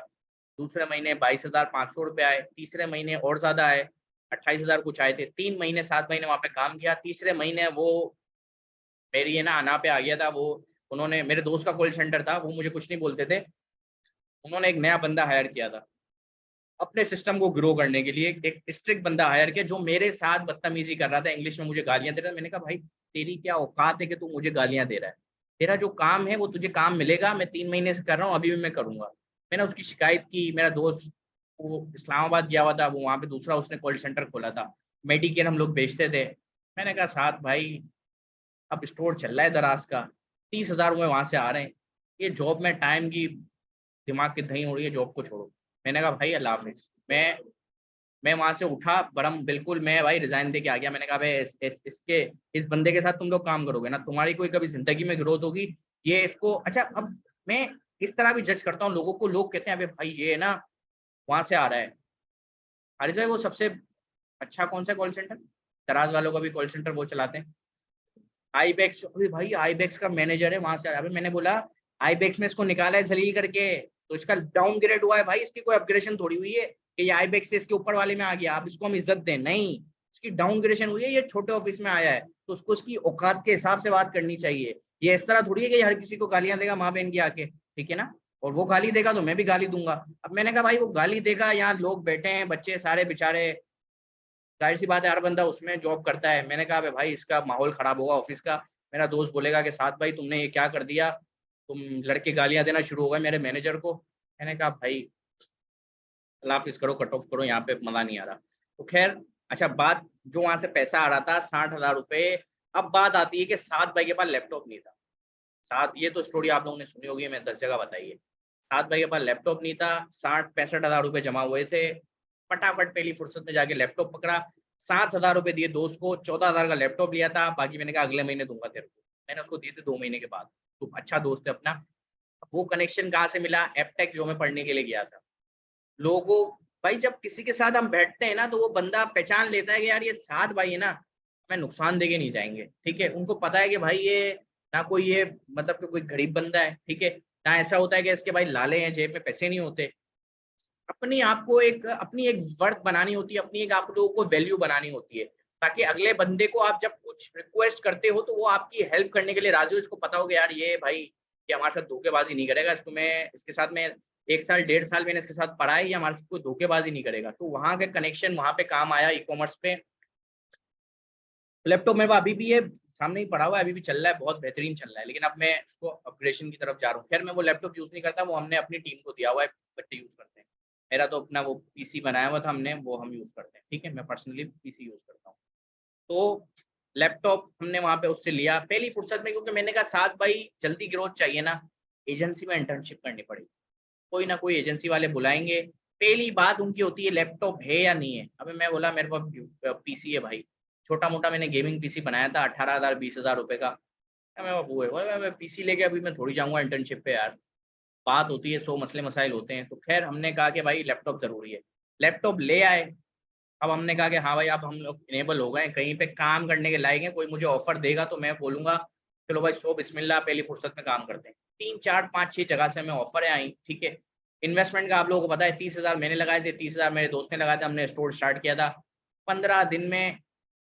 Speaker 1: दूसरे महीने 22,500 रुपये आए, तीसरे महीने और ज्यादा आए, 28 हजार कुछ आए थे। 3 महीने 7 महीने वहां पे काम किया, तीसरे महीने वो मेरी है ना अना पे आ गया था वो। उन्होंने, मेरे दोस्त का कॉल सेंटर था, वो मुझे कुछ नहीं बोलते थे, उन्होंने एक नया बंदा हायर किया था अपने सिस्टम को ग्रो करने के लिए, एक स्ट्रिक्ट बंदा हायर किया जो मेरे साथ बदतमीजी कर रहा था, इंग्लिश में मुझे गालियां दे रहा था। मैंने कहा भाई तेरी क्या औकात है कि तू मुझे गालियां दे रहा है, तेरा जो काम है वो तुझे काम मिलेगा, मैं 3 महीने से कर रहा हूँ, अभी भी मैं करूंगा। मैंने उसकी शिकायत की, मेरा दोस्त वो इस्लामाबाद गया हुआ था, वो वहाँ पे दूसरा उसने कॉल सेंटर खोला था, मेडिकेयर हम लोग बेचते थे। मैंने कहा साथ भाई अब स्टोर चल रहा है दराज का, 30 हजार रुपये वहां से आ रहे हैं, ये जॉब में टाइम की दिमाग की दही हो रही है, जॉब को छोड़ो। मैंने कहा भाई अल्लाह हाफिज। मैं वहां से उठा बरम, बिल्कुल मैं भाई रिजाइन दे के आ गया। मैंने कहा भाई इसके इस बंदे के साथ तुम लोग काम करोगे ना, तुम्हारी कोई कभी जिंदगी में ग्रोथ होगी, ये इसको। अच्छा अब मैं इस तरह भी जज करता हूँ लोगों को, लोग कहते हैं अबे भाई ये है ना वहां से आ रहा है। हारिस भाई वो सबसे अच्छा कौन सा कॉल सेंटर, दराज वालों का भी कॉल सेंटर वो चलाते हैं, आईबेक्स, अरे भाई आईबेक्स का मैनेजर है वहां से। अभी मैंने बोला आईबेक्स में इसको निकाला है जलील करके, तो इसका डाउनग्रेड हुआ है भाई, इसकी कोई अपग्रेडेशन थोड़ी हुई है कि ये आईबेक्स से इसके ऊपर वाले में आ गया, अब इसको हम इज्जत दें, नहीं, इसकी डाउनग्रेडेशन हुई है, ये छोटे ऑफिस में आया है, तो उसको उसकी औकात के हिसाब से बात करनी चाहिए। ये इस तरह थोड़ी है कि हर किसी को गालियां देगा माँ बहन की आके, ठीक है ना, और वो गाली देगा तो मैं भी गाली दूंगा। अब मैंने कहा भाई वो गाली देगा, यहाँ लोग बैठे हैं बच्चे सारे बेचारे, जाहिर सी बात है हर बंदा उसमें जॉब करता है। मैंने कहा भाई इसका माहौल खराब होगा ऑफिस का, मेरा दोस्त बोलेगा कि साथ भाई तुमने ये क्या कर दिया, तुम लड़के गालियां देना शुरू हो गए मेरे मैनेजर को। मैंने कहा भाई लाफिस करो, कट ऑफ करो, यहाँ पे मजा नहीं आ रहा। तो खैर अच्छा, बात जो वहां से पैसा आ रहा था 60,000 रुपए, अब बात आती है कि सात भाई के पास लैपटॉप नहीं था। सात, ये तो स्टोरी आप लोगों ने सुनी होगी, मैं 10 जगह बताइए। सात भाई के पास लैपटॉप नहीं था, 60-65 हजार रुपए जमा हुए थे, फटाफट पहली फुर्सत में जाके लैपटॉप पकड़ा, 7,000 रुपए दिए दोस्त को, 14,000 का लैपटॉप लिया था, बाकी मैंने कहा अगले महीने दूंगा तेरे को। मैंने उसको दिए थे 2 महीने के बाद। तो अच्छा दोस्त है अपना। वो कनेक्शन कहाँ से मिला, एपटेक जो मैं पढ़ने के लिए गया था। लोगों, भाई जब किसी के साथ हम बैठते हैं ना, तो वो बंदा पहचान लेता है कि यार ये साथ भाई है ना, हमें नुकसान देके नहीं जाएंगे, ठीक है। उनको पता है कि भाई ये ना कोई ये मतलब कि कोई गरीब बंदा है, ठीक है, ना ऐसा होता है कि इसके भाई लाले हैं जेब में पैसे नहीं होते। अपनी आपको एक अपनी एक वर्थ बनानी होती है, अपनी एक आप लोगों को वैल्यू बनानी होती है, ताकि अगले बंदे को आप जब कुछ रिक्वेस्ट करते हो तो वो आपकी हेल्प करने के लिए राजी हो, इसको पता हो कि यार ये भाई ये हमारे साथ धोखेबाजी नहीं करेगा, इसको मैं इसके साथ में 1 साल 1.5 साल मैंने इसके साथ पढ़ा है, ये हमारे साथ कोई धोखेबाजी नहीं करेगा। तो वहां के कनेक्शन वहां पे काम आया, ई कॉमर्स पे। लैपटॉप मेरे पास अभी भी है, सामने ही पड़ा हुआ है, अभी भी चल रहा है, बहुत बेहतरीन चल रहा है, लेकिन अब मैं उसको अपग्रेडेशन की तरफ जा रहा हूँ। खैर मैं वो लैपटॉप यूज नहीं करता, वो हमने अपनी टीम को दिया हुआ है, बच्चे यूज करते हैं। मेरा तो अपना वो पीसी बनाया हुआ था हमने, वो हम यूज करते हैं, ठीक है, मैं पर्सनली पीसी यूज करता हूँ। तो लैपटॉप हमने वहां पे उससे लिया पहली फुर्सत में, क्योंकि मैंने कहा साथ भाई जल्दी ग्रोथ चाहिए ना, एजेंसी में इंटर्नशिप करनी पड़ी, कोई ना कोई एजेंसी वाले बुलाएंगे। पहली बात उनकी होती है लैपटॉप है या नहीं है। अबे मैं बोला मेरे पास पीसी है भाई, छोटा मोटा मैंने गेमिंग पीसी बनाया था 18,000 20,000 रुपए का। मैं वो है मैं पीसी लेके अभी मैं थोड़ी जाऊंगा इंटर्नशिप पे यार, बात होती है 100 मसले मसाइल होते हैं। तो खैर हमने कहा कि भाई लैपटॉप जरूरी है, लैपटॉप ले आए। अब हमने कहा कि हाँ भाई अब हम लोग इनेबल हो गए, कहीं पे काम करने के लायक हैं, कोई मुझे ऑफर देगा तो मैं बोलूंगा चलो भाई सो बिस्मिल्लाह, पहली फुर्सत में काम करते हैं। 3 4 5 6 जगह से हमें ऑफर आई, ठीक है। इन्वेस्टमेंट का आप लोगों को पता है, 30,000 मैंने लगाए थे, 30,000 मेरे दोस्त ने लगाए थे, हमने स्टोर स्टार्ट किया था। 15 दिन में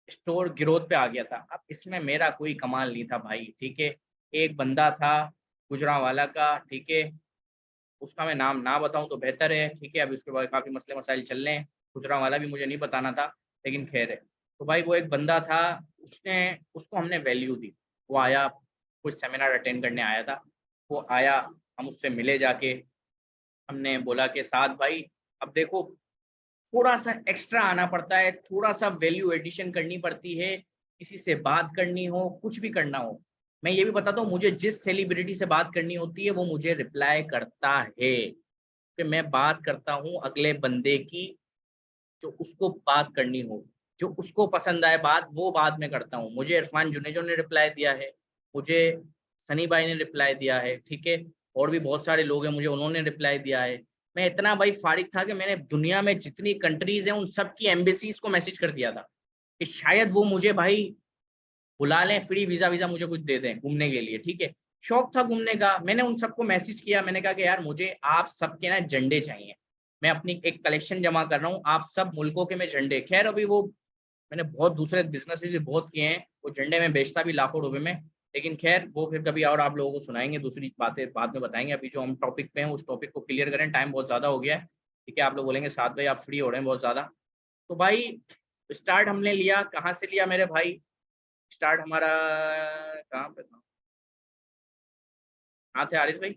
Speaker 1: स्टोर ग्रोथ पे आ गया था। अब इसमें मेरा कोई कमाल नहीं था भाई, ठीक है। एक बंदा था गुजरांवाला का, ठीक है, उसका मैं नाम ना बताऊं तो बेहतर है, ठीक है, अभी उसके बाद काफी मसले मसाइल चल रहे हैं, गुजरांवाला भी मुझे नहीं बताना था, लेकिन खैर है। तो भाई वो एक बंदा था, उसने उसको हमने वैल्यू दी। वो आया, कुछ सेमिनार अटेंड करने आया था, वो आया, हम उससे मिले जाके, हमने बोला कि साथ भाई अब देखो थोड़ा सा एक्स्ट्रा आना पड़ता है, थोड़ा सा वैल्यू एडिशन करनी पड़ती है, किसी से बात करनी हो, कुछ भी करना हो। मैं ये भी बताता हूँ, मुझे जिस सेलिब्रिटी से बात करनी होती है वो मुझे रिप्लाई करता है, कि मैं बात करता हूँ अगले बंदे की, जो उसको बात करनी हो, जो उसको पसंद आए बात, वो बात मैं करता हूँ। मुझे इरफान जुनेजो ने रिप्लाई दिया है, मुझे सनी भाई ने रिप्लाई दिया है, ठीक है, और भी बहुत सारे लोग हैं, मुझे उन्होंने रिप्लाई दिया है। मैं इतना भाई फारिग था कि मैंने दुनिया में जितनी कंट्रीज हैं उन सब की एम्बेसीज को मैसेज कर दिया था कि शायद वो मुझे भाई बुला लें, फ्री वीजा वीजा मुझे कुछ दे दें घूमने के लिए, ठीक है। शौक था घूमने का, मैंने उन सबको मैसेज किया, मैंने कहा कि यार मुझे आप सबके ना झंडे चाहिए, मैं अपनी एक कलेक्शन जमा कर रहा हूँ, आप सब मुल्कों के मैं झंडे। खैर अभी वो मैंने बहुत दूसरे बिजनेस भी बहुत किए हैं, वो झंडे में बेचता भी लाखों रुपए में, लेकिन खैर वो फिर कभी और आप लोगों को सुनाएंगे, दूसरी बातें बाद में बताएंगे। अभी जो हम टॉपिक पे हैं उस टॉपिक को क्लियर करें, टाइम बहुत ज्यादा हो गया है, ठीक है। आप लोग बोलेंगे साथ भाई आप फ्री हो रहे हैं बहुत ज्यादा। तो भाई स्टार्ट हमने लिया, कहाँ से लिया मेरे भाई, स्टार्ट हमारा कहाँ पे था, कहाँ थे हारिस भाई?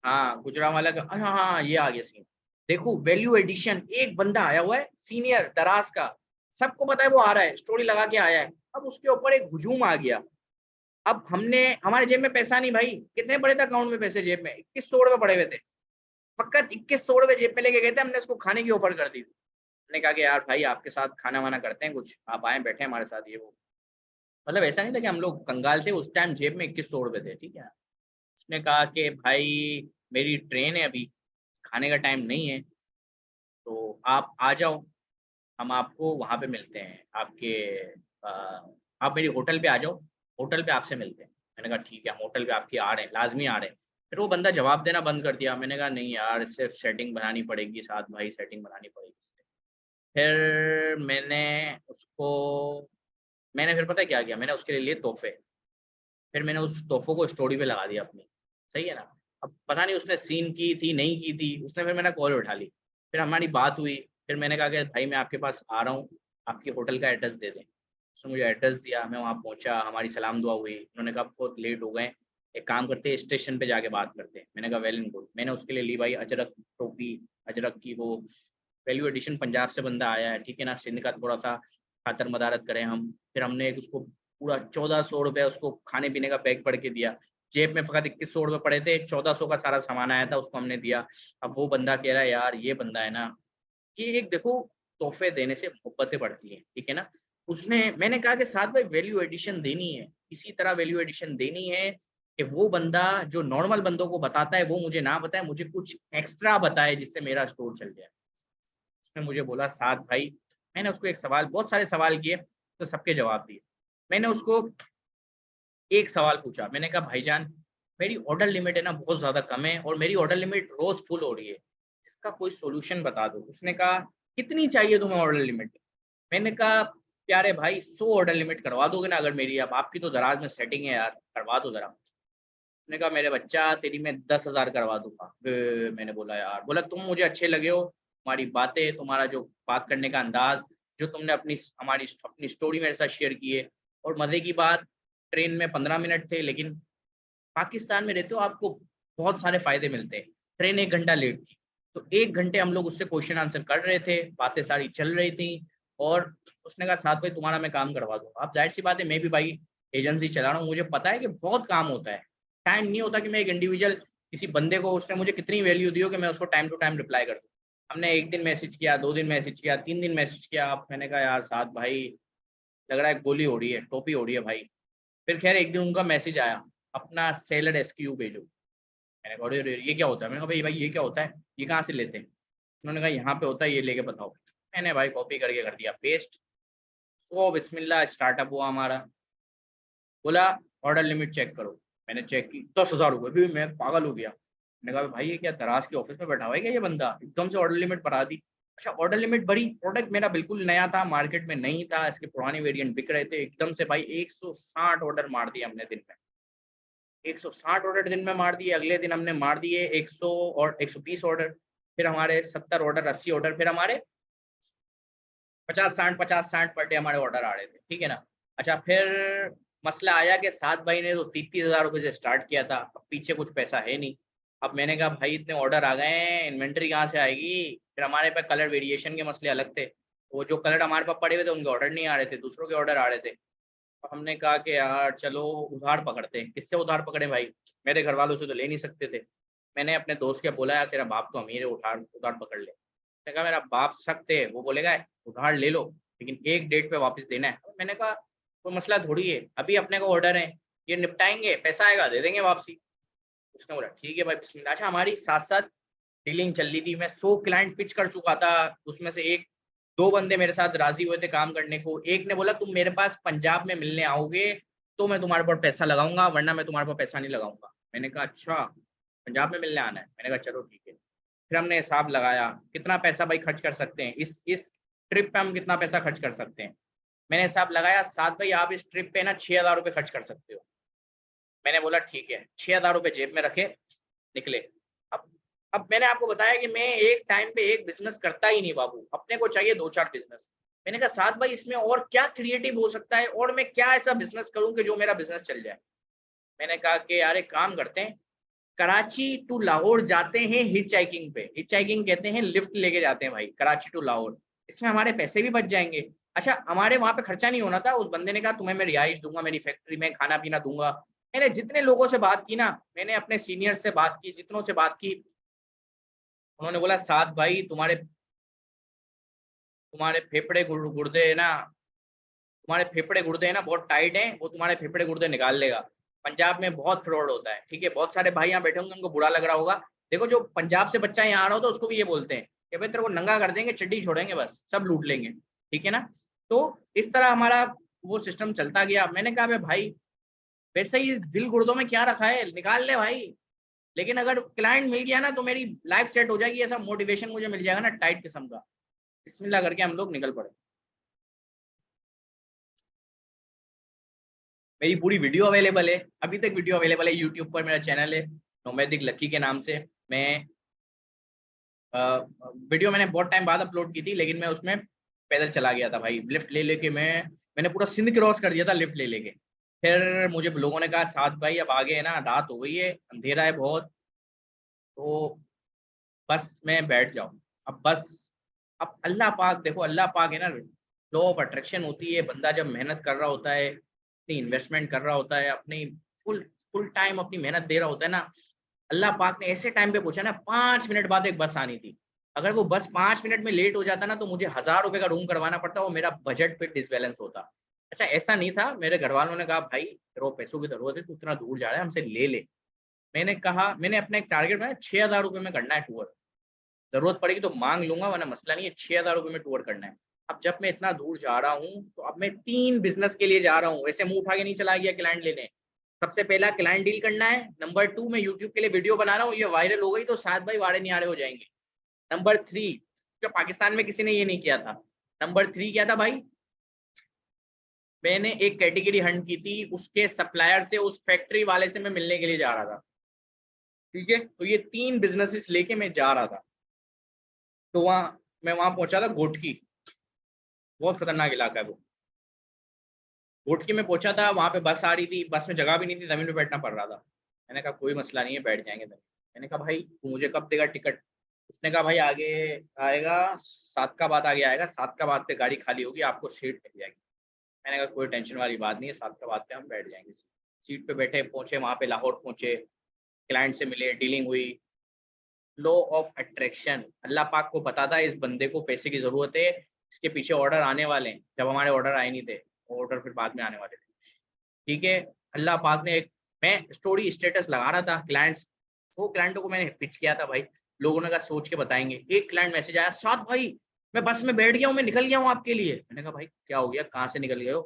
Speaker 1: हाँ गुजरांवाला का, हाँ हाँ ये आ गया सीन। देखो वैल्यू एडिशन, एक बंदा आया हुआ है सीनियर दराज का, सबको पता है वो आ रहा है, स्टोरी लगा के आया है, अब उसके ऊपर एक हुजूम आ गया। अब हमने, हमारे जेब में पैसा नहीं भाई, कितने पड़े थे अकाउंट में पैसे, जेब में 2100 रुपए पड़े हुए थे, पक्का 2100 रुपए जेब में लेके गए थे, हमने उसको खाने की ऑफर कर दी थी। हमने कहा कि यार भाई आपके साथ खाना वाना करते हैं कुछ, आप आए बैठे हमारे साथ, ये वो, मतलब ऐसा नहीं था कि हम लोग कंगाल थे, उस टाइम जेब में 2100 रुपए थे, ठीक है। उसने कहा कि भाई मेरी ट्रेन है अभी, खाने का टाइम नहीं है, तो आप आ जाओ, हम आपको वहाँ पे मिलते हैं, आपके आप मेरी होटल पे आ जाओ, होटल पे आपसे मिलते हैं। मैंने कहा ठीक है, हम होटल पे आपके आ रहे हैं, लाज़मी आ रहे हैं। फिर वो बंदा जवाब देना बंद कर दिया। मैंने कहा नहीं यार, सिर्फ सेटिंग बनानी पड़ेगी, साथ भाई सेटिंग बनानी पड़ेगी। फिर मैंने फिर पता है क्या किया, मैंने उसके लिए तोहफ़े। फिर मैंने उस तोहफ़ों को स्टोरी पे लगा दिया अपनी, सही है ना? अब पता नहीं उसने सीन की थी, नहीं की थी, उसने फिर मेरा कॉल उठा ली। फिर हमारी बात हुई, फिर मैंने कहा कि भाई मैं आपके पास आ रहा हूँ, आपके होटल का एड्रेस दे दें। उसने मुझे एड्रेस दिया, मैं वहाँ पहुँचा, हमारी सलाम दुआ हुई। उन्होंने कहा बहुत लेट हो गए, एक काम करते हैं स्टेशन पे जाके बात करते हैं। मैंने कहा वेल एंड गुड। मैंने उसके लिए ली भाई अजरक टोपी, अजरक की वो वैल्यू एडिशन, पंजाब से बंदा आया है, ठीक है ना? सिंध का थोड़ा-सा खातर मदारत करें हम। फिर हमने एक उसको पूरा ₹1400 उसको खाने-पीने का पैक पढ़ के दिया। जेब में फ़कत ₹2100 पड़े थे, 1400 का सारा सामान आया था, उसको हमने दिया। अब वो बंदा कह रहा है यार ये बंदा है ना, ये एक देखो तोहफ़े देने से मोहब्बतें बढ़ती हैं, ठीक है ना? उसने मैंने कहा कि साथ में वैल्यू एडिशन देनी है, इसी तरह वैल्यू एडिशन देनी है कि वो बंदा जो नॉर्मल बंदों को बताता है, वो मुझे ना बताए, मुझे कुछ एक्स्ट्रा बताए जिससे मेरा स्टोर चल जाए। उसने मुझे बोला साद भाई, मैंने उसको एक सवाल, बहुत सारे सवाल किए, तो सबके जवाब दिए। मैंने उसको एक सवाल पूछा, मैंने कहा भाईजान मेरी ऑर्डर लिमिट है ना बहुत ज़्यादा कम है और मेरी ऑर्डर लिमिट रोज़ फुल हो रही है, इसका कोई सॉल्यूशन बता दो। उसने कहा कितनी चाहिए तुम्हें ऑर्डर लिमिट? मैंने कहा प्यारे भाई 100 ऑर्डर लिमिट करवा दोगे ना अगर मेरी, अब आपकी तो दराज में सेटिंग है यार, करवा दो ज़रा। उसने कहा मेरे बच्चा तेरी मैं 10,000 करवा दूँगा। मैंने बोला यार, बोला तुम मुझे अच्छे लगे हो, तुम्हारी बातें, तुम्हारा जो बात करने का अंदाज़, जो तुमने अपनी स्टोरी मेरे साथ शेयर की है, और मज़े की बात ट्रेन में 15 मिनट थे, लेकिन पाकिस्तान में रहते हो आपको बहुत सारे फ़ायदे मिलते हैं। ट्रेन 1 घंटा लेट थी, तो 1 घंटे हम लोग उससे क्वेश्चन आंसर कर रहे थे, बातें सारी चल रही थी, और उसने कहा साथ भाई तुम्हारा मैं काम करवा दूँगा। अब ज़ाहिर-सी बात है मैं भी भाई एजेंसी चला रहा हूँ, मुझे पता है कि बहुत काम होता है। टाइम नहीं होता कि मैं एक इंडिविजुअल किसी बंदे को, उसने मुझे कितनी वैल्यू दी हो कि मैं उसको टाइम टू टाइम रिप्लाई कर दूँ। हमने 1 दिन मैसेज किया, 2 दिन मैसेज किया, 3 दिन मैसेज किया, अब मैंने कहा यार साथ भाई लग रहा है गोली हो रही है, टोपी हो रही है भाई। फिर ख़ैर एक दिन उनका मैसेज आया, अपना सेलर एसक्यू भेजो। मैंने कहा अरे! अरे! ये क्या होता है? मैंने कहा भाई ये क्या होता है? ये कहाँ से लेते हैं? उन्होंने कहा यहाँ पे होता है, ये लेके बताओ। मैंने भाई कॉपी करके कर दिया पेस्ट। सो बिस्मिल्लाह स्टार्टअप हुआ हमारा। बोला ऑर्डर लिमिट चेक करो। मैंने चेक की, ₹10,000 भी मैं पागल हो गया। मैंने कहा भाई ये क्या दराज़ के ऑफ़िस में बैठा हुआ है क्या ये बंदा? एकदम से ऑर्डर लिमिट बढ़ा दी। अच्छा ऑर्डर लिमिट बढ़ी, प्रोडक्ट मेरा बिल्कुल नया था, मार्केट में नहीं था, इसके पुराने वेरिएंट बिक रहे थे। एकदम से भाई 160 ऑर्डर मार दिए हमने दिन में। 160 ऑर्डर दिन में मार दिए, अगले दिन हमने मार दिए 100 और 120 ऑर्डर, फिर हमारे 70 ऑर्डर, 80 ऑर्डर, फिर हमारे 50-60 पर डे हमारे ऑर्डर आ रहे थे, ठीक है ना? अच्छा फिर मसला आया कि साद भाई ने तो 30-30 हज़ार रुपए से स्टार्ट किया था, अब पीछे कुछ पैसा है नहीं। अब मैंने कहा भाई इतने ऑर्डर आ गए हैं, इन्वेंटरी कहाँ से आएगी? फिर हमारे पे कलर वेरिएशन के मसले अलग थे, वो जो कलर हमारे पास पड़े हुए थे उनके ऑर्डर नहीं आ रहे थे, दूसरों के ऑर्डर आ रहे थे। तो हमने कहा कि यार चलो उधार पकड़ते हैं। किससे उधार पकड़ें भाई? मेरे घरवालों से तो ले नहीं सकते थे। मैंने अपने दोस्त को बोला यार तेरा बाप तो अमीर है, उधार उधार पकड़ ले। उसने कहा मेरा बाप सख्त है, वो बोलेगा उधार ले लो, लेकिन एक डेट पे वापस देना है। मैंने कहा कोई मसला थोड़ी है, अभी अपने को ऑर्डर है, ये निपटाएँगे, पैसा आएगा दे देंगे वापसी। उसने बोला ठीक है भाई बिस्मिल्लाह। अच्छा हमारी साथ-साथ डीलिंग चल रही थी, मैं 100 क्लाइंट पिच कर चुका था, उसमें से 2 बंदे मेरे साथ राज़ी हुए थे काम करने को। एक ने बोला तुम मेरे पास पंजाब में मिलने आओगे, तो मैं तुम्हारे ऊपर पैसा लगाऊँगा, वरना मैं तुम्हारे ऊपर पैसा नहीं लगाऊँगा। मैंने कहा अच्छा, पंजाब में मिलने आना है? मैंने कहा चलो ठीक है। फिर हमने हिसाब लगाया, कितना पैसा भाई खर्च कर सकते हैं, इस ट्रिप पे हम कितना पैसा खर्च कर सकते हैं। मैंने हिसाब लगाया, साद भाई आप इस ट्रिप पे ना ₹6000 खर्च कर सकते हो। मैंने बोला ठीक है, ₹6000 जेब में रखे, निकले। अब अब मैंने आपको बताया कि मैं एक टाइम पे एक बिज़नेस करता ही नहीं बाबू, अपने को चाहिए 2-4 बिज़नेस। मैंने कहा साद भाई इसमें और क्या क्रिएटिव हो सकता है और मैं क्या ऐसा बिज़नेस करूँ कि जो मेरा बिज़नेस चल जाए? मैंने कहा कि यार एक काम करते हैं, कराची टू लाहौर जाते हैं हिच हाइकिंग पे। हिच हाइकिंग कहते हैं लिफ्ट लेके जाते हैं भाई, कराची टू लाहौर। इसमें हमारे पैसे भी बच जाएँगे। अच्छा हमारे वहाँ पे खर्चा नहीं होना था, उस बंदे ने कहा तुम्हें मैं रिहाइश दूँगा, मेरी फैक्ट्री में खाना-पीना दूँगा। मैंने जितने लोगों से बात की ना, मैंने अपने सीनियर से बात की, जितनों से बात की, उन्होंने बोला साद भाई तुम्हारे तुम्हारे फेफड़े गुर्दे है ना, तुम्हारे फेफड़े गुर्दे हैं ना बहुत टाइट हैं, वो तुम्हारे फेफड़े गुर्दे निकाल लेगा। पंजाब में बहुत फ्रॉड होता है, ठीक है? बहुत सारे भाई यहाँ बैठे होंगे उनको बुरा लग रहा होगा। देखो जो पंजाब से बच्चा यहाँ आ रहा होता है उसको भी ये बोलते हैं, कि भाई तेरे को नंगा कर देंगे, चड्डी छोड़ेंगे, बस सब लूट लेंगे, ठीक है ना। तो इस तरह हमारा वो सिस्टम चलता गया। मैंने कहा भाई वैसे ही दिल गुर्दों में क्या रखा है, निकाल ले भाई, लेकिन अगर क्लाइंट मिल गया ना तो मेरी लाइफ सेट हो जाएगी, ऐसा मोटिवेशन मुझे मिल जाएगा ना टाइट किस्म का। बिस्मिल्लाह करके हम लोग निकल पड़े। मेरी पूरी वीडियो अवेलेबल है, अभी तक वीडियो अवेलेबल है यूट्यूब पर, मेरा चैनल है नोमैडिक लक्की के नाम से। मैं वीडियो मैंने बहुत टाइम बाद अपलोड की थी, लेकिन मैं उसमें पैदल चला गया था भाई, लिफ्ट ले लेके मैंने पूरा सिंध क्रॉस कर दिया था लिफ्ट ले लेके। फिर मुझे लोगों ने कहा साथ भाई अब आगे है ना, रात हो गई है, अंधेरा है बहुत, तो बस में बैठ जाओ। अब बस, अब अल्लाह पाक देखो, अल्लाह पाक है ना, लॉ ऑफ अट्रैक्शन होती है। बंदा जब मेहनत कर रहा होता है, अपनी इन्वेस्टमेंट कर रहा होता है, अपनी फुल फुल टाइम अपनी मेहनत दे रहा होता है ना, अल्लाह पाक ने ऐसे टाइम पे पूछा ना, 5 मिनट बाद एक बस आनी थी, अगर वो बस 5 मिनट में लेट हो जाता ना तो मुझे 1000 रुपए का रूम करवाना पड़ता और मेरा बजट पे डिसबैलेंस होता। अच्छा ऐसा नहीं था, मेरे घर वालों ने कहा भाई तेरे को पैसों की जरूरत है, तू इतना दूर जा रहा है, हमसे ले ले। मैंने कहा, मैंने अपना एक टारगेट बनाया, 6000 रुपए में करना है टूर, जरूरत पड़ेगी तो मांग लूंगा वरना मसला नहीं है, 6000 रुपए में टूर करना है। अब जब मैं इतना दूर जा रहा हूँ तो अब मैं 3 बिजनेस के लिए जा रहा हूँ, ऐसे मुंह उठा के नहीं चला गया क्लाइंट लेने। सबसे पहला क्लाइंट डील करना है, नंबर 2 मैं यूट्यूब के लिए वीडियो बना रहा हूँ, ये वायरल हो गई तो साथ भाई वाड़े नियारे हो जाएंगे। नंबर 3, जो पाकिस्तान में किसी ने ये नहीं किया था, नंबर 3 क्या था भाई, मैंने एक कैटेगरी हंट की थी, उसके सप्लायर से, उस फैक्ट्री वाले से मैं मिलने के लिए जा रहा था, ठीक है। तो ये 3 बिजनेसेस लेके मैं जा रहा था। तो मैं वहां पहुंचा था घोटकी, बहुत खतरनाक इलाका है वो। घोटकी में पहुंचा था, वहां पे बस आ रही थी, बस में जगह भी नहीं थी, जमीन पे बैठना पड़ रहा था। मैंने कहा कोई मसला नहीं है, बैठ जाएंगे जमीन। मैंने कहा भाई तू मुझे कब देगा टिकट। उसने कहा भाई आगे आएगा, 7 का बाद आगे आएगा, 7 का बाद पे गाड़ी खाली होगी, आपको सीट मिल जाएगी। मैंने कहा कोई टेंशन वाली बात नहीं है, 7 का बाद पे हम बैठ जाएंगे। सीट पे बैठे, पहुंचे वहां पे, लाहौर पहुंचे, क्लाइंट से मिले, डीलिंग हुई। लॉ ऑफ अट्रैक्शन, अल्लाह पाक को पता था इस बंदे को पैसे की जरूरत है, इसके पीछे ऑर्डर आने वाले हैं, जब हमारे ऑर्डर आए नहीं थे, ऑर्डर फिर बाद में आने वाले थे, ठीक है। अल्लाह पाक ने एक, मैं स्टोरी स्टेटस लगा रहा था, क्लाइंट्स 100 क्लाइंटों को मैंने पिच किया था भाई, लोगों ने कहा सोच के बताएंगे। एक क्लाइंट मैसेज आया, साथ भाई मैं बस में बैठ गया हूँ, मैं निकल गया हूँ आपके लिए। मैंने कहा भाई क्या हो गया, कहाँ से निकल गए हो।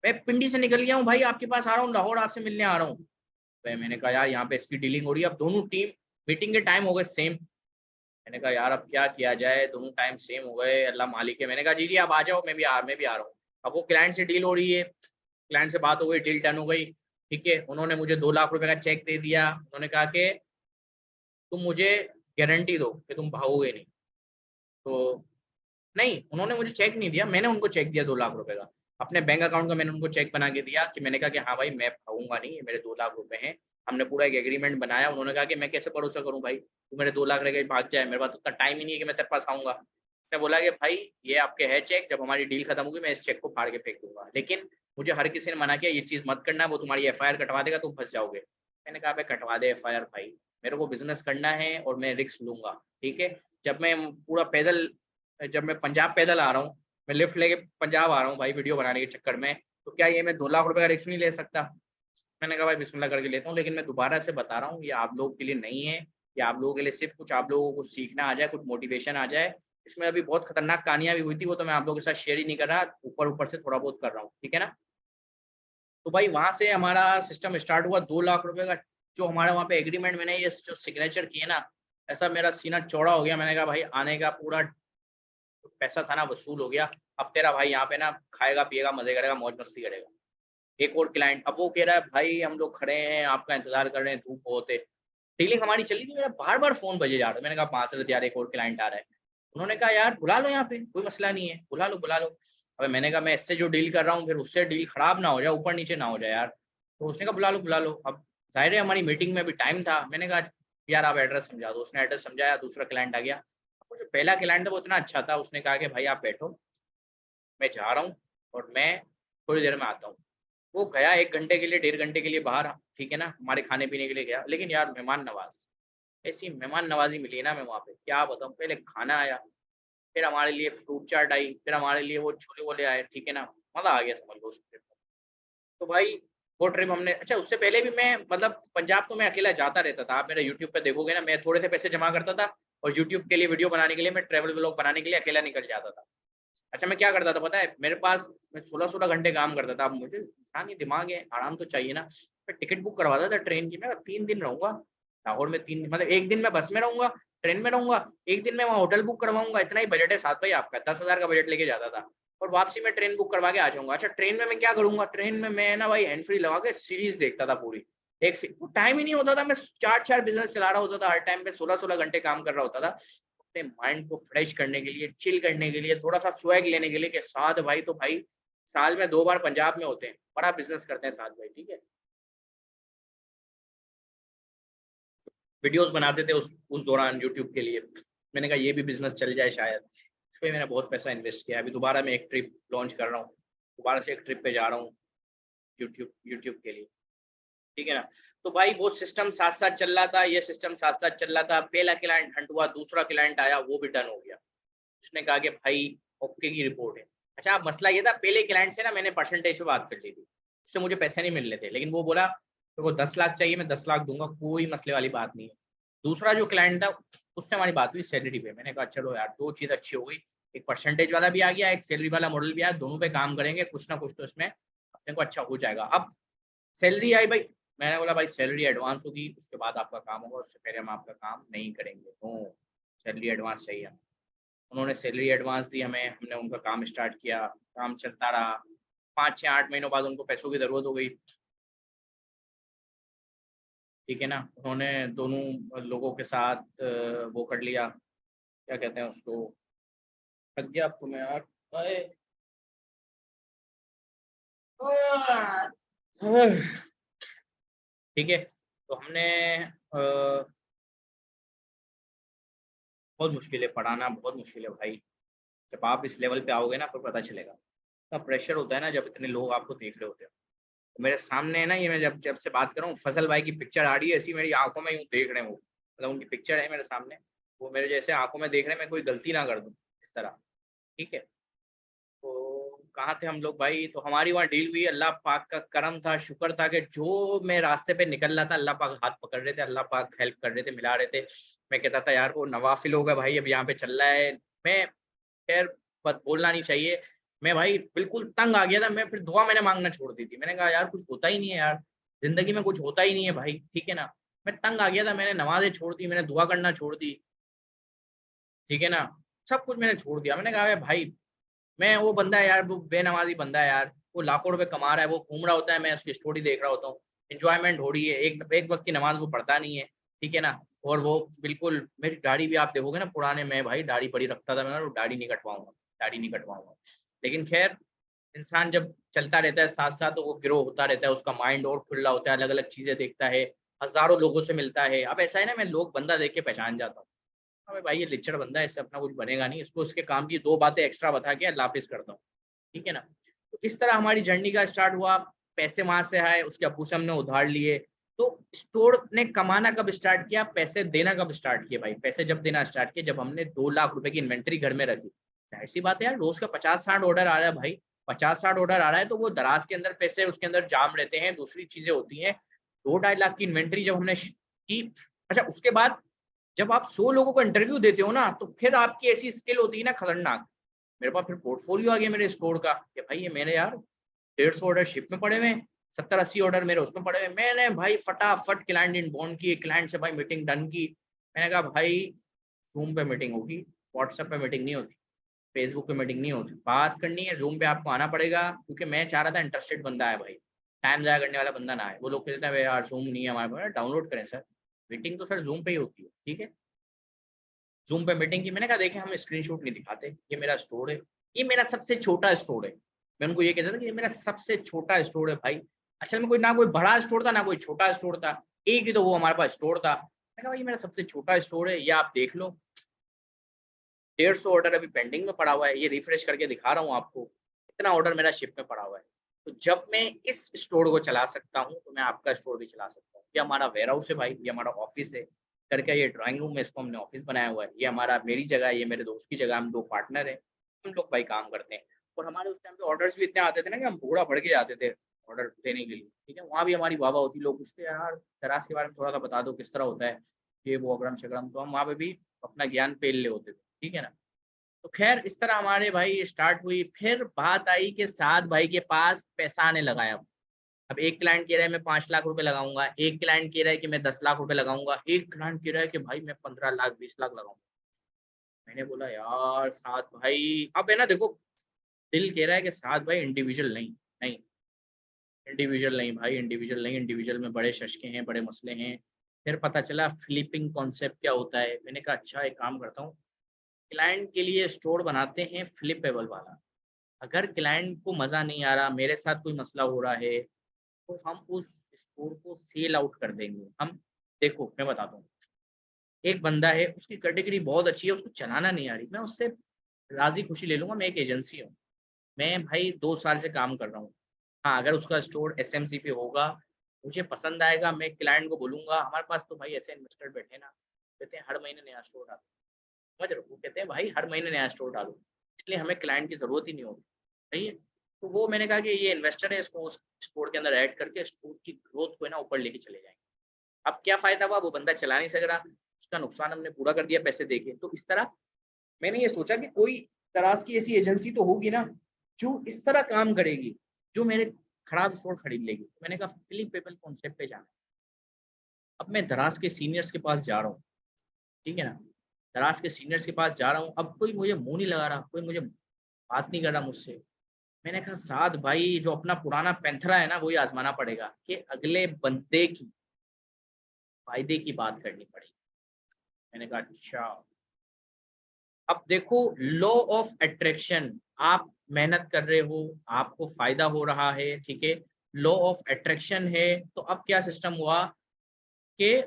Speaker 1: मैं पिंडी से निकल गया हूँ भाई, आपके पास आ रहा हूँ, लाहौर आपसे मिलने आ रहा हूँ। तो मैंने कहा यार यहाँ पे इसकी डीलिंग हो रही है, अब दोनों टीम मीटिंग के टाइम हो गए सेम। मैंने कहा यार अब क्या किया जाए, दोनों टाइम सेम हो गए, अल्लाह मालिक है। मैंने कहा जी आप आ जाओ, मैं भी आ रहा हूँ। अब वो क्लाइंट से डील हो रही है, क्लाइंट से बात हो गई, डील डन हो गई, ठीक है। उन्होंने मुझे 2 लाख रुपए का चेक दे दिया, उन्होंने कहा कि तुम मुझे गारंटी दो कि तुम भागोगे नहीं। तो नहीं, उन्होंने मुझे चेक नहीं दिया, मैंने उनको चेक दिया 2 लाख रुपए का, अपने बैंक अकाउंट का मैंने उनको चेक बना के दिया, कि मैंने कहा कि हाँ भाई मैं भागूंगा नहीं, ये मेरे 2 लाख रुपए हैं। हमने पूरा एक एग्रीमेंट बनाया। उन्होंने कहा कि मैं कैसे भरोसा करूं भाई, तू मेरे 2 लाख रह भाग जाए, मेरे पास उतना टाइम ही नहीं है कि मैं तेरे पास आऊंगा। मैं बोला कि भाई ये आपके है चेक, जब हमारी डील खत्म होगी मैं इस चेक को फाड़ के फेंक दूंगा, लेकिन मुझे हर किसी ने मना किया ये चीज मत करना, वो तुम्हारी एफआईआर कटवा देगा, तुम फंस जाओगे। मैंने कहा भाई कटवा दे एफआईआर भाई, मेरे को बिजनेस करना है और मैं रिस्क लूंगा, ठीक है। जब मैं पूरा पैदल, जब मैं पंजाब पैदल आ रहा हूँ, मैं लिफ्ट लेके पंजाब आ रहा हूँ भाई वीडियो बनाने के चक्कर में, तो क्या ये मैं 2 लाख रुपए का रिस्क नहीं ले सकता। मैंने कहा भाई बिस्मिल्लाह करके लेता हूँ, लेकिन मैं दोबारा से बता रहा हूँ ये आप लोगों के लिए नहीं है, ये आप लोगों के लिए सिर्फ कुछ आप लोगों को कुछ सीखना आ जाए, कुछ मोटिवेशन आ जाए। इसमें अभी बहुत खतरनाक कहानियां भी हुई थी, वो तो मैं आप लोगों के साथ शेयर ही नहीं कर रहा, ऊपर ऊपर से थोड़ा बहुत कर रहा हूँ, ठीक है ना। तो भाई वहां से हमारा सिस्टम स्टार्ट हुआ, 2 लाख रुपए का जो हमारे वहाँ पे एग्रीमेंट में ने ये जो सिग्नेचर किए ना, ऐसा मेरा सीना चौड़ा हो गया। मैंने कहा भाई आने का पूरा पैसा था ना वसूल हो गया, अब तेरा भाई यहाँ पे ना खाएगा पिएगा मजे करेगा मौज मस्ती करेगा। एक और क्लाइंट, अब वो कह रहा है भाई हम लोग खड़े हैं आपका इंतजार कर रहे हैं, धूप बहुत है। डीलिंग हमारी चली थी, मेरा बार बार फोन बजे जा रहा है। मैंने कहा 5 यार एक और क्लाइंट आ रहा है। उन्होंने कहा यार बुला लो, यहाँ पे कोई मसला नहीं है, बुला लो बुला लो। अब मैंने कहा मैं इससे जो डील कर रहा हूँ फिर उससे डील खराब ना हो जाए, ऊपर नीचे ना हो जाए यार। तो उसने कहा बुला लो बुला लो। अब जाहिर है हमारी मीटिंग में अभी टाइम था, मैंने कहा यार आप एड्रेस समझा दो। उसने एड्रेस समझाया, दूसरा क्लाइंट आ गया। वो जो पहला क्लाइंट था वो इतना अच्छा था, उसने कहा कि भाई आप बैठो, मैं जा रहा हूँ और मैं थोड़ी देर में आता हूँ। वो गया 1 घंटे के लिए, 1.5 घंटे के लिए बाहर, ठीक है ना, हमारे खाने पीने के लिए गया, लेकिन यार मेहमान नवाज, ऐसी मेहमान नवाजी मिली ना, मैं वहाँ पे क्या बताऊँ। पहले खाना आया, फिर हमारे लिए फ्रूट चाट आई, फिर हमारे लिए वो छोले वोले आए, ठीक है ना, मजा आ गया समझ लो उस ट्रिप में। तो भाई वो ट्रिप हमने, अच्छा उससे पहले भी मैं मतलब पंजाब तो मैं अकेला जाता रहता था, आप मेरा यूट्यूब पे देखोगे ना, मैं थोड़े से पैसे जमा करता था, और यूट्यूब के लिए वीडियो बनाने के लिए, मैं ट्रैवल व्लॉग बनाने के लिए अकेला निकल जाता था। अच्छा मैं क्या करता था पता है, मेरे पास मैं 16-16 घंटे काम करता था। अब मुझे इंसान, ये दिमाग है, आराम तो चाहिए ना। मैं टिकट बुक करवाता था ट्रेन की, मैं 3 दिन रहूँगा लाहौर में, 3 दिन मतलब 1 दिन मैं बस में रहूँगा, ट्रेन में रहूँगा, 1 दिन मैं वहाँ होटल बुक करवाऊँगा, इतना ही बजट है साथ भाई आपका, 10,000 का बजट लेके जाता था और वापसी में ट्रेन बुक करवा के आ जाऊँगा। अच्छा ट्रेन में मैं क्या करूँगा, ट्रेन में मैं ना भाई हैंड फ्री लगा के सीरीज़ देखता था पूरी। एक से वो टाइम ही नहीं होता था, मैं 4-4 बिज़नेस चला रहा होता था, हर टाइम पे 16-16 घंटे काम कर रहा होता था। अपने माइंड को फ्रेश करने के लिए, चिल करने के लिए, थोड़ा-सा स्वैग लेने के लिए कि साद भाई तो भाई साल में 2 बार पंजाब में होते हैं, बड़ा बिज़नेस करते हैं साद भाई, ठीक है? वीडियोज़ बनाते थे उस दौरान यूट्यूब के लिए। मैंने कहा ये भी बिज़नेस चल जाए शायद। इसमें मैंने बहुत पैसा इन्वेस्ट किया है। अभी दोबारा मैं एक ट्रिप लॉन्च कर रहा हूँ। दोबारा से एक ट्रिप पे जा रहा हूँ यूट्यूब यूट्यूब के लिए, ठीक है ना? तो भाई वो सिस्टम साथ-साथ चल रहा था, ये सिस्टम साथ-साथ चल रहा था। पहला क्लाइंट हंट हुआ, दूसरा क्लाइंट आया, वो भी डन हो गया। उसने कहा कि भाई ओके की रिपोर्ट है। अच्छा अब मसला ये था, पहले क्लाइंट से ना मैंने परसेंटेज पे बात कर ली थी। उससे मुझे पैसे नहीं मिल रहे थे, लेकिन वो बोला मेरे को 10 लाख चाहिए, मैं 10 लाख दूँगा, कोई मसले वाली बात नहीं है। दूसरा जो क्लाइंट था उससे हमारी बात हुई सैलरी पे। मैंने कहा चलो यार 2 चीज़ अच्छी हो गई। एक परसेंटेज वाला भी आ गया, एक सैलरी वाला मॉडल भी आया, दोनों पे काम करेंगे, कुछ ना कुछ तो इसमें अपने को अच्छा हो जाएगा। अब सैलरी आई भाई, मैंने बोला भाई सैलरी एडवांस होगी, उसके बाद आपका काम होगा, उससे पहले हम आपका काम नहीं करेंगे। नो, सैलरी एडवांस चाहिए हमें। उन्होंने सैलरी एडवांस दी हमें, हमने उनका काम स्टार्ट किया, काम चलता रहा। 5, 6, 8 महीनों बाद उनको पैसों की ज़रूरत हो गई, ठीक है ना? उन्होंने दोनों लोगों के साथ वो कर लिया, क्या कहते हैं उसको, थक गया अब तो मैं यार। अए! ठीक है, तो हमने बहुत मुश्किल है पढ़ाना, बहुत मुश्किल है भाई। जब आप इस लेवल पे आओगे ना फिर पता चलेगा। इतना प्रेशर होता है ना जब इतने लोग आपको देख रहे होते हैं। तो मेरे सामने है ना, ये मैं जब जब से बात कर रहा हूँ, फज़ल भाई की पिक्चर आ रही है, ऐसी मेरी आँखों में यूँ देख रहे हैं वो। मतलब उनकी पिक्चर है मेरे सामने, वो मेरे जैसे आँखों में देख रहे हैं, मैं कोई गलती ना कर दूँ, इस तरह, ठीक है? तो कहाँ थे हम लोग भाई? तो हमारी वहाँ डील हुई, अल्लाह पाक का करम था, शुक्र था कि जो मैं रास्ते पे निकल रहा था, अल्लाह पाक हाथ पकड़ रहे थे, अल्लाह पाक हेल्प कर रहे थे, मिला रहे थे। मैं कहता था यार वो नवाफ़िल होगा भाई, अब यहाँ पे चल रहा है। मैं खैर बत बोलना नहीं चाहिए। मैं भाई बिल्कुल तंग आ गया था, मैं फिर दुआ मैंने माँगना छोड़ दी थी। मैंने कहा यार कुछ होता ही नहीं है यार, ज़िंदगी में कुछ होता ही नहीं है भाई, ठीक है ना? मैं तंग आ गया था, मैंने नमाज़ें छोड़ दी, मैंने दुआ करना छोड़ दी, ठीक है ना? सब कुछ मैंने छोड़ दिया। मैंने कहा अरे भाई, मैं वो बंदा है यार, वो बेनमाज़ी बंदा है यार, वो लाखों रुपए कमा रहा है, वो घूम रहा होता है, मैं उसकी स्टोरी देख रहा होता हूँ, एन्जॉयमेंट हो रही है, एक एक वक़्त की नमाज़ वो पढ़ता नहीं है, ठीक है ना? और वो बिल्कुल, मेरी दाढ़ी भी आप देखोगे ना पुराने में भाई दाढ़ी बड़ी रखता था मैं, वो दाढ़ी नहीं कटवाऊँगा, दाढ़ी नहीं कटवाऊँगा। लेकिन ख़ैर इंसान जब चलता रहता है साथ-साथ तो वो ग्रो होता रहता है, उसका माइंड और खुला होता है, अलग-अलग चीज़ें देखता है, हज़ारों लोगों से मिलता है। अब ऐसा है ना, मैं लोग बंदा देख के पहचान जाता हूँ। अबे भाई ये लिच्चड़ बंदा है, इससे अपना कुछ बनेगा नहीं, इसको उसके काम की 2 बातें एक्स्ट्रा बता के अल्लाह हाफ़िज़ करता हूँ। ठीक है ना? तो इस तरह हमारी जर्नी का स्टार्ट हुआ, पैसे वहाँ से आए, उसके अब्बू से हमने उधार लिए। तो स्टोर ने कमाना कब स्टार्ट किया, पैसे देना कब स्टार्ट किए भाई? पैसे जब देना स्टार्ट किए जब हमने 2 लाख रुपए की इन्वेंटरी घर में रखी। ज़ाहिर-सी बात है यार, रोज़ का 50-60 ऑर्डर आ रहा है भाई, 50-60 ऑर्डर आ रहा है तो वो दराज़ के अंदर पैसे उसके अंदर जाम रहते हैं, दूसरी चीज़ें होती हैं। 2 ढाई लाख की इन्वेंटरी जब हमने श की, अच्छा उसके बाद जब आप 100 लोगों को इंटरव्यू देते हो ना, तो फिर आपकी ऐसी स्किल होती है ना खतरनाक। मेरे पास फिर पोर्टफोलियो आ गया मेरे स्टोर का कि भाई ये मेरे यार 150 ऑर्डर शिप में पड़े हुए हैं, 70-80 ऑर्डर मेरे उसमें पड़े हुए हैं। मैंने भाई फटाफट क्लाइंट इनबाउंड किए, क्लाइंट से भाई मीटिंग डन की। मैंने कहा भाई ज़ूम पे मीटिंग होगी, व्हाट्सएप पे मीटिंग नहीं होती, फेसबुक पे मीटिंग नहीं होती। बात करनी है ज़ूम पे आपको आना पड़ेगा, क्योंकि मैं चाह रहा था इंटरेस्टेड बंदा आए भाई, टाइम ज़ाया करने वाला बंदा ना आए। वो लोग कहते हैं यार ज़ूम नहीं है हमारे पास, डाउनलोड करें सर, मीटिंग तो सर ज़ूम पे ही होती है, ठीक है? ज़ूम पे मीटिंग की, मैंने कहा देखिए हम स्क्रीनशॉट नहीं दिखाते, ये मेरा स्टोर है, ये मेरा सबसे छोटा स्टोर है। मैं उनको ये कहता था कि ये मेरा सबसे छोटा स्टोर है भाई। असल में कोई ना कोई बड़ा स्टोर था, ना कोई छोटा स्टोर था। एक ही तो वो हमारे पास स्टोर था। मैंने कहा भाई ये मेरा सबसे छोटा स्टोर है, ये आप देख लो। 150 ऑर्डर अभी पेंडिंग में पड़ा हुआ है, ये रिफ्रेश करके दिखा रहा हूँ आपको। इतना ऑर्डर मेरा शिप में पड़ा हुआ है। तो जब मैं इस स्टोर को चला सकता हूँ, तो मैं आपका स्टोर भी चला सकता हूँ। ये हमारा वेयरहाउस है भाई, ये हमारा ऑफ़िस है। घर का ये ड्राइंग रूम है, इसको हमने ऑफ़िस बनाया हुआ है। ये हमारा मेरी जगह है, ये मेरे दोस्त की जगह, हम 2 पार्टनर हैं। हम लोग भाई काम करते हैं। और हमारे उस टाइम पे ऑर्डर्स भी इतने आते थे ना कि हम घोड़ा भर के जाते थे ऑर्डर देने के लिए, ठीक है? वहाँ भी हमारी वाह-वाह होती, लोग पूछते यार दराज़ के बारे में थोड़ा-सा बता दो किस तरह होता है? ये वो अगड़म-शगड़म, तो हम वहाँ पे भी अपना ज्ञान पेल ले होते थे, ठीक है ना। तो खैर इस तरह हमारे भाई स्टार्ट हुई। फिर बात आई कि साद भाई के पास पैसा आने लगा है। अब एक क्लाइंट कह रहा है मैं 5 लाख रुपए लगाऊंगा, एक क्लाइंट कह रहा है कि मैं 10 लाख रुपए लगाऊंगा, एक क्लाइंट कह रहा है कि भाई मैं 15 लाख 20 लाख लगाऊंगा। मैंने बोला यार साद भाई, अब है ना देखो, दिल कह रहा है कि साद भाई इंडिविजुअल नहीं, नहीं इंडिविजुअल नहीं भाई, इंडिविजुअल नहीं, इंडिविजुअल में बड़े शशके हैं, बड़े मसले हैं। फिर पता चला फ्लिपिंग कॉन्सेप्ट क्या होता है। मैंने कहा अच्छा एक काम करता हूँ, क्लाइंट के लिए स्टोर बनाते हैं फ्लिपेबल वाला। अगर क्लाइंट को मज़ा नहीं आ रहा, मेरे साथ कोई मसला हो रहा है, तो हम उस स्टोर को सेल आउट कर देंगे हम। देखो मैं बताता हूँ, एक बंदा है उसकी कैटेगरी बहुत अच्छी है, उसको चलाना नहीं आ रही, मैं उससे राज़ी खुशी ले लूँगा, मैं एक एजेंसी हूँ, मैं भाई 2 साल से काम कर रहा हूँ। हाँ, अगर उसका स्टोर एसएमसी पे होगा, मुझे पसंद आएगा, मैं क्लाइंट को बोलूँगा हमारे पास तो भाई ऐसे इन्वेस्टर बैठे हैं ना, कहते हैं हर महीने नया स्टोर डालो। समझ रहे हो? वो कहते हैं भाई हर महीने नया स्टोर डालो, इसलिए हमें क्लाइंट की ज़रूरत ही नहीं होगी। सही है? तो वो मैंने कहा कि ये इन्वेस्टर है, इसको उस स्टोर के अंदर ऐड करके स्टोर की ग्रोथ को है ना ऊपर लेके चले जाएँगे। अब क्या फ़ायदा हुआ, वो बंदा चला नहीं सक रहा, उसका नुकसान हमने पूरा कर दिया पैसे देके। तो इस तरह मैंने ये सोचा कि कोई तराश की ऐसी एजेंसी तो होगी ना, जो इस तरह काम करेगी, जो मेरे खराब स्टोर खरीद लेगी। तो मैंने कहा फ्लिपेबल कॉन्सेप्ट पे जाना है। अब मैं दराज के सीनियर्स के पास जा रहा हूँ, ठीक है ना? दराज के सीनियर्स के पास जा रहा हूँ, अब कोई मुझे मुँह नहीं लगा रहा, कोई मुझे बात नहीं कर रहा मुझसे। मैंने कहा साद भाई जो अपना पुराना पैंथरा है ना, वही आज़माना पड़ेगा कि अगले बंदे की फ़ायदे की बात करनी पड़ेगी। मैंने कहा अच्छा। अब देखो लॉ ऑफ अट्रैक्शन, आप मेहनत कर रहे हो, आपको फ़ायदा हो रहा है, ठीक है? लॉ ऑफ अट्रैक्शन है, तो अब क्या सिस्टम हुआ कि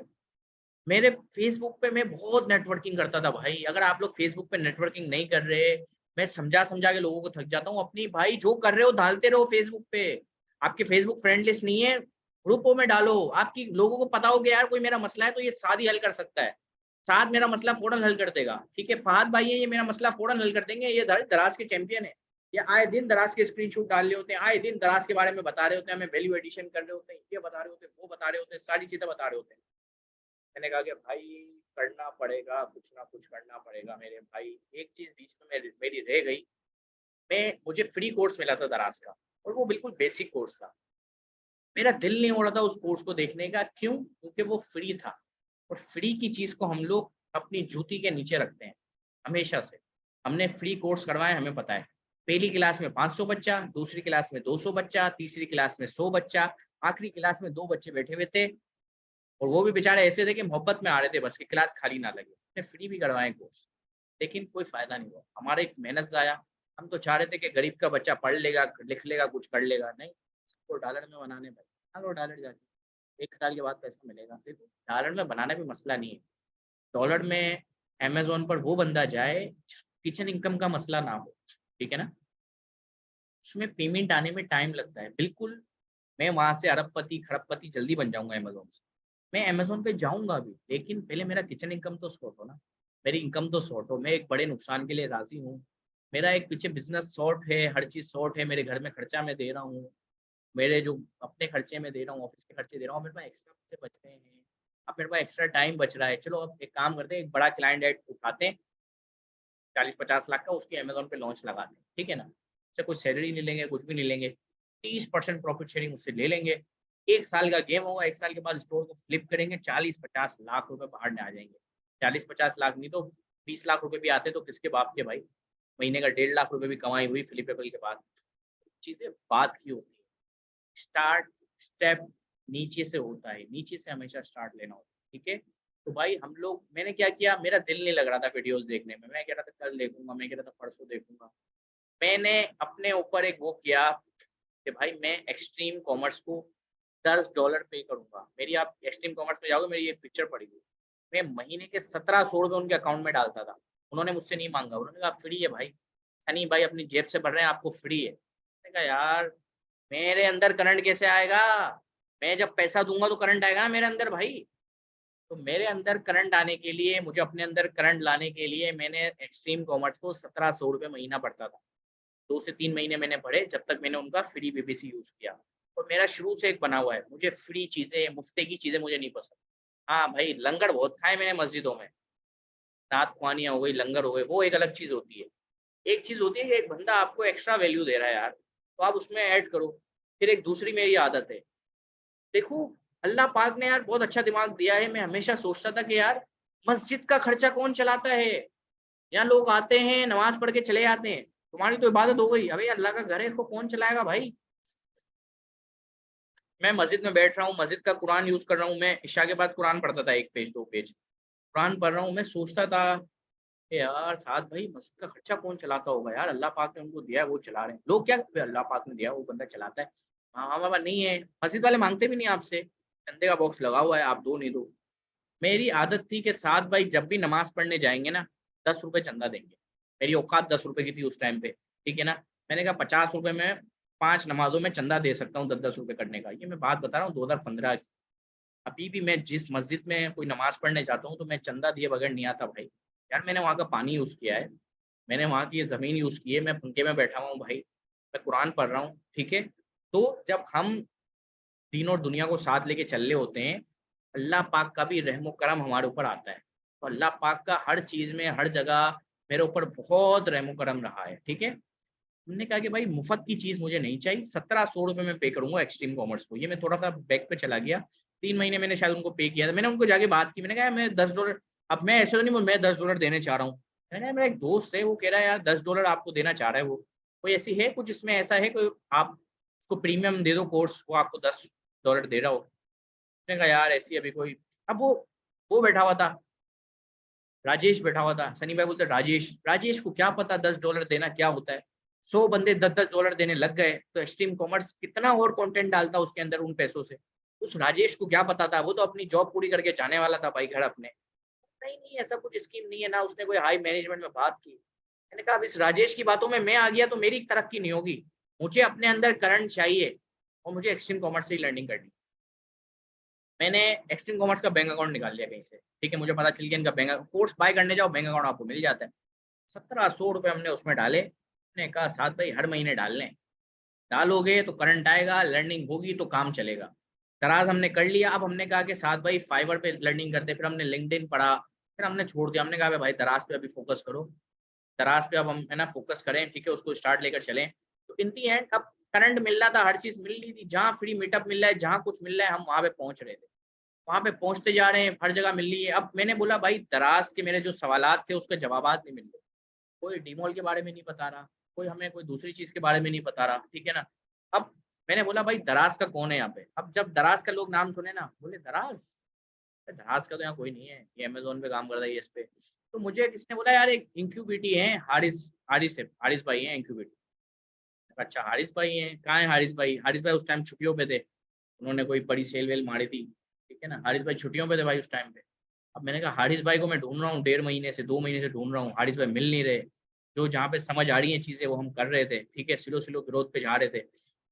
Speaker 1: मेरे फ़ेसबुक पे मैं बहुत नेटवर्किंग करता था भाई। अगर आप लोग फ़ेसबुक पे नेटवर्किंग नहीं कर रहे, मैं समझा-समझा के लोगों को थक जाता हूँ। अपनी भाई जो कर रहे हो डालते रहो फ़ेसबुक पे। आपके फ़ेसबुक फ्रेंड लिस्ट नहीं है, ग्रुपों में डालो। आपकी लोगों को पता हो कि यार कोई मेरा मसला है तो ये साद ही हल कर सकता है। साद मेरा मसला फ़ौरन हल कर देगा। ठीक है, फ़हाद भाई है ये मेरा मसला फ़ौरन हल कर देंगे। ये दराज़ के चैंपियन है। ये आए दिन दराज़ के स्क्रीनशॉट डाल रहे होते हैं, आए दिन दराज़ के बारे में बता रहे होते हैं, हमें वैल्यू एडिशन कर रहे होते हैं, ये बता रहे होते हैं, वो बता रहे होते हैं, सारी चीज़ें बता रहे होते हैं। मैंने कहा कि भाई करना पड़ेगा, कुछ ना कुछ करना पड़ेगा मेरे भाई। एक चीज़ बीच में मेरी रह गई, मुझे फ्री कोर्स मिला था दराज़ का और वो बिल्कुल बेसिक कोर्स था। मेरा दिल नहीं हो रहा था उस कोर्स को देखने का, क्यों? क्योंकि वो फ्री था और फ्री की चीज़ को हम लोग अपनी जूती के नीचे रखते हैं, हमेशा से। हमने फ्री कोर्स करवाए, हमें पता है। पहली क्लास में 500 बच्चा, दूसरी क्लास में 200 बच्चा, तीसरी क्लास में 100 बच्चा, आखिरी क्लास में 2 बच्चे बैठे हुए थे और वो भी बेचारे ऐसे थे कि मोहब्बत में आ रहे थे बस कि क्लास खाली ना लगे। हमने फ्री भी करवाए कोर्स, लेकिन कोई फ़ायदा नहीं हुआ। हमारा एक मेहनत ज़ाया। हम तो चाह रहे थे कि गरीब का बच्चा पढ़ लेगा, लिख लेगा, कुछ कर लेगा। नहीं, सबको डॉलर में बनाने भाई। बना लो डॉलर जाके, 1 साल के बाद पैसा मिलेगा। देखो, डॉलर में बनाना भी मसला नहीं है। डॉलर में अमेज़न पर वो बंदा जाए, किचन इनकम का मसला ना हो, ठीक है ना? उसमें पेमेंट आने में टाइम लगता है। बिल्कुल, मैं वहाँ से अरबपति, खरबपति जल्दी बन जाऊँगा अमेज़न से। मैं अमेज़न पे जाऊँगा भी, लेकिन पहले मेरा किचन इनकम तो सॉर्ट हो ना। मेरी इनकम तो सॉर्ट हो, मैं एक बड़े नुकसान के लिए राज़ी हूँ। मेरा एक पीछे बिज़नेस सॉर्ट है, हर चीज़ सॉर्ट है, मेरे घर में खर्चा मैं दे रहा हूँ, मेरे जो अपने खर्चे मैं दे रहा हूँ, ऑफ़िस के खर्चे दे रहा हूँ, मेरे पास एक्स्ट्रा पैसे बच रहे हैं। अब मेरे पास एक्स्ट्रा टाइम बच रहा है, चलो अब एक काम करते हैं, एक बड़ा क्लाइंट ऐड उठाते हैं, 40-50 लाख का उसकी अमेज़न पे लॉन्च लगा दें, ठीक है ना? उससे कुछ सैलरी नहीं लेंगे, कुछ भी नहीं लेंगे, 30% प्रॉफिट शेयरिंग उससे ले लेंगे। 1 साल का गेम होगा, 1 साल के बाद स्टोर को फ्लिप करेंगे, 40-50 लाख रुपए बाहर आ जाएँगे। 40-50 लाख नहीं तो 20 लाख रुपए भी आते तो किसके बाप के भाई? महीने का 1.5 लाख रुपए भी कमाई हुई फ्लिपेबल के बाद। चीज़ें बात की होती है। स्टार्ट स्टेप नीचे से होता है, नीचे से हमेशा स्टार्ट लेना होता है, ठीक है? तो भाई हम लोग मैंने क्या किया, मेरा दिल नहीं लग रहा था वीडियोज़ देखने में, मैं कह रहा था कल देखूँगा, मैं कह रहा था परसों देखूँगा। मैंने अपने ऊपर एक वो किया कि भाई मैं एक्सट्रीम कॉमर्स को $10 पे करूँगा। मेरी आप एक्सट्रीम कॉमर्स में जाओगे, मेरी एक पिक्चर पड़ी हुई है। मैं महीने के 1700 रुपए उनके अकाउंट में डालता था। उन्होंने मुझसे नहीं माँगा, उन्होंने कहा फ्री है भाई, सनी भाई अपनी जेब से भर रहे हैं, आपको फ्री है। मैंने कहा यार मेरे अंदर करंट कैसे आएगा? मैं जब पैसा दूँगा तो करंट आएगा ना मेरे अंदर भाई। तो मेरे अंदर करंट आने के लिए, मुझे अपने अंदर करंट लाने के लिए मैंने एक्सट्रीम कॉमर्स को ₹1700 महीना भरता था। 2 से 3 महीने मैंने भरे जब तक मैंने उनका फ्री बीबीसी यूज़ किया। और मेरा शुरू से एक बना हुआ है, मुझे फ्री चीज़ें, मुफ्ते की चीज़ें मुझे नहीं पसंद। हाँ भाई, लंगर बहुत खाए मैंने मस्जिदों में। दात खुआनियाँ हो गई, लंगर हो गए, वो एक अलग चीज़ होती है। एक चीज़ होती है कि एक बंदा आपको एक्स्ट्रा वैल्यू दे रहा है यार, तो आप उसमें ऐड करो। फिर एक दूसरी मेरी आदत है, देखो अल्लाह पाक ने यार बहुत अच्छा दिमाग दिया है। मैं हमेशा सोचता था कि यार मस्जिद का खर्चा कौन चलाता है? यहाँ लोग आते हैं, नमाज़ पढ़ के चले जाते हैं, तुम्हारी तो इबादत हो गई। अबे अल्लाह का घर है, इसको कौन चलाएगा भाई? मैं मस्जिद में बैठ रहा हूँ, मस्जिद का कुरान यूज़ कर रहा हूँ, मैं इशा के बाद कुरान पढ़ता था 1 पेज, 2 पेज। कुरान पढ़ रहा हूँ, मैं सोचता था कि यार साद भाई मस्जिद का खर्चा कौन चलाता होगा यार? अल्लाह पाक ने उनको दिया है, वो चला रहे हैं। लोग क्या कहते हैं अल्लाह पाक ने दिया है, वो बंदा चलाता है। हाँ, बाबा नहीं है, मस्जिद वाले माँगते भी नहीं आपसे, चंदे का बॉक्स लगा हुआ है, आप दो नहीं दो। मेरी आदत थी कि साद भाई जब भी नमाज़ पढ़ने जाएँगे ना, ₹10 चंदा देंगे। मेरी औकात ₹10 की थी उस टाइम पे, ठीक है ना? मैंने कहा ₹50 में 5 नमाज़ों में चंदा दे सकता हूँ ₹10-10 करने का। ये मैं बात बता रहा हूँ 2015 की। अभी भी मैं जिस मस्जिद में कोई नमाज़ पढ़ने जाता हूँ, तो मैं चंदा दिए बगैर नहीं आता भाई। यार मैंने वहाँ का पानी यूज़ किया है, मैंने वहाँ की ये ज़मीन यूज़ की है, मैं पंखे में बैठा हुआ हूँ भाई, मैं कुरान पढ़ रहा हूँ, ठीक है? तो जब हम दीन और दुनिया को साथ लेके चल रहे होते हैं, अल्लाह पाक का भी रहम-ओ-करम हमारे ऊपर आता है। तो अल्लाह पाक का हर चीज़ में, हर जगह मेरे ऊपर बहुत रहम-ओ-करम रहा है, ठीक है? हमने कहा कि भाई मुफ़्त की चीज़ मुझे नहीं चाहिए, ₹1700 मैं पे करूँगा एक्सट्रीम कॉमर्स को। ये मैं थोड़ा-सा बैक पे चला गया, 3 महीने मैंने शायद उनको पे किया था। मैंने उनको जाके बात की, मैंने कहा मैं $10 अब मैं ऐसा तो नहीं मैं $10 देने चाह रहा हूँ। मैंने कहा मेरा एक दोस्त है, वो कह रहा है यार $10 आपको देना चाह रहा है वो। कोई ऐसी है कुछ इसमें ऐसा है कोई आप उसको प्रीमियम दे दो कोर्स, वो आपको $10 दे रहा हो। उसने कहा यार ऐसी अभी कोई अब वो बैठा हुआ था, राजेश बैठा हुआ था। सनी भाई बोलते राजेश, राजेश को क्या पता $10 देना क्या होता है? 100 बंदे $10-10 देने लग गए, तो एक्सट्रीम कॉमर्स कितना और कंटेंट डालता उसके अंदर उन पैसों से। उस राजेश को क्या पता था? वो तो अपनी जॉब पूरी करके जाने वाला था भाई घर अपने। नहीं, नहीं ऐसा कुछ स्कीम नहीं है, ना उसने कोई हाई मैनेजमेंट में बात की। मैंने कहा अब इस राजेश की बातों में मैं आ गया तो मेरी तरक्की नहीं होगी। मुझे अपने अंदर करंट चाहिए और मुझे एक्सट्रीम कॉमर्स से ही लर्निंग करनी है। मैंने एक्सट्रीम कॉमर्स का बैंक अकाउंट निकाल लिया कहीं से, ठीक है? मुझे पता चल गया इनका बैंक कोर्स बाय करने जाओ बैंक अकाउंट आपको मिल जाता है। ₹1700 हमने उसमें डाले। मैंने कहा साथ भाई हर महीने डालने हैं। डालोगे तो करंट आएगा, लर्निंग होगी तो काम चलेगा। दराज़ हमने कर लिया, अब हमने कहा कि साथ भाई फाइवर पे लर्निंग करते हैं, फिर हमने लिंक्डइन पढ़ा, फिर हमने छोड़ दिया। हमने कहा भाई दराज़ पे अभी फ़ोकस करो। दराज़ पे अब हम है ना फ़ोकस करें, ठीक है? उसको स्टार्ट लेकर चलें। तो इन दी एंड अब करंट मिल रहा था, हर चीज़ मिल रही थी, जहाँ फ्री मीटअप मिल रहा है, जहाँ कुछ मिल रहा है, हम वहाँ पे पहुँच रहे थे। वहाँ पे पहुँचते जा रहे हैं, हर जगह मिल रही है। अब मैंने बोला भाई दराज़ के मेरे जो सवालात थे उसके जवाबात नहीं मिल रहे। कोई डीमॉल के बारे में नहीं बता रहा, कोई हमें कोई दूसरी चीज़ के बारे में नहीं बता रहा, ठीक है ना? अब मैंने बोला भाई दराज़ का कौन है यहाँ पे? अब जब दराज़ का लोग नाम सुने ना, बोले दराज़? दराज़ का तो यहाँ कोई नहीं है, ये अमेज़न पे काम करता है ये इस पे। तो मुझे किसी ने बोला यार एक इंक्यूबिटी है हारिस हारिस है, हारिस भाई हैं इंक्यूबिटी। अच्छा हारिस भाई हैं, कहाँ है हारिस भाई? हारिस भाई उस टाइम छुट्टियों पे थे। उन्होंने कोई बड़ी सेल-वेल मारी थी, ठीक है ना? हारिस भाई छुट्टियों पे थे भाई उस टाइम पे। अब मैंने कहा हारिस भाई को मैं ढूँढ रहा हूँ 1.5 महीने से 2 महीने से ढूँढ रहा हूँ, हारिस भाई मिल नहीं रहे। जो जहाँ पे समझ आ रही हैं चीज़ें वो हम कर रहे थे, ठीक है? स्लो-स्लो ग्रोथ पे जा रहे थे।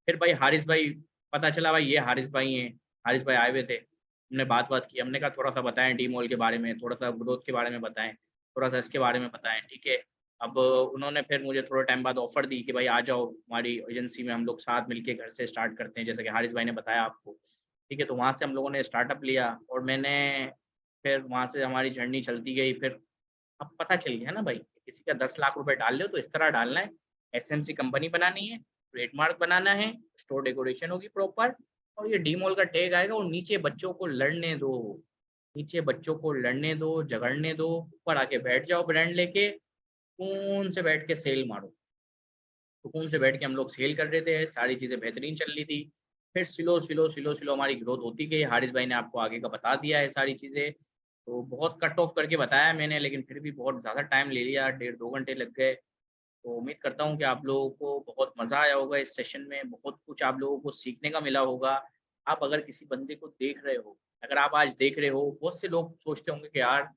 Speaker 1: फिर भाई हारिस भाई पता चला भाई ये हारिस भाई हैं, हारिस भाई आए हुए थे। हमने बात-वात की, हमने कहा थोड़ा-सा बताएँ डी-मॉल के बारे में, थोड़ा-सा ग्रोथ के बारे में बताएँ, थोड़ा-सा इसके बारे में बताएँ, ठीक है? अब उन्होंने फिर मुझे थोड़े टाइम बाद ऑफ़र दी कि भाई आ जाओ हमारी एजेंसी में हम लोग साथ मिलके घर से स्टार्ट करते हैं, जैसे कि हारिस भाई ने बताया आपको। ठीक है, तो वहाँ से हम लोगों ने स्टार्टअप लिया और मैंने फिर वहाँ से हमारी जर्नी चलती गई। फिर अब पता चल गया ना भाई, किसी का 10 लाख रुपए डाल रहे हो तो इस तरह डालना है, एसएमसी कंपनी बनानी है, ट्रेडमार्क बनाना है, स्टोर डेकोरेशन होगी प्रॉपर और ये डी-मॉल का टैग आएगा और नीचे बच्चों को लड़ने दो, नीचे बच्चों को लड़ने दो, झगड़ने दो, ऊपर आके बैठ जाओ ब्रांड लेके, सुकून से बैठ के सेल मारो। सुकून से बैठ के हम लोग सेल कर रहे थे, सारी चीज़ें बेहतरीन चल रही थी। फिर स्लो हमारी ग्रोथ होती गई, हारिस भाई ने आपको आगे का बता दिया है सारी चीज़ें। तो बहुत कट ऑफ करके बताया मैंने लेकिन फिर भी बहुत ज़्यादा टाइम ले लिया, डेढ़ 2 घंटे लग गए। तो उम्मीद करता हूँ कि आप लोगों को बहुत मज़ा आया होगा इस सेशन में, बहुत कुछ आप लोगों को सीखने का मिला होगा। आप अगर किसी बंदे को देख रहे हो, अगर आप आज देख रहे हो, बहुत से लोग सोचते होंगे कि यार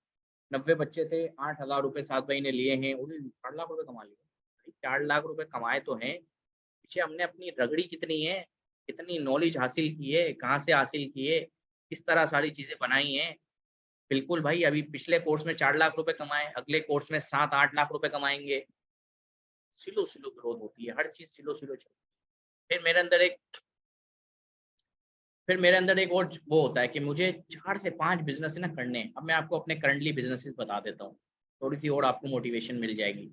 Speaker 1: 90 बच्चे थे, ₹8,000 सात भाई ने लिए हैं, उन्होंने 4 लाख रुपए कमा लिए। भाई 4 लाख रुपए कमाए तो हैं, पीछे हमने अपनी रगड़ी कितनी है, कितनी नॉलेज हासिल की है, कहाँ से हासिल की है, किस तरह सारी चीज़ें बनाई हैं। बिल्कुल भाई, अभी पिछले कोर्स में 4 लाख रुपए कमाए, अगले कोर्स में 7-8 लाख रुपए कमाएँगे। स्लो ग्रोथ होती है, हर चीज़ स्लो चलती है। फिर मेरे अंदर एक और वो होता है कि मुझे 4 से 5 बिज़नेस ना करने हैं। अब मैं आपको अपने करंटली बिज़नेसेस बता देता हूँ। थोड़ी सी और आपको मोटिवेशन मिल जाएगी।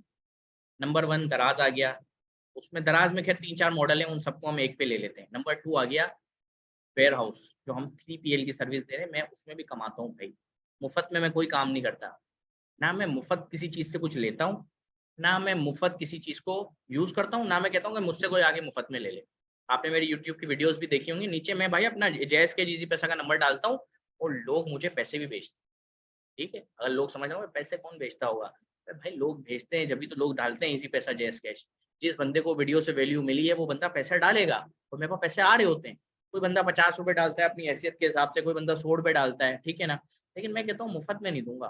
Speaker 1: नंबर 1 दराज आ गया, उसमें दराज में खैर 3-4 मॉडल हैं, उन सबको हम एक पे ले लेते हैं। नंबर 2 आ गया वेयर हाउस, जो हम 3PL की सर्विस दे रहे हैं, मैं उसमें भी कमाता हूँ भाई। मुफ्त में मैं कोई काम नहीं करता, ना मैं मुफ्त किसी चीज़ से कुछ लेता हूँ, ना मैं मुफ्त किसी चीज़ को यूज़ करता हूँ, ना मैं कहता हूँ कि मुझसे कोई आके मुफ्त में ले ले। आपने मेरी यूट्यूब की वीडियोज़ भी देखी होंगी, नीचे मैं भाई अपना जैज़ के ईज़ी पैसा का नंबर डालता हूँ और लोग मुझे पैसे भी भेजते हैं, ठीक है? अगर लोग समझ रहे होंगे पैसे कौन भेजता होगा? अरे भाई लोग भेजते हैं, जभी तो लोग डालते हैं ईज़ी पैसा, जैज़ कैश। जिस बंदे को वीडियो से वैल्यू मिली है, वो बंदा पैसा डालेगा और मेरे पास पैसे आ रहे होते हैं। कोई बंदा ₹50 डालता है अपनी हैसियत के हिसाब से, कोई बंदा ₹100 डालता है, ठीक है ना? लेकिन मैं कहता हूँ मुफ्त में नहीं दूँगा,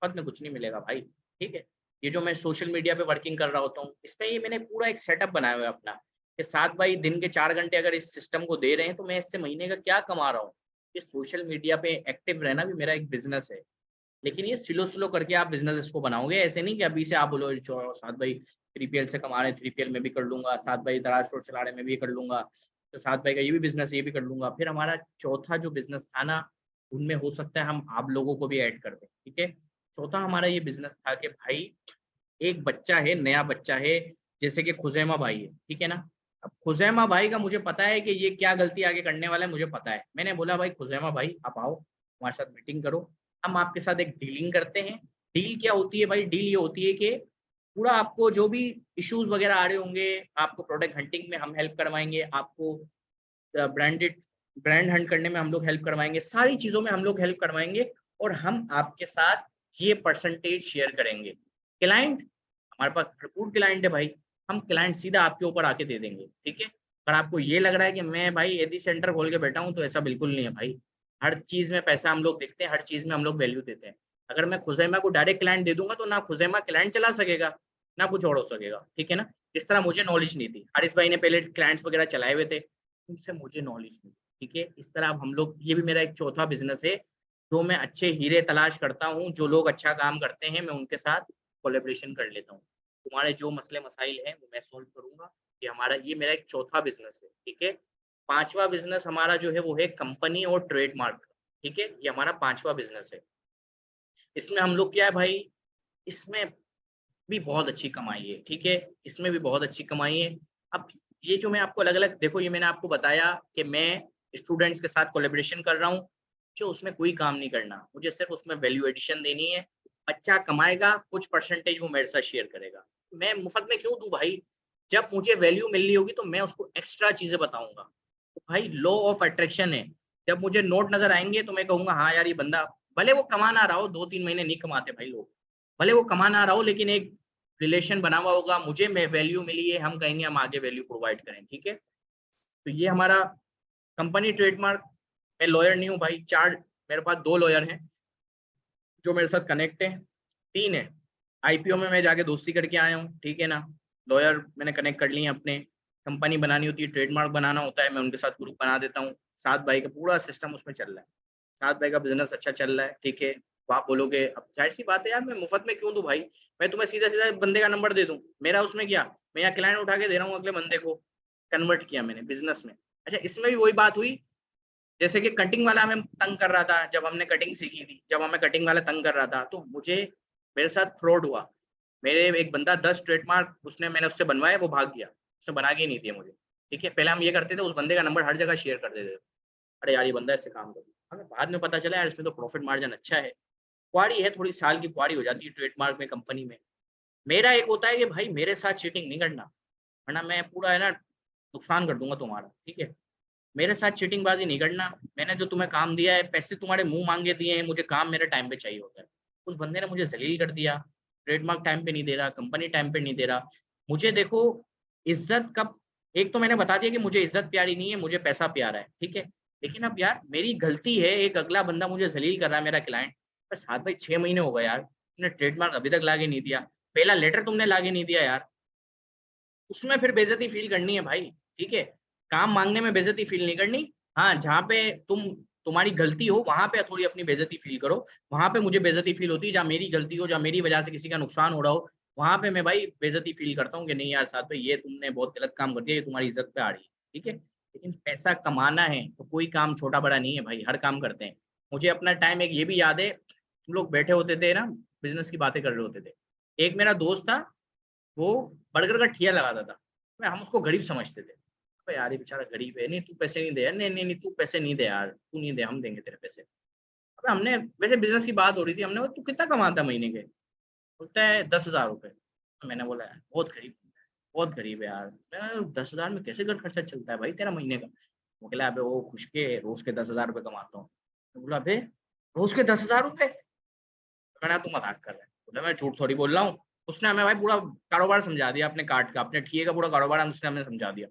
Speaker 1: मुफ्त में कुछ नहीं मिलेगा भाई, ठीक है? ये जो मैं सोशल मीडिया पे वर्किंग कर रहा होता हूँ, इसमें ये मैंने पूरा एक सेटअप बनाया हुआ है अपना, कि 7 भाई दिन के 4 घंटे अगर इस सिस्टम को दे रहे हैं, तो मैं इससे महीने का क्या कमा रहा हूँ? ये सोशल मीडिया पे एक्टिव रहना भी मेरा एक बिज़नेस है। लेकिन ये स्लो-स्लो करके आप बिज़नेस इसको बनाओगे, ऐसे नहीं कि अभी से आप बोलो चो साथ भाई 3PL से कमा रहे हैं, 3PL मैं भी कर लूँगा, साथ भाई दराज स्टोर चला रहे हैं, मैं भी ये कर लूँगा। तो साथ भाई का ये भी बिज़नेस है, ये भी कर लूँगा। फिर हमारा चौथा जो बिज़नेस था ना, उनमें हो सकता है हम आप लोगों को भी ऐड कर दें, ठीक है? चौथा हमारा ये बिज़नेस था कि भाई एक बच्चा है, नया बच्चा है, जैसे कि खुज़ैमा भाई है, ठीक है ना? अब खुज़ैमा भाई का मुझे पता है कि ये क्या गलती आगे करने वाला है, मुझे पता है। मैंने बोला भाई खुज़ैमा भाई आप आओ, हमारे साथ मीटिंग करो, हम आपके साथ एक डीलिंग करते हैं। डील क्या होती है भाई? डील ये होती है कि पूरा आपको जो भी इश्यूज़ वग़ैरह आ रहे होंगे, आपको प्रोडक्ट हंटिंग में हम हेल्प करवाएँगे, आपको ब्रांडेड ब्रांड हंट करने में हम लोग हेल्प करवाएँगे, सारी चीज़ों में हम लोग हेल्प करवाएँगे और हम आपके साथ ये परसेंटेज शेयर करेंगे। क्लाइंट हमारे पास भरपूर क्लाइंट है भाई, हम क्लाइंट सीधा आपके ऊपर आके दे देंगे, ठीक है? अगर आपको ये लग रहा है कि मैं भाई एडी सेंटर खोल के बैठा हूँ, तो ऐसा बिल्कुल नहीं है भाई। हर चीज़ में पैसा हम लोग देखते हैं, हर चीज़ में हम लोग वैल्यू देते हैं। अगर मैं खुज़ैमा को डायरेक्ट क्लाइंट दे दूँगा, तो ना खुज़ैमा क्लाइंट चला सकेगा, ना कुछ और हो सकेगा, ठीक है ना? इस तरह मुझे नॉलेज नहीं थी। हारिस भाई ने पहले क्लाइंट्स वगैरह चलाए हुए थे, उनसे मुझे नॉलेज नहीं, ठीक है? इस तरह अब हम लोग ये भी मेरा एक चौथा बिज़नेस है, जो मैं अच्छे हीरे तलाश करता हूँ, जो लोग अच्छा काम करते हैं, मैं उनके साथ कोलैबोरेशन कर लेता हूँ। तुम्हारे जो मसले-मसाइल हैं, वो मैं सॉल्व करूँगा। ये मेरा एक चौथा बिज़नेस है, ठीक है? 5वाँ बिज़नेस हमारा जो है, वो है कंपनी और ट्रेडमार्क, ठीक है? ये हमारा 5वाँ बिज़नेस है। इसमें हम लोग क्या है भाई, इसमें भी बहुत अच्छी कमाई है, ठीक है? इसमें भी बहुत अच्छी कमाई है। अब ये जो मैं आपको अलग-अलग देखो ये मैंने आपको बताया कि मैं स्टूडेंट्स के साथ कोलैबोरेशन कर रहा हूँ, मुझे उसमें कोई काम नहीं करना, मुझे सिर्फ़ उसमें वैल्यू एडिशन देनी है। बच्चा कमाएगा, कुछ परसेंटेज वो मेरे साथ शेयर करेगा। मैं मुफ़्त में क्यों दूँ भाई? जब मुझे वैल्यू मिल रही होगी तो मैं उसको एक्स्ट्रा चीज़ें बताऊँगा। तो भाई लॉ ऑफ अट्रैक्शन है, जब मुझे नोट नज़र आएँगे तो मैं कहूँगा हाँ यार ये बंदा भले वो कमा ना रहा हो, 2-3 महीने नहीं कमाते भाई लोग। भले वो कमा ना रहा हो लेकिन एक रिलेशन बना हुआ होगा, मुझे में वैल्यू मिली है, हम कहेंगे हम आगे वैल्यू प्रोवाइड करें, ठीक है? तो ये हमारा कंपनी ट्रेडमार्क मैं लॉयर नहीं हूँ भाई, 4 मेरे पास 2 लॉयर हैं, जो मेरे साथ कनेक्ट हैं, 3 है, आईपीओ में मैं जाके दोस्ती करके आया हूँ, ठीक है ना? लॉयर मैंने कनेक्ट कर लिए हैं अपने, कंपनी बनानी होती है, ट्रेडमार्क बनाना होता है, मैं उनके साथ ग्रुप बना देता हूँ, 7 भाई का पूरा सिस्टम उसमें चल रहा है। 7 भाई का बिज़नेस अच्छा चल रहा है, ठीक है? तो आप बोलोगे अब ज़ाहिर-सी बात है यार मैं मुफ़्त में क्यों दूँ भाई? मैं तुम्हें सीधा-सीधा बंदे का नंबर दे दूँ, मेरा उसमें क्या? मैं यहाँ क्लाइंट उठा के दे रहा हूँ अगले बंदे को, कन्वर्ट किया मैंने बिज़नेस में। अच्छा इसमें भी वही बात हुई, जैसे कि कटिंग वाला हमें तंग कर रहा था, जब हमने कटिंग सीखी थी, जब हमें कटिंग वाला तंग कर रहा था, तो मेरे साथ फ्रॉड हुआ। मेरे एक बंदा 10 ट्रेडमार्क मैंने उससे बनवाए, वो भाग गया। उसने बना के ही नहीं दिए मुझे, ठीक है? पहले हम ये करते थे, उस बंदे का नंबर हर जगह शेयर कर देते थे। अरे यार, ये बंदा इससे काम कर हमें बाद में पता चला यार इसमें तो प्रॉफिट मार्जिन अच्छा है। क्वारी है, थोड़ी साल की क्वारी हो जाती है ट्रेडमार्क में, कंपनी में। मेरा एक होता है कि भाई मेरे साथ चीटिंग नहीं करना, वरना मैं पूरा है ना नुकसान कर दूँगा तुम्हारा, ठीक है? मेरे साथ चीटिंगबाज़ी नहीं करना। मैंने जो तुम्हें काम दिया है, पैसे तुम्हारे मुँह माँगे दिए हैं, मुझे काम मेरे टाइम पे चाहिए होता है। उस बंदे ने मुझे ज़लील कर दिया, ट्रेडमार्क टाइम पे नहीं दे रहा, कंपनी टाइम पे नहीं दे रहा। मुझे देखो इज़्ज़त कब एक तो मैंने बता दिया कि मुझे इज़्ज़त प्यारी नहीं है, मुझे पैसा प्यारा है, ठीक है? लेकिन अब यार मेरी गलती है, एक अगला बंदा मुझे ज़लील कर रहा है मेरा क्लाइंट। पर साथ भाई 6 महीने हो गए यार, तुमने ट्रेडमार्क अभी तक ला के नहीं दिया। पहला लेटर तुमने ला के नहीं दिया यार। उसमें फिर बेइज़्ज़ती फ़ील करनी है भाई, ठीक है? काम माँगने में बेइज़्ज़ती फ़ील नहीं करनी। हाँ, जहाँ पे तुम्हारी गलती हो, वहाँ पे थोड़ी अपनी बेइज़्ज़ती फ़ील करो। वहाँ पे मुझे बेइज़्ज़ती फ़ील होती है, जहाँ मेरी गलती हो, जहाँ मेरी वजह से किसी का नुकसान हो रहा हो, वहाँ पे मैं भाई बेइज़्ज़ती फ़ील करता हूँ कि नहीं यार साहब, ये तुमने बहुत गलत काम कर दिया, ये तुम्हारी इज़्ज़त पे आ रही है, ठीक है? लेकिन पैसा कमाना है, तो कोई काम छोटा-बड़ा नहीं है भाई, हर काम करते हैं। मुझे अपना टाइम एक ये भी याद है, हम लोग बैठे होते थे ना, बिजनेस की बातें कर रहे होते थे। एक मेरा दोस्त था, वो बर्गर का ठिया लगाता था, हम उसको गरीब समझते थे। अबे यार ये बेचारा गरीब है, नहीं तू पैसे नहीं दे यार, नहीं नहीं नहीं तू पैसे नहीं दे यार, तू नहीं दे, हम देंगे तेरे पैसे। अबे हमने वैसे बिजनेस की बात हो रही थी, हमने बोला तू कितना कमाता है महीने के? बोलता है 10,000 रुपए। तो मैंने बोला यार बहुत गरीब है यार। मैं 10,000 में कैसे घर खर्चा चलता है भाई तेरा महीने का? वो बोला अबे वो खुश के रोज के 10,000 रुपए कमाता हूँ। मैं बोला अबे रोज के 10,000 रुपए? मैंने कहा तू मजाक कर रहा है। बोला मैं झूठ थोड़ी बोल रहा हूँ। उसने हमें भाई पूरा कारोबार समझा दिया, अपने कार्ट का, अपने ठिए का पूरा कारोबार उसने हमें समझा दिया।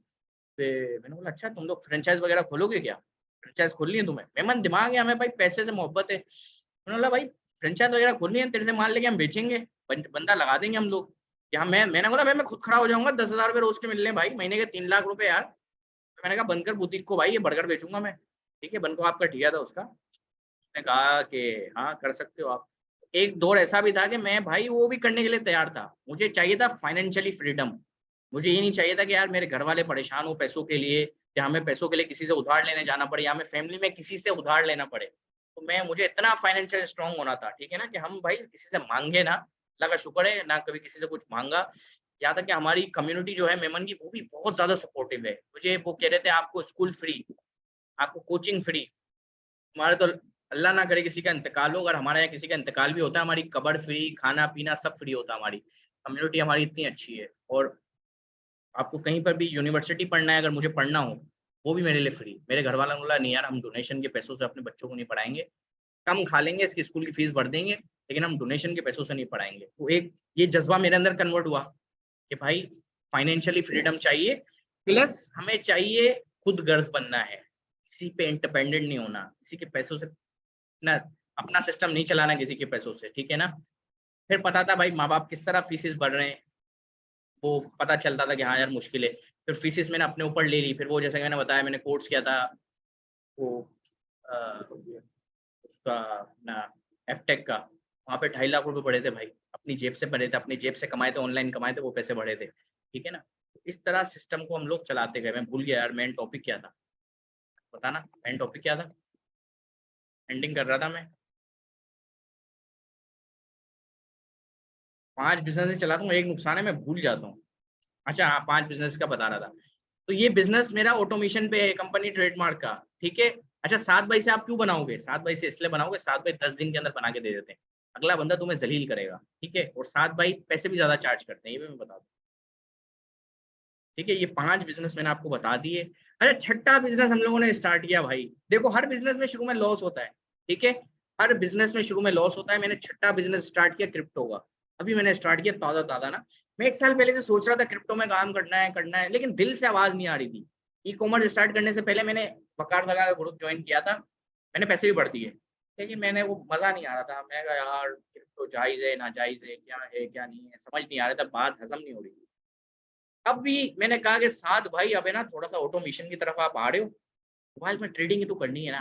Speaker 1: फिर मैंने बोला अच्छा तुम लोग फ्रेंचाइज़ वगैरह खोलोगे क्या? फ्रेंचाइज़ खोलनी है तुम्हें? मेमन दिमाग है, हमें भाई पैसे से मोहब्बत है। मैंने बोला भाई फ्रेंचाइज़ वगैरह खोलनी है, तेरे से माल लेके हम बेचेंगे, बंदा लगा देंगे हम लोग। क्या मैंने बोला मैं खुद खड़ा हो जाऊँगा, 10,000 रुपए रोज़ के मिल रहे हैं भाई, महीने के 3 लाख रुपए यार। तो मैंने कहा बंद कर बुटीक को भाई, ये बर्गर बेचूँगा मैं। ठीक है, बंद को आपका ठिया था उसका। उसने कहा कि हाँ, कर सकते हो आप। एक दौर ऐसा भी था कि मैं भाई वो भी करने के लिए तैयार था। मुझे चाहिए था फाइनेंशियली फ्रीडम। मुझे ये नहीं चाहिए था कि यार मेरे घर वाले परेशान हो पैसों के लिए, या हमें पैसों के लिए किसी से उधार लेने जाना पड़े, या हमें फैमिली में किसी से उधार लेना पड़े। तो मुझे इतना फाइनेंशियल स्ट्रांग होना था, ठीक है ना, कि हम भाई किसी से माँगे ना, अल्लाह का शुक्र है ना कभी किसी से कुछ माँगा। यहाँ तक कि हमारी कम्युनिटी जो है मेमन की, वो भी बहुत ज़्यादा सपोर्टिव है। मुझे वो कह रहे थे आपको स्कूल फ्री, आपको कोचिंग फ्री। हमारे तो अल्लाह ना करे किसी का इंतकाल हो, अगर हमारे यहाँ किसी का इंतकाल भी होता है, हमारी कब्र फ्री, खाना-पीना सब फ्री होता है हमारी। कम्युनिटी हमारी इतनी अच्छी है। और आपको कहीं पर भी यूनिवर्सिटी पढ़ना है, अगर मुझे पढ़ना हो, वो भी मेरे लिए फ्री। मेरे घर वालों ने बोला नहीं यार हम डोनेशन के पैसों से अपने बच्चों को नहीं पढ़ाएँगे। कम खा लेंगे, इसकी स्कूल की फीस भर देंगे, लेकिन हम डोनेशन के पैसों से नहीं पढ़ाएँगे। तो एक ये जज़्बा मेरे अंदर कन्वर्ट हुआ कि भाई फाइनेंशियली फ्रीडम चाहिए, प्लस हमें चाहिए खुद गर्ज़ बनना है। किसी पे इंडिपेंडेंट नहीं होना, किसी के पैसों से ना, अपना सिस्टम नहीं चलाना किसी के पैसों से, ठीक है ना? फिर पता था भाई माँ-बाप किस तरह फीसेस भर रहे हैं, वो पता चलता था कि हाँ यार मुश्किल है। फिर फीसेस मैंने अपने ऊपर ले ली, फिर वो जैसे मैंने बताया मैंने कोर्स किया था, वो उसका अपना एफटेक का, वहाँ पे 2.5 लाख रुपए पड़े थे भाई, अपनी जेब से भरे थे, अपनी जेब से कमाए थे, ऑनलाइन कमाए थे, वो पैसे भरे थे, ठीक है ना? इस तरह सिस्टम को हम लोग चलाते गए। मैं भूल गया यार मेन टॉपिक क्या था? बताना मेन टॉपिक क्या था? एंडिंग कर रहा था मैं। 5 बिज़नेसेस चलाता हूँ, एक नुकसान है मैं भूल जाता हूँ। अच्छा हाँ, 5 बिज़नेस का बता रहा था। तो ये बिज़नेस मेरा ऑटोमेशन पे है, कंपनी ट्रेडमार्क का, ठीक है? अच्छा 7 बाई से आप क्यों बनाओगे? 7 बाई से इसलिए बनाओगे, 7 बाई 10 दिन के अंदर बना के दे देते हैं। अगला बंदा तुम्हें ज़लील करेगा, ठीक है? और 7 बाई पैसे भी ज़्यादा चार्ज करते हैं, ये भी मैं बता दूँ, ठीक है? ये 5 बिज़नेस मैंने आपको बता दिए। अच्छा छठा बिज़नेस हम लोगों ने स्टार्ट किया भाई। देखो हर बिज़नेस में शुरू में लॉस होता है, ठीक है? हर बिज़नेस में शुरू में लॉस होता है। मैंने छठा बिज़नेस स्टार्ट किया क्रिप्टो का। अभी मैंने स्टार्ट किया ताज़ा-ताज़ा ना। मैं 1 साल पहले से सोच रहा था क्रिप्टो में काम करना है, लेकिन दिल से आवाज़ नहीं आ रही थी। ई-कॉमर्स स्टार्ट करने से पहले मैंने वकार लगा का ग्रुप जॉइन किया था। मैंने पैसे भी भर दिए, लेकिन मैंने वो मज़ा नहीं आ रहा था। मैं कहा यार क्रिप्टो जायज़ है, नाजायज़ है, क्या नहीं है, समझ नहीं आ रहा था, बात हज़म नहीं हो रही थी। अब भी मैंने कहा कि साथ भाई अब है ना थोड़ा-सा ऑटोमेशन की तरफ आप आ रहे हो, तो भाई इसमें ट्रेडिंग ही तो करनी है ना।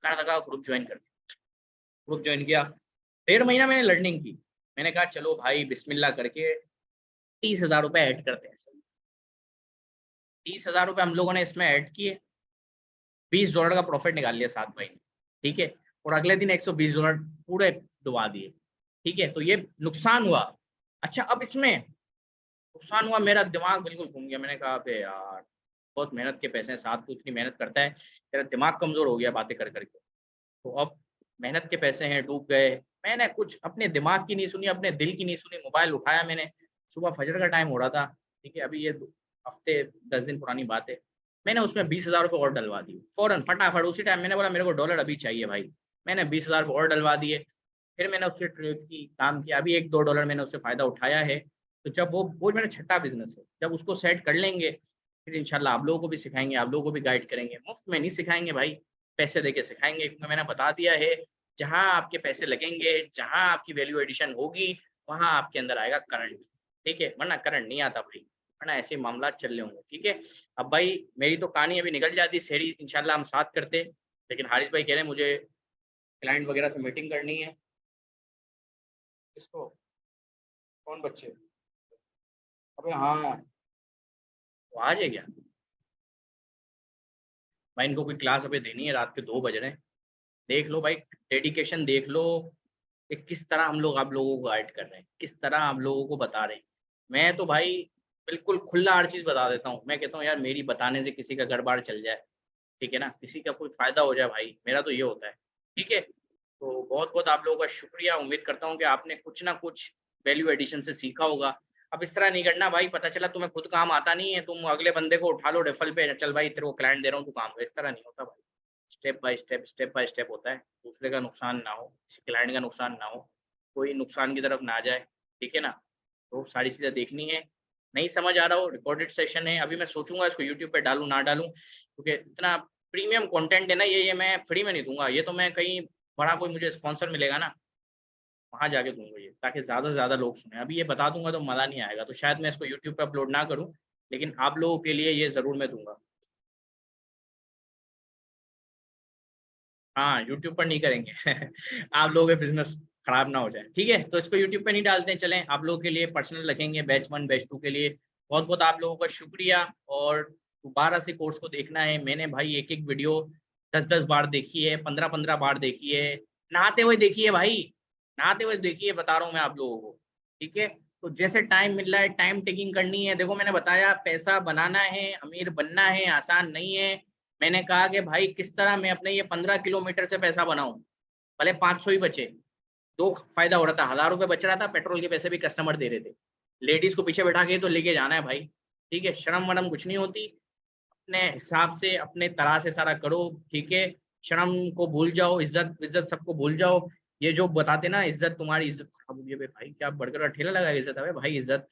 Speaker 1: मैंने कहा ग्रुप जॉइन कर दिया। ग्रुप जॉइन किया, 1.5 महीना मैंने लर्निंग की। मैंने कहा चलो भाई बिस्मिल्लाह करके 30,000 रुपए ऐड करते हैं। 30,000 रुपए हम लोगों ने इसमें ऐड किए, $20 का प्रॉफिट निकाल लिया साथ भाई ने, ठीक है? और अगले दिन $120 पूरे डुबा दिए, ठीक है? तो ये नुकसान हुआ। अच्छा अब इसमें नुकसान हुआ, मेरा दिमाग बिल्कुल घूम गया। मैंने कहा अबे यार! बहुत मेहनत के पैसे हैं, साथ तू इतनी मेहनत करता है, तेरा दिमाग कमज़ोर हो गया बातें कर के। तो अब मेहनत के पैसे हैं, डूब गए। मैंने कुछ अपने दिमाग की नहीं सुनी, अपने दिल की नहीं सुनी, मोबाइल उठाया मैंने, सुबह फजर का टाइम हो रहा था, ठीक है? अभी ये हफ़्ते 10 दिन पुरानी बात है। मैंने उसमें ₹20,000 और डलवा दिए, फ़ौरन फटाफट उसी टाइम मैंने बोला मेरे को डॉलर अभी चाहिए भाई। मैंने 20,000 और डलवा दिए, फिर मैंने उससे ट्रेड की, काम किया, अभी 1-2 डॉलर मैंने उससे फ़ायदा उठाया है। तो जब वो मेरा छठा बिज़नेस है, जब उसको सेट कर लेंगे, फिर इंशाल्लाह आप लोगों को भी सिखाएँगे, आप लोगों को भी गाइड करेंगे। मुफ्त में नहीं सिखाएँगे भाई, पैसे देके सिखाएँगे, क्योंकि मैंने बता दिया है, जहाँ आपके पैसे लगेंगे, जहाँ आपकी वैल्यू एडिशन होगी, वहाँ आपके अंदर आएगा करंट, ठीक है? वरना करंट नहीं आता भाई, वरना ऐसे मामलात चल रहे होंगे, ठीक है? अब भाई मेरी तो कहानी अभी निकल जाती, सेहरी इंशाल्लाह हम साथ करते, लेकिन हारिस भाई कह रहे हैं मुझे क्लाइंट वगैरह से मीटिंग करनी है। किसको? कौन बच्चे? अबे हाँ, वो आज है क्या? भाई इनको कोई क्लास अभी देनी है, रात के 2 बज रहे हैं। देख लो भाई, डेडिकेशन देख लो, कि किस तरह हम लोग आप लोगों को गाइड कर रहे हैं, किस तरह आप लोगों को बता रहे हैं। मैं तो भाई बिल्कुल खुला हर चीज़ बता देता हूँ। मैं कहता हूँ यार मेरी बताने से किसी का घर-बार चल जाए, ठीक है ना? किसी का कोई फ़ायदा हो जाए भाई, मेरा तो ये होता है, ठीक है? तो बहुत-बहुत आप लोगों का शुक्रिया, उम्मीद करता हूँ कि आपने कुछ ना कुछ वैल्यू एडिशन से सीखा होगा। अब इस तरह नहीं करना भाई, पता चला तुम्हें खुद काम आता नहीं है, तुम अगले बंदे को उठा लो रेफरल पे, चल भाई तेरे को क्लाइंट दे रहा हूँ, तू काम कर। इस तरह नहीं होता भाई। स्टेप बाय स्टेप होता है। दूसरे का नुकसान ना हो, किसी क्लाइंट का नुकसान ना हो, कोई नुकसान की तरफ ना जाए, ठीक है ना? तो सारी चीज़ें देखनी है। नहीं समझ आ रहा हो, रिकॉर्डेड सेशन है, अभी मैं सोचूँगा इसको यूट्यूब पे डालूँ, ना डालूँ, क्योंकि इतना प्रीमियम कंटेंट है ना ये मैं फ्री में नहीं दूँगा। ये तो मैं कहीं बड़ा कोई मुझे स्पॉन्सर मिलेगा ना, वहाँ जाके दूँगा ये, ताकि ज़्यादा से ज़्यादा लोग सुनें। अभी ये बता दूँगा तो मज़ा नहीं आएगा, तो शायद मैं इसको यूट्यूब पे अपलोड ना करूँ, लेकिन आप लोगों के लिए ये ज़रूर मैं दूँगा। हाँ, यूट्यूब पर नहीं करेंगे। आप लोगों का बिज़नेस खराब ना हो जाए, ठीक है? तो इसको यूट्यूब पे नहीं डालते हैं, चलें आप लोगों के लिए पर्सनल रखेंगे बैच 1, बैच 2 के लिए। बहुत-बहुत आप लोगों का शुक्रिया और दोबारा से कोर्स को देखना है। मैंने भाई एक-एक वीडियो 10-10 बार देखी है, 15-15 बार देखी है। नहाते हुए देखी है भाई, नहाते हुए देखी है बता रहा हूँ मैं आप लोगों को, ठीक है? तो जैसे टाइम मिल रहा है, टाइम टेकिंग करनी है। देखो मैंने बताया पैसा बनाना है, अमीर बनना है, आसान नहीं है। मैंने कहा कि भाई किस तरह मैं अपने ये 15 किलोमीटर से पैसा बनाऊँ, भले 500 ही बचे। 2 फ़ायदा हो रहा था, ₹1000 बच रहा था, पेट्रोल के पैसे भी कस्टमर दे रहे थे। लेडीज़ को पीछे बैठा के तो लेके जाना है भाई, ठीक है? शर्म-वर्म कुछ नहीं होती, अपने हिसाब से, अपने तरह से सारा करो, ठीक है? शर्म को भूल जाओ, इज़्ज़त-विज़्ज़त सबको भूल जाओ। ये जो बताते ना इज़्ज़त तुम्हारी इज़्ज़त खराब हो गई है बे भाई, क्या बर्गर का ठेला लगा है इज़्ज़त, अबे भाई इज़्ज़त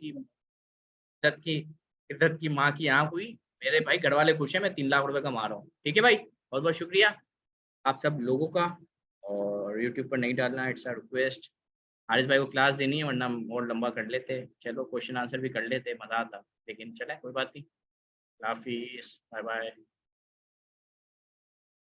Speaker 1: की माँ की आँख हुई। मेरे भाई घरवाले खुश हैं, मैं 3 लाख रुपए कमा रहा हूँ, ठीक है भाई? बहुत-बहुत शुक्रिया। आप सब लोगों का और यूट्यूब पर नहीं डालना इट्स अ रिक्वेस्ट। हारिस भाई को क्लास देनी है वरना हम और लंबा कर लेते। चलो क्वेश्चन आंसर भी कर लेते, मज़ा आता। लेकिन चलें कोई बात नहीं। अल्लाह हाफ़िज़, बाय बाय।